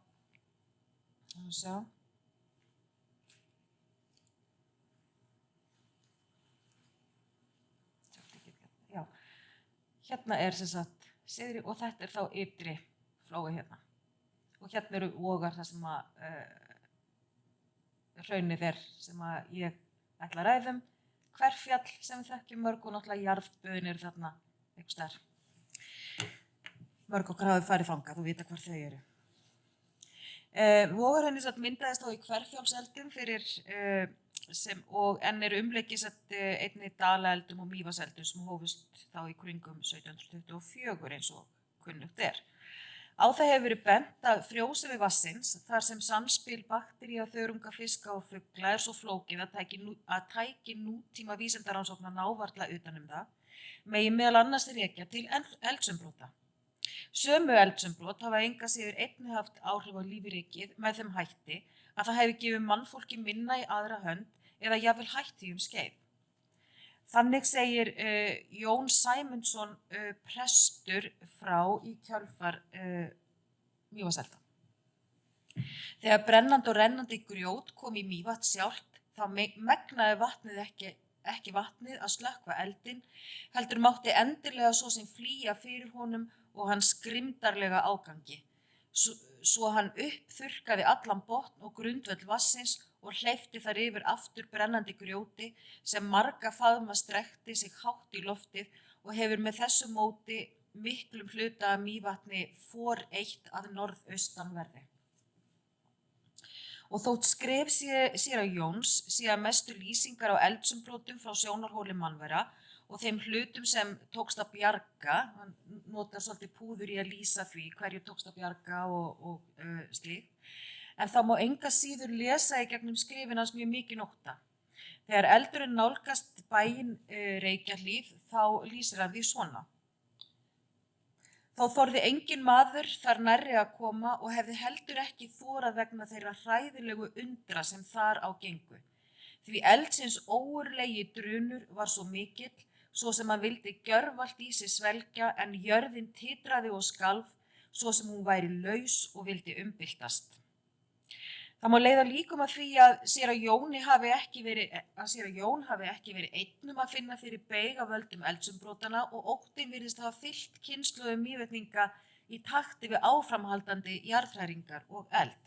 hérna er sem sagt syðri og þetta er þá ytri flói hérna. Og hérna eru vogar þar sem að hraunið er sem að ég ætla að ræðum. Hverfjall sem við þekkjum mörg og náttúrulega jarðböðin eru þarna einhvers staðar. mörg okkar hafi farið þangað og vita hvar þau eru. Vogarhraun myndaðist þá í Hverfjálseldum en eru umleikis einnig Dalaeldum og Mývatnseldum sem hófust þá í kringum 1724 eins og kunnugt er. Á það hefur verið bent að frjósemi vatnsins, þar sem samspil baktería, þörunga, fiska og fugla svo flókið að tæki nútíma vísindarannsókna ná varla utan það, megi meðal annars rekja til eldsumbrota. Sömu eldsumbrot hafa enga síður einnig haft áhrif á lífríkið með þeim hætti að það hefur gefið mannfólki minna í aðra hönd eða jafnvel hætt því skeið. Þannig segir Jón Sæmundsson prestur frá í kjölfar Mývatnselda. Þegar brennandi og rennandi grjót kom í Mývatn sjálft þá megnaði vatnið ekki vatnið að slökkva eldinn, heldur mátti endilega svo sem flýja fyrir honum og hann skrimdarlega ágangi. Svo hann uppþurrkaði allan botn og grundvöll vatnsins og hleypti þar yfir aftur brennandi grjóti sem marga faðma strekkti sig hátt í loftið og hefur með þessu móti miklum hluta af Mývatni foreitt að norðaustanverði. Og þótt skrif séra Jóns sé að mestu lýsingar á eldsumbrotum frá sjónarhóli mannvera og þeim hlutum sem tókst að bjarga, hann notar svolítið púður í að lýsa því hverju tókst að bjarga og slíkt, en þá má enga síður lesa í gegnum skrifin hans mjög mikið ótta. Þegar eldurinn nálgast bæinn Reykjahlíð þá lýsir hann því svona. Þá þorði engin maður þar nærri að koma og hefði heldur ekki þorað vegna þeirra hræðilegu undra sem þar á gengu. Því eldsins ógurlegi drunur var svo mikill, svo sem hann vildi gjörvallt í sig svelgja en jörðin titraði og skalf, svo sem hún væri laus og vildi umbyltast. Það má leiða líkum að því að séra Jón hafi ekki verið einnum að finna fyrir beig af völdum eldsumbrotanna og óttinn virðist hafa fyllt kynslóðum Mývetninga í takti við áframhaldandi jarðhræringar og eld.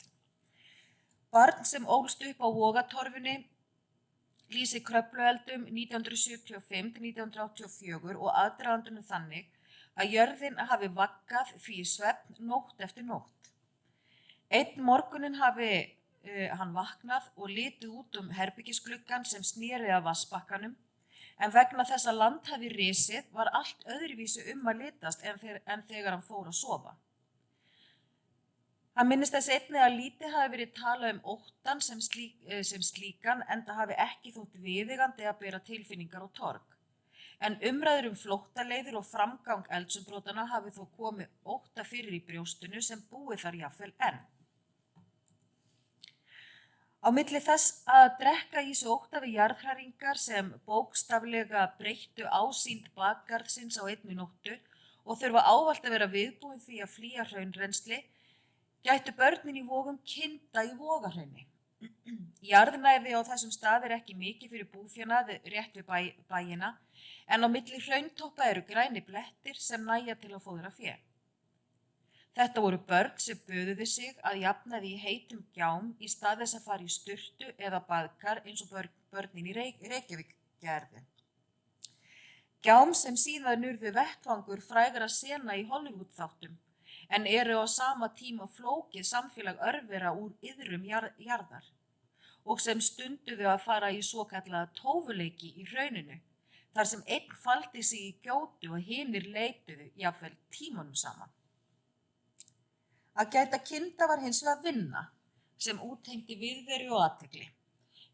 Barn sem ólst upp á Vogatorfunni lýsir Kröflueldum 1975-1984 og aðdragandunum þannig að jörðin hafi vaggað því í svefn nótt eftir nótt. Einn morguninn hafi hann vaknað og litið út herbergisgluggann sem sneri að vatnsbakkanum, en vegna þess að land hafi risið var allt öðruvísi að litast en þegar hann fór að sofa. Hann minnist þess einnig að lítið hafi verið talað óttann sem slíkan enda hafi ekki þótt viðeigandi að bera tilfinningar og torg. En umræður flóttaleiðir og framgang eldsumbrotanna hafi þó komið ótta fyrir í brjóstinu sem búið þar jafnvel enn. Á milli þess að drekka í sig ótta við jarðhræringar sem bókstaflega breyttu ásýnd bakgarðsins á einni nóttu og þurfa ávallt að vera viðbúin því að flýja hraunrennsli, gætu börnin í Vogum kynda í Vogahrauni. Jarðnæði á þessum stað ekki mikið fyrir búfjana rétt við bæina, en á milli hrauntoppa eru græni blettir sem nægja til að fóðra fé. Þetta voru börn sem böðuðu sig að jafnaði í heitum gjám í stað þess að fara í sturtu eða baðkar eins og börnin í Reykjavík gerðu. Gjám sem síðan urðu vettvangur frægra sena í Hollywood-þáttum, en eru á sama tíma flókið samfélag örvera úr iðrum jarðar og sem stunduðu að fara í svokallaða tófuleiki í hrauninu, þar sem einn faldi sig í gjótu og hinir leituðu jafnvel tímunum saman. Að gæta kinda var hins vegar vinna, sem útheimti viðveru og athygli.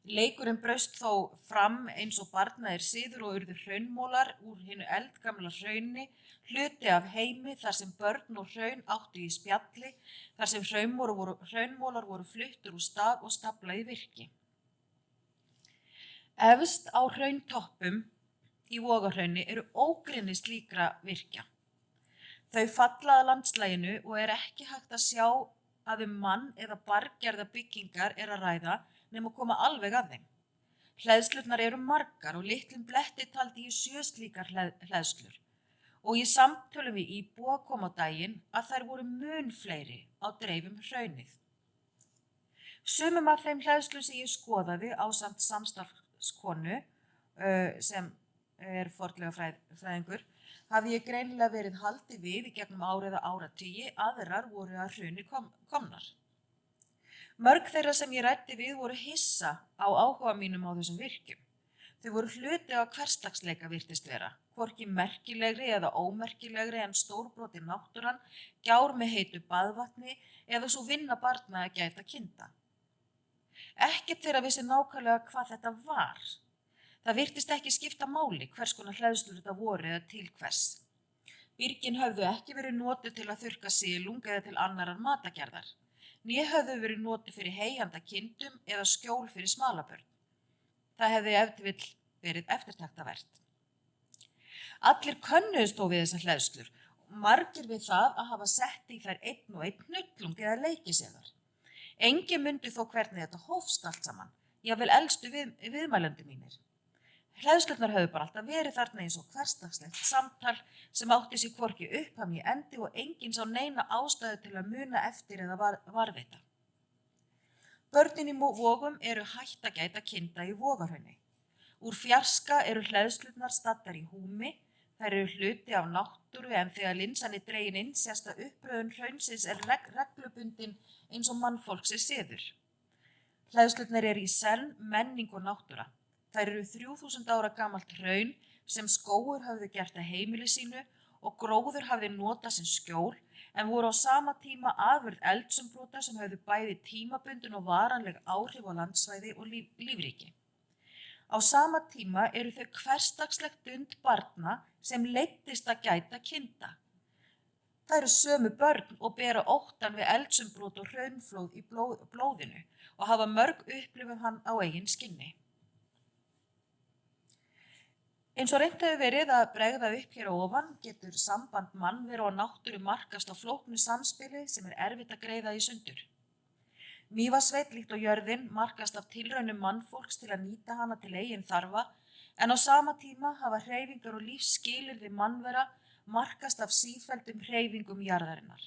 Leikurinn braust þó fram eins og barnaðir siður og urðu hraunmólar úr hinu eldgamla hrauni, hluti af heimi þar sem börn og hraun áttu í spjalli, þar sem hraunmólar voru fluttur úr stað og staflað í virki. Efst á hrauntoppum í Vogahrauni eru ógrynni slíkra virkja. Þau falla að landslaginu og ekki hægt að sjá að mann eða bargerða byggingar að ræða nema að koma alveg að þeim. Hleðslurnar eru margar og litlum bletti taldi í 7 slíkar hleðslur og í samtölum við íbúa kom á daginn að þær voru mun fleiri á dreifum hraunið. Sumum af þeim hleðslum sem ég skoðaði ásamt samstarfskonu sem fornleifafræðingur, hafði ég greinilega verið haldið við í gegnum árið og áratugi, aðrar voru að hruni komnar. Mörg þeirra sem ég ræddi við voru hissa á áhuga mínum á þessum virkjum. Þau voru hluti á hversdagsleika virtist vera, hvorki merkilegri eða ómerkilegri en stórbrotin náttúran, gjár með heitu baðvatni eða svo vinna barna að gæta kinda. Ekkert þeirra vissi nákvæmlega hvað þetta var. Það virtist ekki skipta máli hvers konar hleðslur þetta voru eða til hvers. Byrgin höfðu ekki verið notuð til að þurrka silung eða til annarar matagerðar, né höfðu verið notuð fyrir heyjanda kindum eða skjól fyrir smalabörn. Það hefði ef til vill verið eftirtaktavert. Allir könnuðust þó við þessar hleðslur, margir við það að hafa sett í þær einn og einn hnullung eða leikiseðar. Enginn mundi þó hvernig þetta hófst allt saman, jafnvel elstu viðmælendur mínir. Hleðslurnar höfðu bara alltaf verið þarna eins og hversdagslegt samtal sem átti sér hvorki upphaf né endi og enginn sá neina ástæðu til að muna eftir eða varðveita. Börnin í Vogum eru hætt að gæta kinda í Vogahrauni. Úr fjarska eru hleðslurnar staddar í húmi, þær eru hluti af náttúru en þegar linsan er dregin inn sést að uppröðun hraunsins er reglubundin eins og mannfólks siður. Hleðslurnar eru í senn menning og náttúra. Þær eru 3000 ára gamalt hraun sem skógur hafði gert að heimili sínu og gróður hafði notað sem skjól en voru á sama tíma afurð eldsumbrota sem hafði bæði tímabundin og varanleg áhrif á landsvæði og lífríki. Á sama tíma eru þau hversdagslegt dund barna sem leiddist að gæta kinda. Það eru sömu börn og bera óttan við eldsumbrot og hraunflóð í blóðinu og hafa mörg upplifað hann á eigin skinni. Eins og reynt hefur verið að bregða upp hér á ofan getur samband mannveru og náttúru markast á flóknu samspili sem er erfitt að greiða í sundur. Mývatnssveit líkt og jörðin markast af tilraunum mannfólks til að nýta hana til eigin þarfa en á sama tíma hafa hreyfingar og lífsskilyrði mannvera markast af sífelldum hreyfingum jarðarinnar.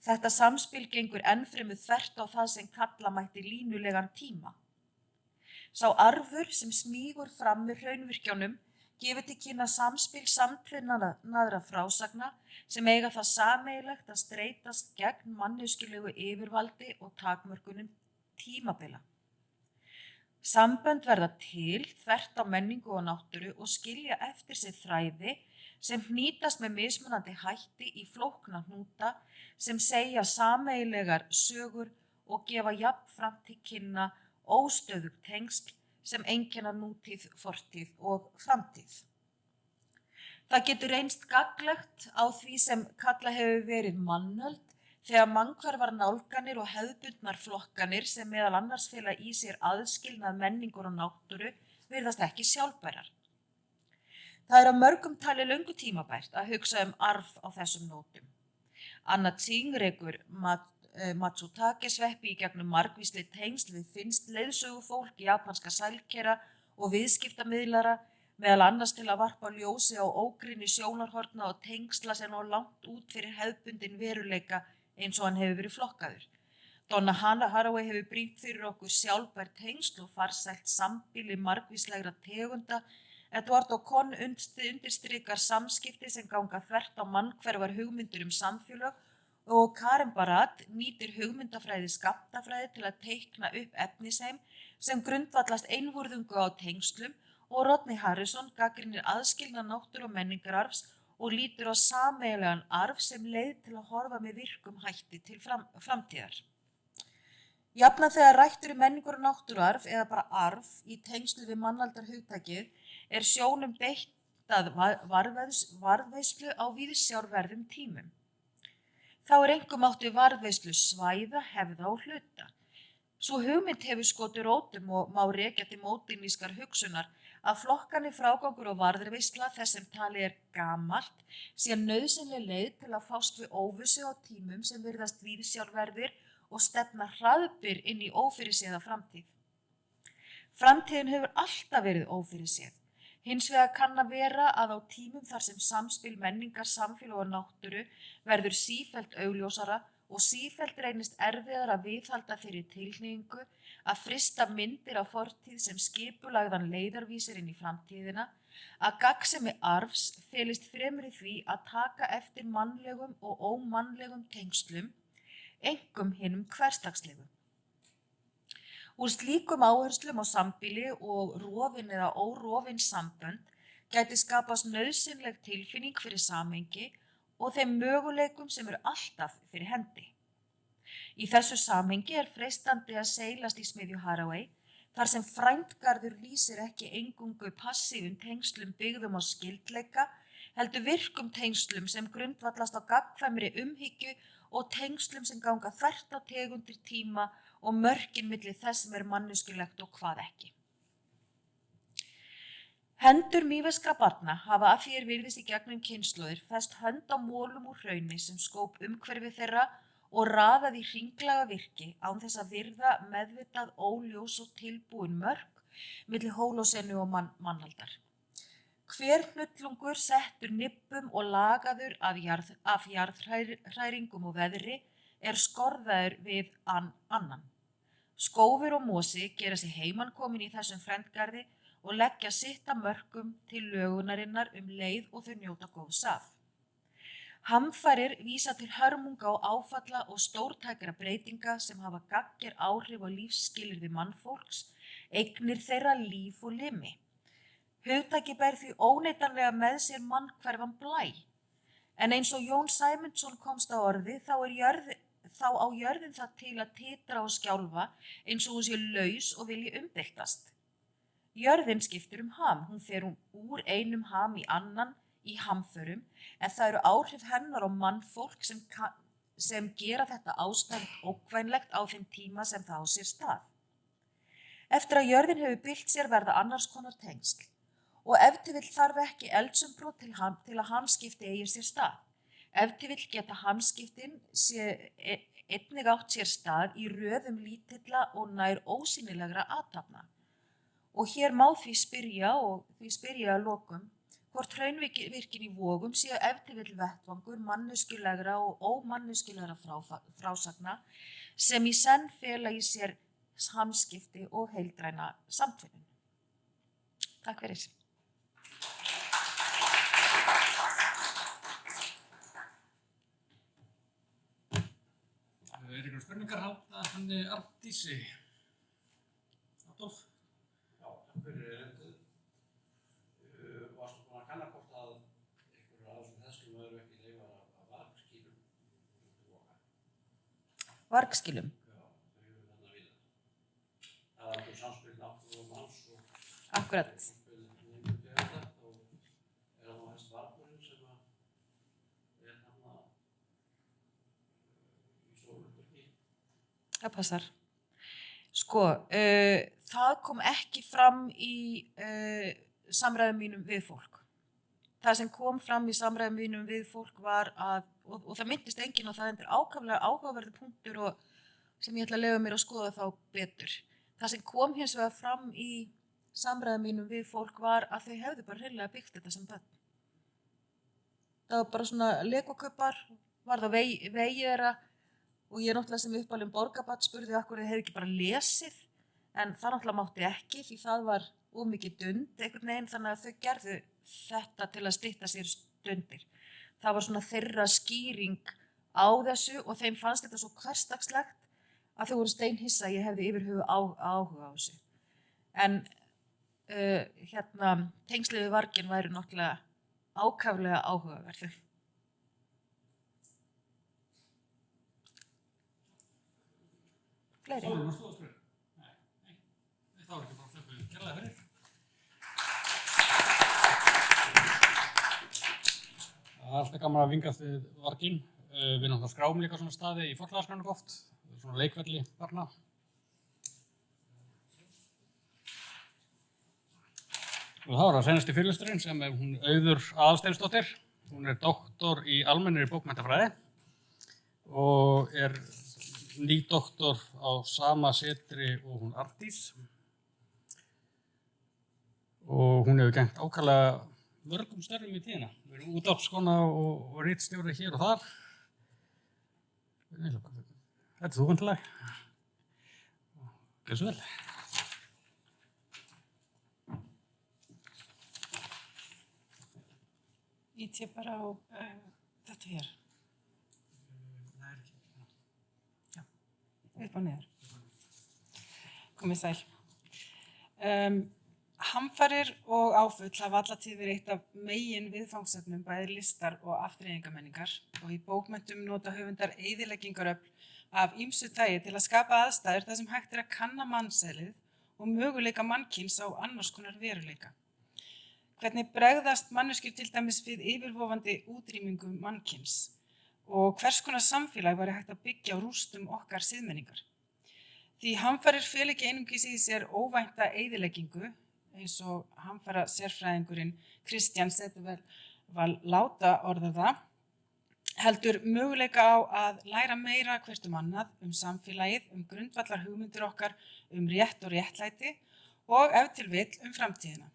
Þetta samspil gengur ennfremur þvert á það sem kalla mætti línulegan tíma. Sá arfur sem smýgur fram með hraunvirkjánum gefur til kynna samspil samtvinnaðra frásagna sem eiga það sameiginlegt að streitast gegn manneskjulegu yfirvaldi og takmörkunum tímabila. Sambönd verða til þvert á menningu og náttúru og skilja eftir sig þræði sem hnýtast með mismunandi hætti í flókna hnúta sem segja sameiginlegar sögur og gefa jafnframt til kynna óstöðug tengsl sem einkenna nútíð, fortíð og framtíð. Það getur reynst gagnlegt á því sem kalla hefur verið mannöld þegar mannkvarfar nálganir og hefðbundnar flokkanir sem meðal annars fela í sér aðskilnað menningur og náttúru virðast ekki sjálfbærar. Það er af mörgum talið löngu tímabært að hugsa arf á þessum nótum. Anna Tsing rekur Matsutake-sveppi í gegnum margvísleg tengsl við finnst leiðsögufólk, japanska sælkera og viðskiptamiðlara, meðal annars til að varpa ljósi á ógrynni sjónarhorna og tengsla sem ná langt út fyrir hefðbundin veruleika eins og hann hefur verið flokkaður. Donna Haraway hefur brýnt fyrir okkur sjálfbær tengsl og farsælt sambýli margvíslegra tegunda. Eduardo Kohn undirstrikar samskipti sem ganga þvert á mannkverfar hugmyndir samfélög og Karen Barad nýtir hugmyndafræði skammtafræði til að teikna upp efnisheim sem grundvallast einvörðungu á tengslum og Rodney Harrison gagnrýnir aðskilnað náttúru og menningararfs og lítur á sameiginlegan arf sem leið til að horfa með virkum hætti til framtíðar. Jafnan þegar rætt menningur og náttúruarf eða bara arf í tengslu við mannaldarhugtakið er sjónum beitt að varðveislu á víðsjárverðum tímum. Þá er einkum átt við varðveislu svæða, hefða og hluta. Sú hugmynd hefur skotið rótum og má rekja til módernískar hugsunar að flokkanir, frágangur og varðveisla þess sem talið er gamalt sé nauðsynleg leið til að fást við óvissu á tímum sem virðast víðsjárverðir og stefna hraðbyr inn í ófyrirséða framtíð. Framtíðin hefur alltaf verið ófyrirséð. Hins vegar kann að vera að á tímum þar sem samspil menningar, samfélag og náttúru verður sífellt augljósara og sífellt reynist erfiðar að viðhalda þeirri tilhneigingu að frysta myndir af fortíð sem skipulagðan leiðarvísir inn í framtíðina, að gagnsemi arfs felist fremur í því að taka eftir mannlegum og ómannlegum tengslum, einkum hinum hversdagslegum. Úr slíkum áherslum á sambýli og rofin eða órofin sambönd gæti skapast nauðsynleg tilfinning fyrir samhengi og þeim möguleikum sem eru alltaf fyrir hendi. Í þessu samhengi freistandi að seilast í smiðju Haraway, þar sem frændgarður lýsir ekki eingöngu passífum tengslum byggðum á skyldleika, heldur virkum tengslum sem grundvallast á gagnkvæmri umhyggju og tengslum sem ganga þvert á tegundir tíma og mörkin milli þess sem manneskjulegt og hvað ekki. Hendur mýveskra barna hafa að því virðist í gegnum kynslóðir fest hönd á mólum úr hrauni sem skóp umhverfi þeirra og raðaði hringlaga virki án þess að virða meðvitað óljós og tilbúin mörk milli hólósenu og mannaldar. Hver hnullungur settur nibbum og lagaður af jarðhræringum og veðri skorðaður við annan. Skófur og mosi gera sig heimankomin í þessum frændgarði og leggja sitt af mörkum til lögunarinnar leið og þau njóta góðs af. Hamfarir vísa til hörmunga og áfalla og stórtækra breytinga sem hafa gagnger áhrif á lífsskilyrði mannfólks, eignir þeirra líf og limi. Hugtaki ber því óneitanlega með sér mannkverfan blæ, en eins og Jón Sæmundsson komst á orði þá á jörðin það til að titra og skjálfa eins og hún sé laus og vilji umbyltast. Jörðin skiptir ham, hún fer úr einum ham í annan í hamförum, en það eru áhrif hennar á mannfólk sem gera þetta ástand ógnvænlegt á þeim tíma sem það á sér stað. Eftir að jörðin hefur bylgt sér verða annars konar tengsl og ef til vill þarf ekki eldsumbrot til að hamskipti eigi sér stað. Ef til vill geta hamskiptin einnig átt sér stað í röðum lítilla og nær ósýnilegra athafna. Og hér má því spyrja að lokum hvort hraunvirkin í Vogum séu ef til vill vettvangur manneskjulegra og ómanneskjulegra frásagna sem í senn fela í sér hamskipti og heildræna samtvinnun. Takk fyrir. Ykkur spurningar handa henni Arndísi? Adolf? Já, takk fyrir erindið. Varstu búin að kanna hvort að einhverjur af þessum þessum eru ekki leifar af vargskýlum? Vargskýlum? Já, þau eru þarna víða. Það er alveg samspil náttúru og manns og Akkurat. samspil nefnum tegunda og það nú helst vargurinn sem þarna í Sólurbergi. Það passar. Sko, það kom ekki fram í samræðum mínum við fólk. Það sem kom fram í samræðum mínum við fólk var að, og það myndist enginn á það, þetta ákaflega áhugaverður punktur og sem ég ætla að leyfa mér að skoða þá betur. Það sem kom hins vegar fram í samræðum mínum við fólk var að þau hefðu bara hreinlega byggt þetta sem börn. Það var bara svona legokuppar, var það vegi þeirra og ég náttúrulega sem uppalinn borgarbarn spurði okkur þau hefðu ekki bara lesið, en það náttúrulega mátti ekki því það var of mikið dund einhvern veginn, þannig að þau gerðu þetta til að stytta sér stundir. Það var svona þeirra skýring á þessu og þeim fannst þetta svo hversdagslegt að þau voru steinhissa að ég hefði yfir höfuð áhuga á þessu. En tengslið við varginn væri náttúrulega ákaflega áhugaverð. Fleiri? Sólun, varstu að spyrja? Nei, það var ekki bara þökkum kærlega fyrir. Það er alltaf gaman að vingast við varginn. Við náttúrulega skráum líka svona staði í fornleifaskráningu oft, svona leikvelli barna. Og það var að seinasti fyrirlesturinn sem er hún Auður Aðalsteinsdóttir. Hún er doktor í almennri bókmenntafræði og er nýdoktor á sama setri og hún Arndís. Og hún hefur gegnt ákaflega mörgum störfum í tíðina. Við erum útvarpskona og ritstjóri hér og þar. Þetta er þú vantilega. Gjörðu svo vel. ít ég bara á þetta hér. Já, upp og niður. Komið sæl. Hamfarir og áföll hafa alla tíð verið eitt af megin viðfangsefnum bæði listar og afþreyingamenningar og í bókmenntum nota höfundar eyðileggingaröfl af ýmsu tagi til að skapa aðstæður þar sem hægt að kanna mannseðlið og möguleika mannkyns á annars konar veruleika. Hvernig bregðast manneskjur til dæmis við yfirvofandi útrýmingu mannkyns og hvers konar samfélag væri hægt að byggja á rústum okkar siðmenningar. Því hamfarir fel ekki einungis í sér óvænta eyðileggingu, eins og hamfara sérfræðingurinn Kristján Setúbal láta orða það, heldur möguleika á að læra meira hvert annað samfélagið, grundvallar hugmyndir okkar rétt og réttlæti og ef til vill framtíðina.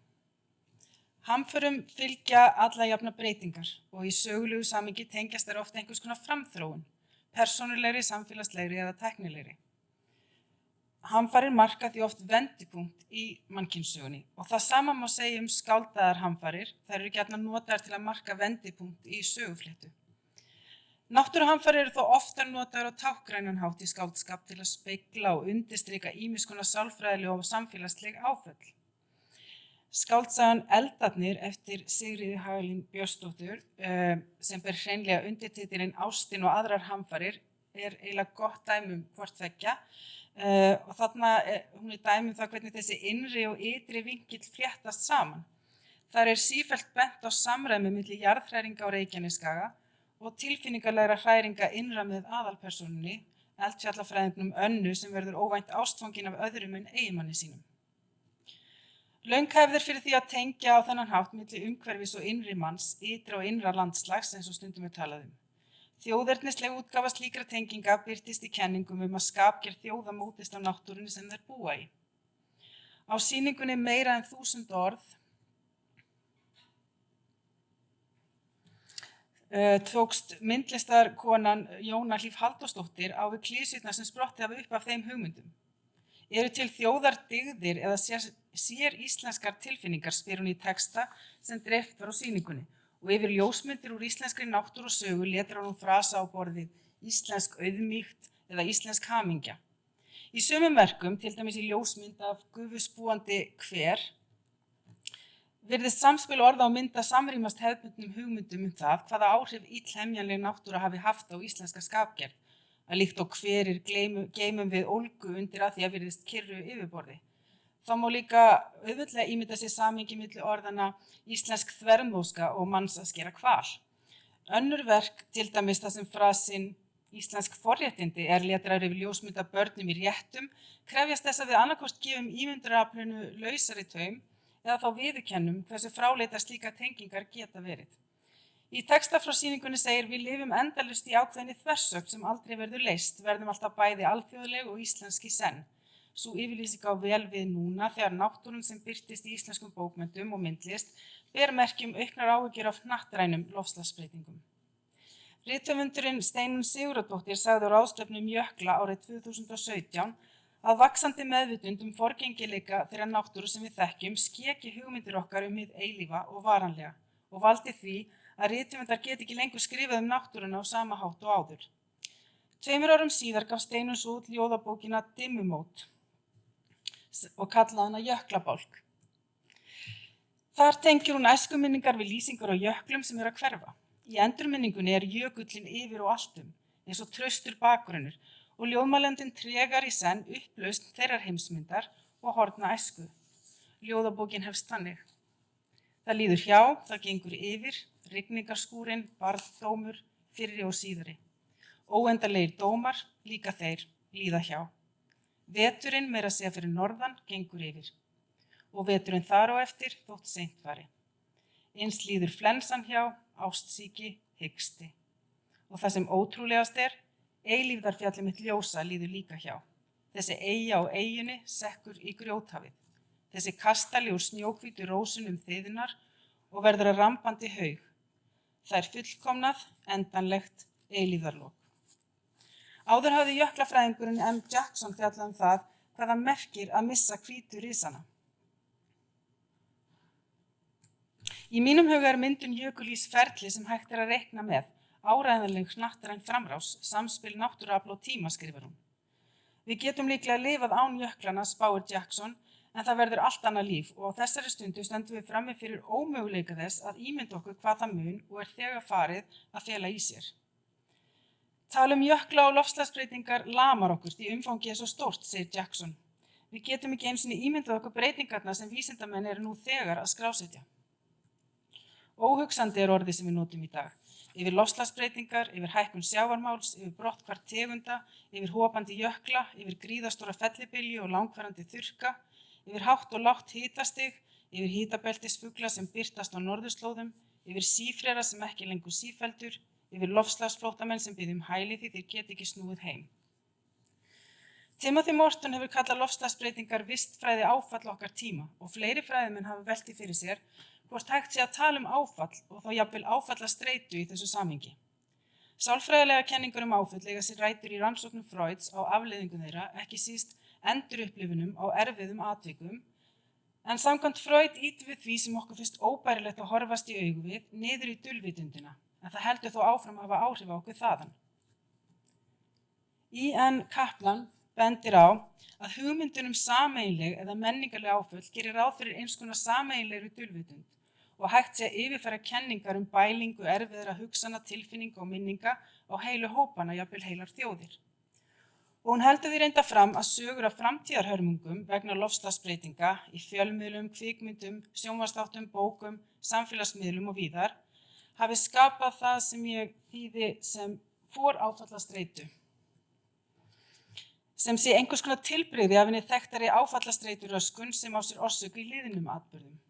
Hamförum fylgja alla jafna breytingar og í sögulegu samhengi tengjast þær oft einhvers konar framþróun, persónulegri, samfélagslegri eða tæknilegri. Hamfarir marka því oft vendipunkt í mannkynssögunni og það sama má segja skáldaðar hamfarir, þær eru gjarnan notaðar til að marka vendipunkt í sögufléttu. Náttúruhamfarir eru þó oftar notaðar á táknrænan hátt í skáldskap til að spegla og undirstrika ýmiss konar sálfræðileg og samfélagsleg áföll. Skáldsagan Eldarnir eftir Sigríði Hagalín Björnsdóttur, sem ber hreinlega undirtitilinn Ástin og aðrar hamfarir, eiginlega gott dæmi hvort tveggja. Og þarna hún dæmi það hvernig þessi innri og ytri vinkill fléttast saman. Þar sífellt bent á samræmi milli jarðhræringa á Reykjanesskaga og tilfinningalegra hræringa innra með aðalpersónunni, eldfjallafræðingnum Önnu sem verður óvænt ástfangin af öðrum en eiginmanni sínum. Löng hefð fyrir því að tengja á þennan hátt milli umhverfis og innri manns, ytra og innra landslags eins og stundum talað Þjóðernisleg útgáfa slíkra tenginga birtist í kenningum að skapgerð þjóða mótist á náttúrunni sem þær búa í. Á sýningunni Meira en 1000 orð tókst myndlistarkonan Jóna Hlíf Halldórsdóttir á við klisjurnar sem sprottið hafa upp af þeim hugmyndum. Eru til þjóðardygðir eða sér íslenskar tilfinningar, spyr hún í texta sem dreift var á sýningunni. Og yfir ljósmyndir úr íslenskri náttúru og sögu letur hún frasa á borðið íslensk auðmýkt eða íslensk hamingja. Í sumum verkum, til dæmis í ljósmynd af gufusbúandi hver, virðist samspil orða og mynda samrýmast hefðbundnum hugmyndum það hvaða áhrif illhemjanleg náttúra hafi haft á íslenska skapgerð, að líkt og hverir geymum við ólgu undir að því að virðist kyrru yfirborði. Þá má líka auðvitað ímynda sér samhengi milli orðana íslensk þvermóðska og manns að skera hval. Önnur verk, til dæmis þar sem frasinn íslensk forréttindi letrar yfir ljósmynda börnum í réttum, krefjast þess að við annarkvort gefum ímyndunaraflinu lausari taum eða þá viðurkennum hversu fráleitar slíka tengingar geta verið. Í texta frá sýningunni segir við lifum endalaust í ákveðinni þversögn sem aldrei verður leyst, verðum alltaf bæði alþjóðleg og íslensk í senn. Sú yfirlýsing á vel við núna þegar náttúran sem birtist í íslenskum bókmenntum og myndlist ber merkjum auknar áhyggjur af hnattrænum loftslagsbreytingum. Rithöfundurinn Steinunn Sigurðardóttir sagði á ráðstefnu Jökla árið 2017 að vaxandi meðvitund forgengileika þeirra náttúru sem við þekkjum skeki hugmyndir okkar hið eilífa og varanlega og valdi því að rithöfundar geti ekki lengur skrifað náttúruna á sama hátt og áður. 2 árum síðar gaf Steinunn svo út ljóðabókina Dimmumót og kallaði hana Jöklabálk. Þar tengir hún æskuminningar við lýsingar á jöklum sem að hverfa. Í endurminningunni jökullinn yfir og alltum, eins og traustur bakgrunnur og ljóðmælandinn tregar í senn upplausn þeirrar heimsmyndar og horfna æsku. Ljóðabókin hefst þannig. Það líður hjá, það gengur yfir, rigningarskúrin, barndómur, fyrri og síðari. Óendanlegir dómar, líka þeir, líða hjá. Veturinn meira að segja fyrir norðan gengur yfir og veturinn þar á eftir þótt seint fari. Eins líður flensan hjá, ástsýki, hiksti. Og það sem ótrúlegast eilífðarfjallið mitt ljósa líður líka hjá. Þessi eyja á eyjunni sekkur í grjóthafið. Þessi kastali úr snjóhvítu rósunum þiðnar og verður að rampandi haug. Það fullkomnað, endanlegt, eilífðarlok. Áður hafði jöklafræðingurinn M. Jackson fjallað það hvað það merkir að missa hvítu risana. Í mínum huga myndun jökulís ferli sem hægt að reikna með, áreiðanleg hnattræn framrás, samspil náttúruafl og tíma, skrifar hún. Við getum líklega lifað án jöklana, spáir Jackson, en það verður allt annað líf og á þessari stundu stöndum við frammi fyrir ómöguleika þess að ímynda okkur hvað það mun og þegar farið að fela í sér. Tala jökla og loftslagsbreytingar lamar okkur því umfangið svo stórt, segir Jackson. Við getum ekki einu sinni ímyndað okkur breytingarna sem vísindamenn eru nú þegar að skrásetja. Óhugsandi orðið sem við notum í dag. Yfir loftslagsbreytingar, yfir hækkun sjávarmáls, yfir brotthvarf tegunda, yfir hopandi jökla, yfir gríðarstóra fellibylju og langvarandi þurrka, yfir hátt og lágt hitastig, yfir hitabeltisfugla sem birtast á norðurslóðum, yfir sífrera sem ekki lengur sífelldur, yfir loftslagsflóttamenn sem biðja hæli því þeir geta ekki snúið heim. Timothy Morton hefur kallað loftslagsbreytingar vistfræði áfall okkar tíma og fleiri fræðimenn hafa velt því fyrir sér hvort hægt sé að tala áfall og þá jafnvel áfallastreitu í þessu samhengi. Sálfræðilega kenningar áföll eiga sér rætur í rannsóknum Freuds á afleiðingum þeirra, ekki síst endurupplifunum á erfiðum atvikum, en samkvæmt Freud ýtum við því sem okkur finnst óbærilegt að horfast í augu við niður í dulvitundina, en það heldur þó áfram að hafa áhrif á okkur þaðan. E.N. Kaplan bendir á að hugmyndun sameiginleg eða menningarleg áföll gerir ráð fyrir eins konar sameiginlegri dulvitund og hægt sé að yfirfæra kenningar bælingu erfiðra hugsana, tilfinninga og minninga á heilu hópana, jafnvel heilar þjóðir. Og hún heldur því reynda fram að sögur af framtíðarhörmungum vegna loftslagsbreytinga í fjölmiðlum, kvikmyndum, sjónvarpsþáttum, bókum, samfélagsmiðlum og víðar hafi skapað það sem ég þýði sem foráfallastreitu, sem sé einhvers konar tilbrigði af henni þekktari áfallastreituröskun sem á sér orsök í liðnum atburðum.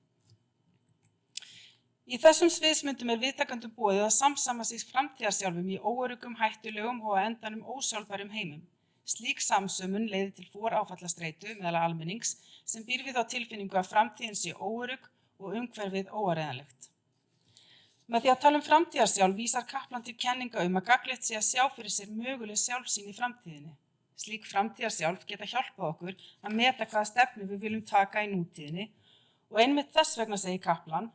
Í þessum sviðsmyndum viðtakendum boðið að samsama sig framtíðarsjálfum í óöruggum, hættulegum og á endanum ósjálfbærum heimum. Slík samsömun leiðir til foráfallastreitu meðal almennings sem býr við þá tilfinningu að framtíðin sé óörugg og umhverfið óáreiðanlegt. Með því að tala framtíðarsjálf vísar Kaplan til kenninga að gagnlegt sé að sjá fyrir sér möguleg sjálfsýn í framtíðinni. Slík framtíðarsjálf geta hjálpað okkur að meta hvaða stefnu við viljum taka í nútíðinni og einmitt þess vegna, segir Kaplan,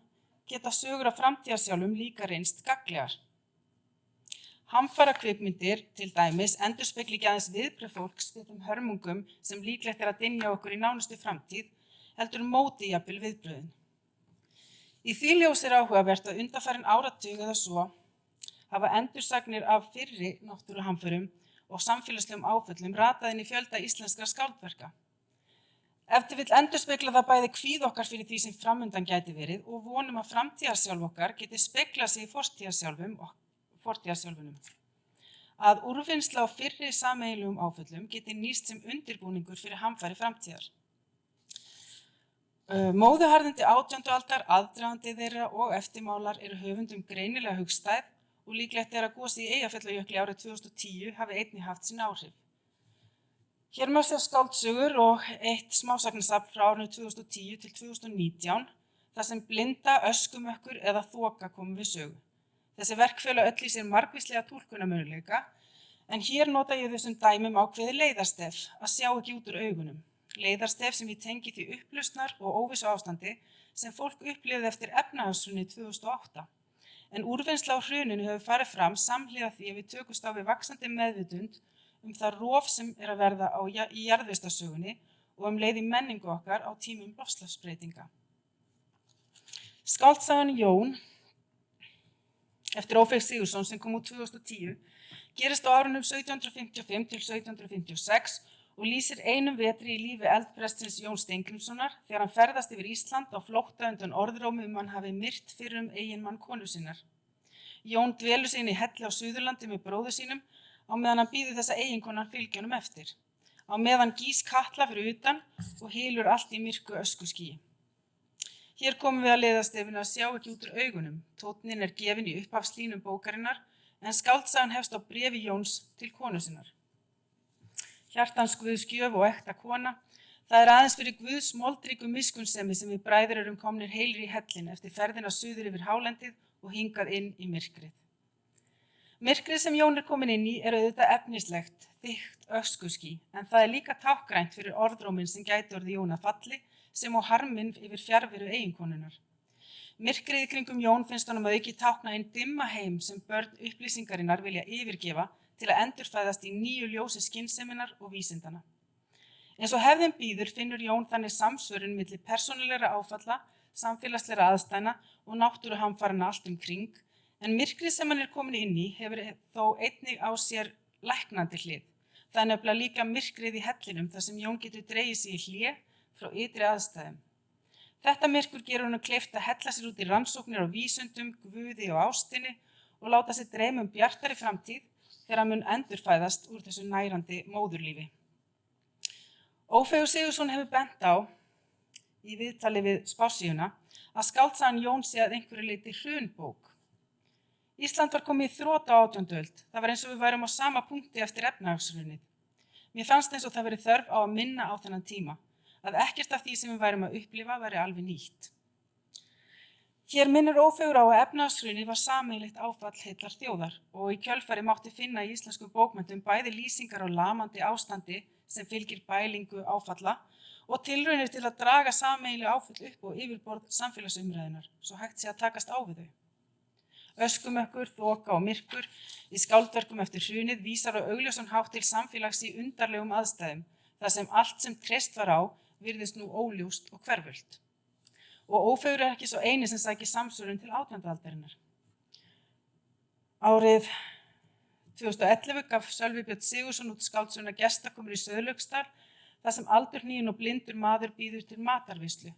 geta sögur af framtíðarsjálfum líka reynst gagnlegar. Hamfara kvikmyndir, til dæmis, endurspegli ekki aðeins viðbrögð fólks við þeim hörmungum sem líklegt að dynja okkur í nánustu framtíð, heldur móti jafnvel viðbrögðin. Í því ljósi áhugavert að undanfarin áratug eða svo hafa endursagnir af fyrri náttúruhamförum og samfélagslegum áföllum ratað inn í fjölda íslenskra skáldverka. Ef til vill endurspegla það bæði kvíð okkar fyrir því sem framundan gæti verið og vonum að framtíðarsjálf okkar geti speglað sig í fortíðarsjálfunum. Að úrvinnsla á fyrri sameiginlegum áföllum geti nýst sem undirbúningur fyrir hamfari framtíðar. Móðuharðindi 18. aldar, aðdragandi þeirra og eftirmálar eru höfundum greinilega hugstæð og líklegt að gosið í Eyjafjallajökli árið 2010 hafi einnig haft sín áhrif. Hér má sjá skáldsögur og eitt smásagnasafn frá árinu 2010 til 2019 þar sem blinda, öskumökkur eða þoka komu við sögu. Þessi verk fela öll í sér margvíslega túlkunarmöguleika en hér nota ég þessum dæmum ákveðið leiðarstef að sjá ekki út úr augunum. Leiðarstef sem ég tengi því upplausnar og óvissu ástandi sem fólk upplifði eftir efnahagshrunið 2008. En úrvinnsla á hruninu hefur farið fram samhliða því að við tökumst á við vaxandi meðvitund það rof sem að verða í jarðvistarsögunni og leið í menningu okkar á tímum loftslagsbreytinga. Skáldsagan Jón eftir Ófeig Sigurðsson sem kom út 2010 gerist á árunum 1755 til 1756 og lýsir einum vetri í lífi eldprestsins Jóns Steingrímssonar þegar hann ferðast yfir Ísland á flótta undan orðrómi hann hafi myrt fyrrum eiginmann konu sinnar. Jón dvelur sig inn í helli á Suðurlandi með bróður sínum á meðan hann bíður þess að eiginkonan fylgja honum eftir. Á meðan gís Katla fyrir utan og hylur allt í myrku öskuskýi. Hér komum við að leiðarstefinu að sjá ekki út úr augunum. Tónninn gefinn í upphafslínum bókarinnar en skáldsagan hefst á bréfi Jóns til konu sinnar. Hjartans Guðs gjöf og ekta kona, það aðeins fyrir Guðs moldríku miskunnsemi sem við bræður erum komnir heilir í hellin eftir ferðina suður yfir hálendið og hingað inn í myrkrið. Myrkrið sem Jón komin inn í auðvitað efnislegt, þykkt öskuský, en það líka tákgrænt fyrir orðróminn sem gæti orðið Jón að falli sem og harminn yfir fjarveru eiginkonunnar. Myrkrið í kringum Jón finnst honum að auki tákna hinn dimma heim sem börn upplýsingarinnar vilja yfirgefa til að endurfæðast í nýju ljósi skynseminnar og vísindana. Eins og hefðin býður finnur Jón þannig samsvörun milli persónulegra áfalla, samfélagslegra aðstæðna og náttúruhamfaranna allt kring, en myrkrið sem hann komin inn í hefur þó einnig á sér læknandi hlið. Það er nefnilega líka myrkrið í hellinum þar sem Jón getur dregið sig í hlé frá ytri aðstæðum. Þetta myrkur gerur honum kleift að hella sér út í rannsóknir á vísundum, guði og ástinni og láta sig dreyma bjartari framtíð þegar hann mun endurfæðast úr þessu nærandi móðurlífi. Ófeigur Sigurðsson hefur bent á í viðtali við Spássíuna að skáldsagan Jón sé að einhverju leyti hrunbók. Ísland var komið í þrot á 18. öld. Það var eins og við værum á sama punkti eftir efnahagshrunið. Mér fannst eins og það verið þörf á að minna á þennan tíma, að ekkert af því sem við værum að upplifa væri alveg nýtt. Hér minnir Ófeigur á að efnahagshrunið var sameiginlegt áfall heillar þjóðar og í kjölfari mátti finna í íslenskum bókmenntum bæði lýsingar á lamandi ástandi sem fylgir bælingu áfalla og tilraunir til að draga sameiginleg áfall upp og yfirborð samfélagsumræðunar svo hægt sé að takast á við þau. Öskumökkur, þoka og myrkur í skáldverkum eftir hrunið vísar á augljósan hátt til samfélags í undarlegum aðstæðum, þar sem allt sem treyst var á virðist nú óljóst og hverfult. Og Ófeigur ekki svo eini sem sækir samsvörun til 18. aldarinnar. Árið 2011 gaf Sölvi Björn Sigurðsson út skáldsöguna Gestakomur í Sauðlauksdal, þar sem aldurhniginn og blindur maður býður til matarveislu.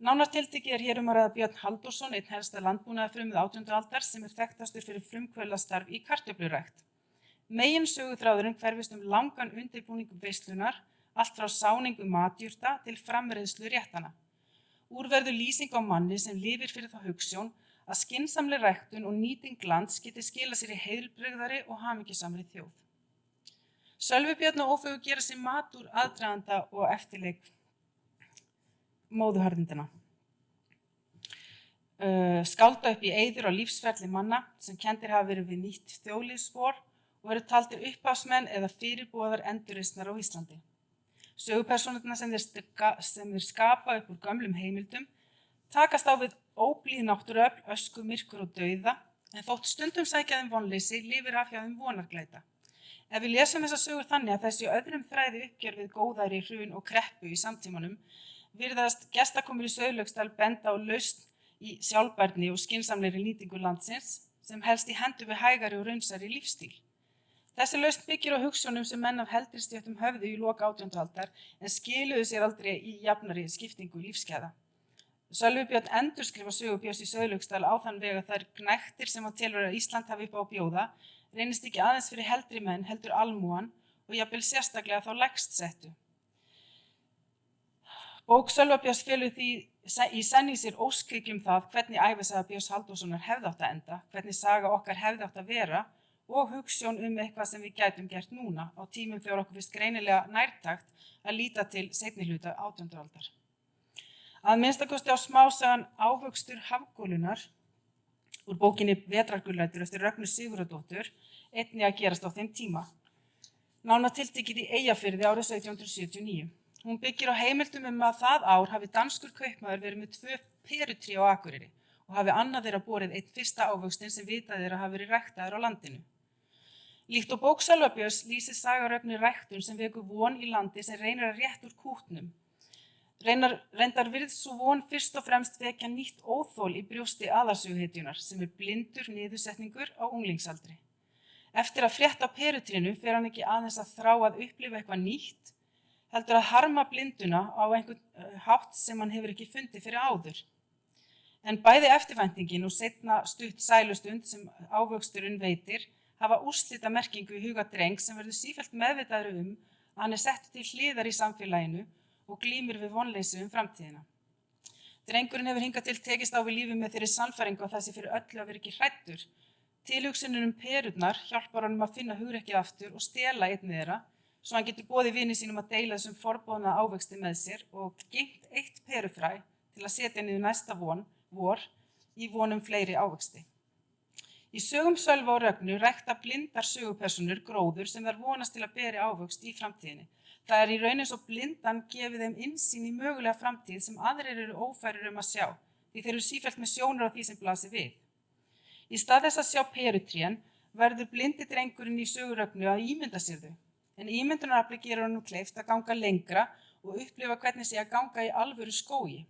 Nánar tiltekið hér að ræða Björn Halldórsson, einn helsta landbúnaðarfrumið 18. aldar sem þekktastur fyrir frumkvöðlastarf í kartöflurækt. Meginsöguþráðurinn hverfist langan undirbúning veislunar, allt frá sáningu matjurta til framreiðslu réttana. Úr verður lýsing á manni sem lifir fyrir þá hugsjón að skynsamleg ræktun og nýting lands geti skilað sér í heilbrigðari og hamingjusamri þjóð. Sölvi Björn og Ófeigur gera sér mat úr aðdraganda og eftirleik móðuharðindina. Skálda upp í eyður á lífsferli manna sem kenndir hafa verið við nýtt þjóðlífsspor og eru taldir upphafsmenn eða fyrirboðar endurreisnar á Íslandi. Sögupersónurnar sem þeir skapa upp úr gömlum heimildum takast á við óblíð náttúruöfl, ösku, myrkur og dauða, en þótt stundum sækja þeim vonleysi lifir af hjá þeim vonarglæta. Ef við lesum þessa sögur þannig að þessi öðrum þræði uppgjör við góðæri, hrun og kreppu í samtímanum, virðast Gestakomur í Sauðlauksdal benda á lausn í sjálfbærni og skynsamlegri nýtingu landsins sem helst í hendur við hægari og raunsæri lífstíl. Þessi lausn byggir á hugsjónum sem menn af heldri stéttum höfðu í lok 18. aldar en skiluðu sér aldrei í jafnari skiptingu lífsgæða. Sölvi Björn endurskrifa sögu Björns í Sauðlauksdal á þann veg að þær gnægtir sem hann telur að Ísland hafi upp á að bjóða reynist ekki aðeins fyrir heldri menn heldur almúgan og jafnvel sérstaklega þá lægst settu. Bók Sölva Björns felur því í senn í sér óskhyggju það hvernig ævisaga Björns Halldórssonar hefði átt að enda, hvernig saga okkar hefði átt að vera og hugsjón eitthvað sem við gætum gert núna á tímum þegar okkur finnst greinilega nærtækt að líta til seinni hluta 18. aldar. Að minnstakosti á smásagan Ávöxtur hafgólunar úr bókinni Vetrargulrætur eftir Rögnu Sigurðardóttur einnig að gerast á þeim tíma. Nánar tiltekið í Eyjafirði árið 1779. Hún byggir á heimildum að það ár hafi danskur kaupmaður verið með 2 perutré á Akureyri og hafi annað þeirra borið einn fyrsta ávöxtinn sem vitað er að hafi verið ræktaður á landinu. Líkt og bók Sölva Björns lýsir saga Rögnu ræktun sem vekur von í landi sem reynir að rétta úr kútnum. Reyndar virðist svo von fyrst og fremst vekja nýtt óþol í brjósti aðalsöguhetjunnar sem blindur niðursetningur á unglingsaldri. Eftir að frétta á perutrénu fer hann ekki aðeins að þrá að upplifa eitthvað nýtt, heldur að harma blinduna á einhvern hátt sem hann hefur ekki fundið fyrir áður. En bæði eftirvæntingin og seinna stutt sælustund sem ávöxturinn veitir hafa úrslita merkingu í huga drengs sem verður sífellt meðvitaður að hann er settur til hliðar í samfélaginu og glímir við vonleysi framtíðina. Drengurinn hefur hingað til tekist á við lífið með þeirri sannfæringu að það sé fyrir öllu að vera ekki hræddur. Tilhugsunin perurnar hjálpar honum að finna hugrekkið aftur og stela einni þeirra, svo hann getur boðið vini sínum að deila þessum forboðna ávexti með sér og geymt 1 perufræ til að setja niður næsta vor í vonum fleiri ávexti. Í sögum Sölva og Rögnu rækta blindar sögupersonur gróður sem þær vonast til að beri ávöxt í framtíðinni. Það er í raun eins og blindan gefið þeim innsýn í mögulega framtíð sem aðrir eru ófærir að sjá, því þeir eru sífellt með sjónir á því sem blasir við. Í stað þess að sjá perutrén verður blindi drengurinn í sögurögnu að ímynda sér þau, en ímyndunarafli gerir honum kleift að ganga lengra og upplifa hvernig sé að ganga í alvöru skógi.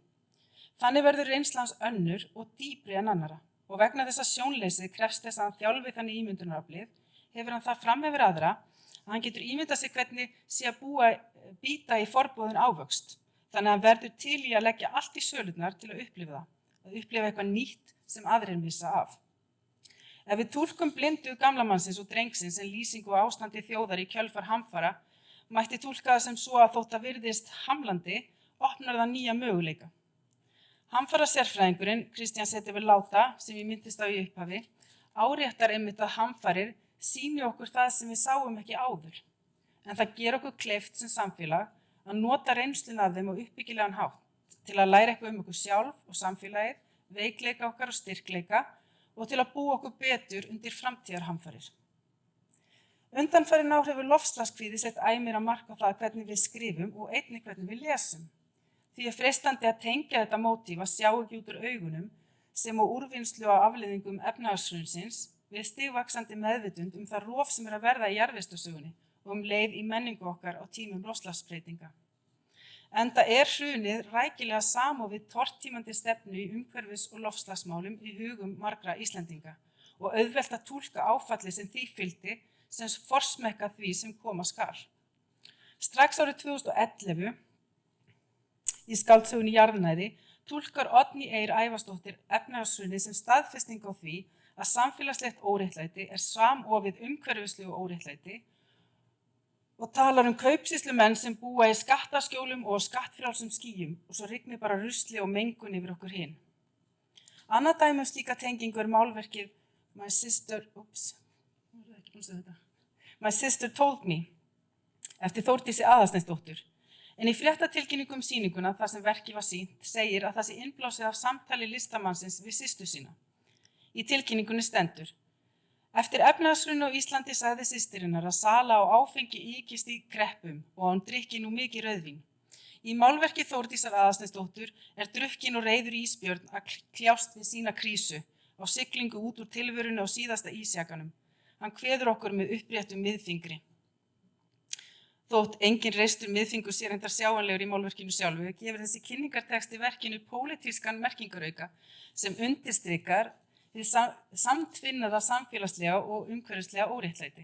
Þannig verður reynsla hans önnur og dýpri en annara, og vegna þess að sjónleysið krefst þess að hann þjálfi þannig ímyndunaraflið, hefur hann það fram yfir aðra að hann getur ímyndað sér hvernig sé að bíta í forboðin ávöxt, þannig að hann verður til í að leggja allt í sölurnar til að upplifa það, að upplifa eitthvað nýtt sem aðrir missa af. Ef við túlkum blindu gamlamannsins og drengsins en lýsingu á ástandi þjóðar í kjölfar hamfara, mætti túlka það sem svo að þótt að virðist hamlandi, opnar það nýja möguleika. Hamfara sérfræðingurinn, Kristján Setefur Láta, sem ég minntist á í upphafi, áréttar einmitt að hamfarir sýni okkur það sem við sáum ekki áður, en það ger okkur kleift sem samfélag að nota reynsluna af þeim á uppbyggilegan hátt til að læra eitthvað okkur sjálf og samfélagið, veikleika okkar og styrkleika og til að búa okkur betur undir framtíðarhamfarir. Undanfarin ár hefur loftslagskvíði sett æ meira mark á það hvernig við skrifum og einnig hvernig við lesum. Því er freistandi að tengja þetta mótíf að sjá ekki út úr augunum sem á úrvinnslu á afleiðingum efnahagshrunsins við stigvaxandi meðvitund það rof sem er að verða í jarðvistarsögunni og leið í menningu okkar á tímum loftslagsbreytinga. Enda er hrunið rækilega samofið tortímandi stefnu í umhverfis- og loftslagsmálum í hugum margra Íslendinga og auðvelt að túlka áfallið sem því fylgdi sem forsmekka því sem koma skal. Strax árið 2011 í skáldsögunni Jarðnæði túlkar Oddný Eir Ævarsdóttir efnahagshrunið sem staðfesting á því að samfélagslegt óréttlæti er samofið umhverfislegu óréttlæti og talar kaupsýslumenn sem búa í skattaskjólum og skattfrjálsum skýjum og svo rignir bara rusli og mengun yfir okkur hin. Annað dæmi slíka tengingu er málverkið My Sister Told Me eftir Þórdísi Aðalsteinsdóttur. En í fréttatilkynningum sýninguna þar sem verkið var sýnt segir að það sé innblásið af samtali listamannsins við systur sína. Í tilkynningunni stendur: Eftir efnahagshrunið á Íslandi sagði systirinnar að sala á áfengi ykist í kreppum og hann drykki nú mikið rauðvín. Í málverki Þórdísar Aðalsteinsdóttur er drukkin og reiður ísbjörn að kljást við sína krísu á siglingu út úr tilverunni á síðasta ísjakanum. Hann kveður okkur með uppréttum miðfingri. Þótt engin reistur miðfingur sé reyndar sjáanlegur í málverkinu sjálfu, gefur þessi kynningarteksti verkinu pólitískan merkingarauka sem undirstrikar hið samtvinnaða samfélagslega og umhverfislega óréttlæti.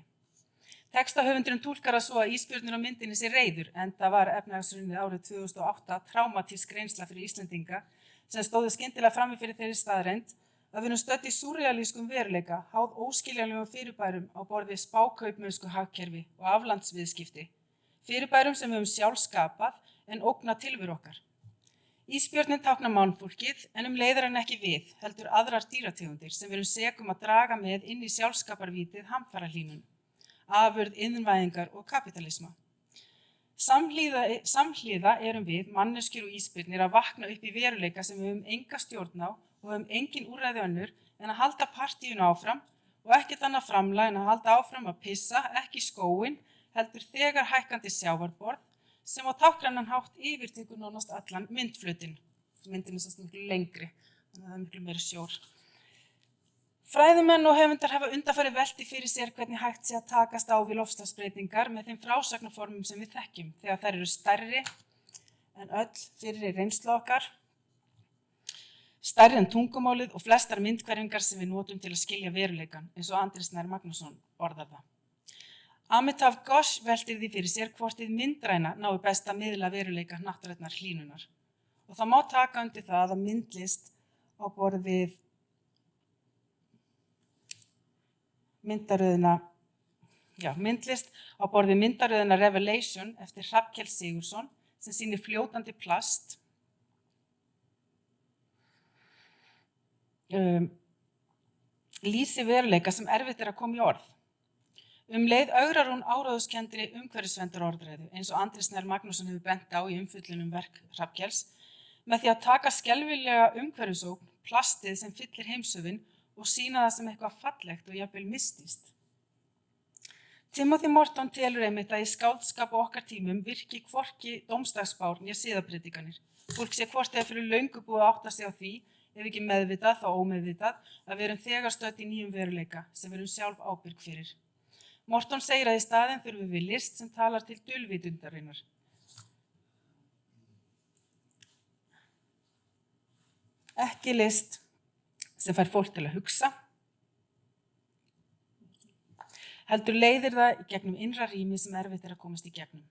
Textahöfundurinn túlkar það svo að ísbjörninn á myndinni sé reiður, enda var efnahagshrunið árið 2008 traumatísk reynsla fyrir Íslendinga sem stóðu skyndilega frammi fyrir þeirri staðreynd að við erum stödd í súrrealískum veruleika, háð óskiljanlegum fyrirbærum á borð við spákaupmennsku hagkerfi og aflandsviðskipti, fyrirbærum sem við höfum sjálf skapað en ógna tilveru okkar. Ísbjörnin táknar mannfólkið en leið er hann ekki við, heldur aðrar dýrategundir sem við erum segum að draga með inn í sjálfskaparvítið hamfarahlýnun, afurð innvæðingar og kapitalisma. Samhliða erum við, manneskjur og ísbjörnir, að vakna upp í veruleika sem við höfum enga stjórn á og höfum engin úrræði önnur en að halda partíinu áfram og ekkert annað framlag en að halda áfram að pissa, ekki í skóinn, heldur þegar hækkandi sjávarborð sem á táknrænan hátt yfirtekur nánast allan myndflötinn. Myndin er svo miklu lengri, þannig að það er miklu meiri sjór. Fræðimenn og höfundar hafa undanfarið velti fyrir sér hvernig hægt sé að takast á við loftslagsbreytingar með þeim frásagnarformum sem við þekkjum, þegar þær eru stærri en öll fyrri reynslu okkar, stærri en tungumálið og flestar myndhverfingar sem við notum til að skilja veruleikann, eins og Andri Snær Magnússon orðar það. Amitav Ghosh veltir því fyrir sér hvort hið myndræna nái best að miðla veruleika hnattrænnar hlýnunar. Og það má taka undir það að myndlist á borð við myndaröðina Revelation eftir Hrafnkell Sigurðsson sem sýnir fljótandi plast lýsi veruleika sem erfitt er að koma í orð. Leið ögrar hún áráðuskendri umhverfisverndarorðræðu eins og Andri Snær Magnússon hefur bent á í umfjöllun verk Hrafnkels með því að taka skelfilega umhverfisógn, plastið sem fyllir heimshöfin og sýna það sem eitthvað fallegt og jafnvel mystískt. Timothy Morton telur einmitt að í skáldskap á okkar tímum virki hvorki dómsdagsspár né siðapredikanir. Fólk sé hvort eða fyrir löngu búið að átta sig á því ef ekki meðvitað þá ómeðvitað, að við erum þegar stödd í nýjum veruleika sem við erum sjálf ábyrg fyrir. Morton segir að í staðinn þurfum við list sem talar til dulvitundarinnar. Ekki list sem fær fólk til að hugsa, heldur leiðir það í gegnum innra rými sem erfitt að komast í gegnum.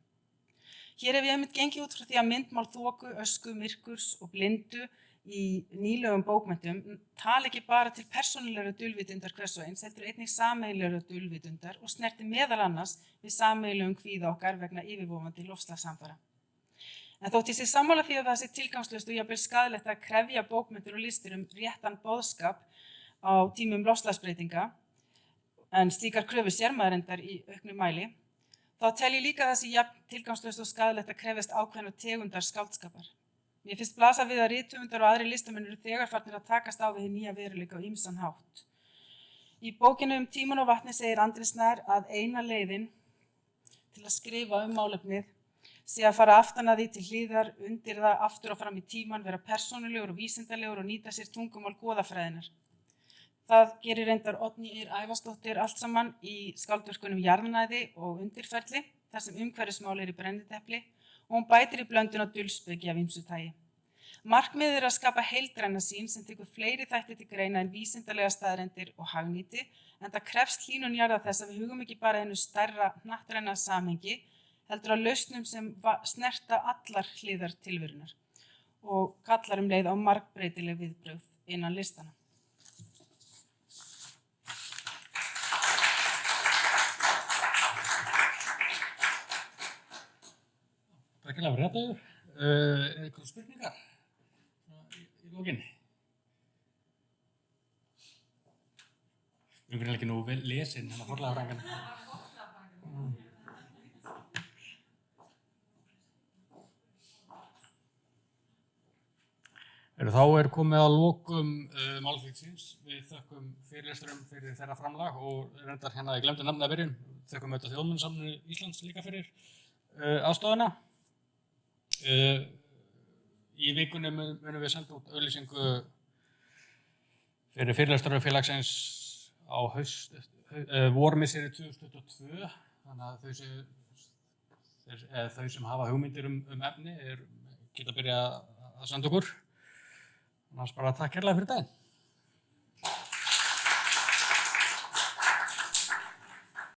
Hér hef ég einmitt gengið út frá því að myndmál þoku, ösku, myrkurs og blindu í nýlegum bókmenntum tala ekki bara til persónulegra dulvitundar hvers og eins, heldur einnig sameiginlegra dulvitundar og snerti meðal annars við sameiginlegum kvíða okkar vegna yfirvofandi loftslagshamfara. En þótt ég sé sammála því að það sé tilgangslaust og jafnvel skaðlegt að krefja bókmenntir og listir réttan boðskap á tímum loftslagsbreytinga, en slíkar kröfur sér maður reyndar í auknum mæli, þá tel ég líka það sé jafn tilgangslaust og skaðlegt að krefjast ákveðna tegundar skáldskapar. Mér finnst blasa við að rithöfundar og aðrir listamenn eru þegar farnir að takast á við hið nýja veruleika á ýmsan hátt. Í bókinu tímann og vatni segir Andri Snær að eina leiðin til að skrifa málefnið sé að fara aftan að því til hlýðar, undir það, aftur og fram í tímann, vera persónulegur og vísindalegur og nýta sér tungumál goðafræðinnar. Það gerir reyndar Oddný Ýr Ævarsdóttir allt saman í skáldverkunum Jarðnæði og Undirferli, þar sem umhverfismál í brennitepli, og hún bætir í blöndun á dulspeki af ýmsu tagi. Markmiðið að skapa heildræna sýn sem tekur fleiri þætti til greina en vísindalega staðreyndir og hagnýti, en það krefst hlýnun jarðar þess að við hugum ekki bara einu stærra hnattræna samhengi, heldur að lausnum sem snerta allar hliðar tilverunar og kallar leið á margbreytileg viðbrögð innan listana. Takk fyrir að rétta yfir. Eitthvað spurningar í lokin? Við erum ekki nú vel lesin en að fornleifafræðingarnir. Þá komið að lokum málþingsins. Við þökkum fyrirlesturum fyrir þeirra framlag og reyndar hérna ég glemdi nafnið að byrjun. Þökkum auðvitað Þjóðminjasafninu Íslands líka fyrir aðstofuna. Í vikunni munum við senda út auglýsingu fyrir fyrirlesturafélagsins á vormisseri 2022. Þannig að þau sem hafa hugmyndir efni geta byrjað að senda okkur. Annars bara takk kærlega fyrir daginn.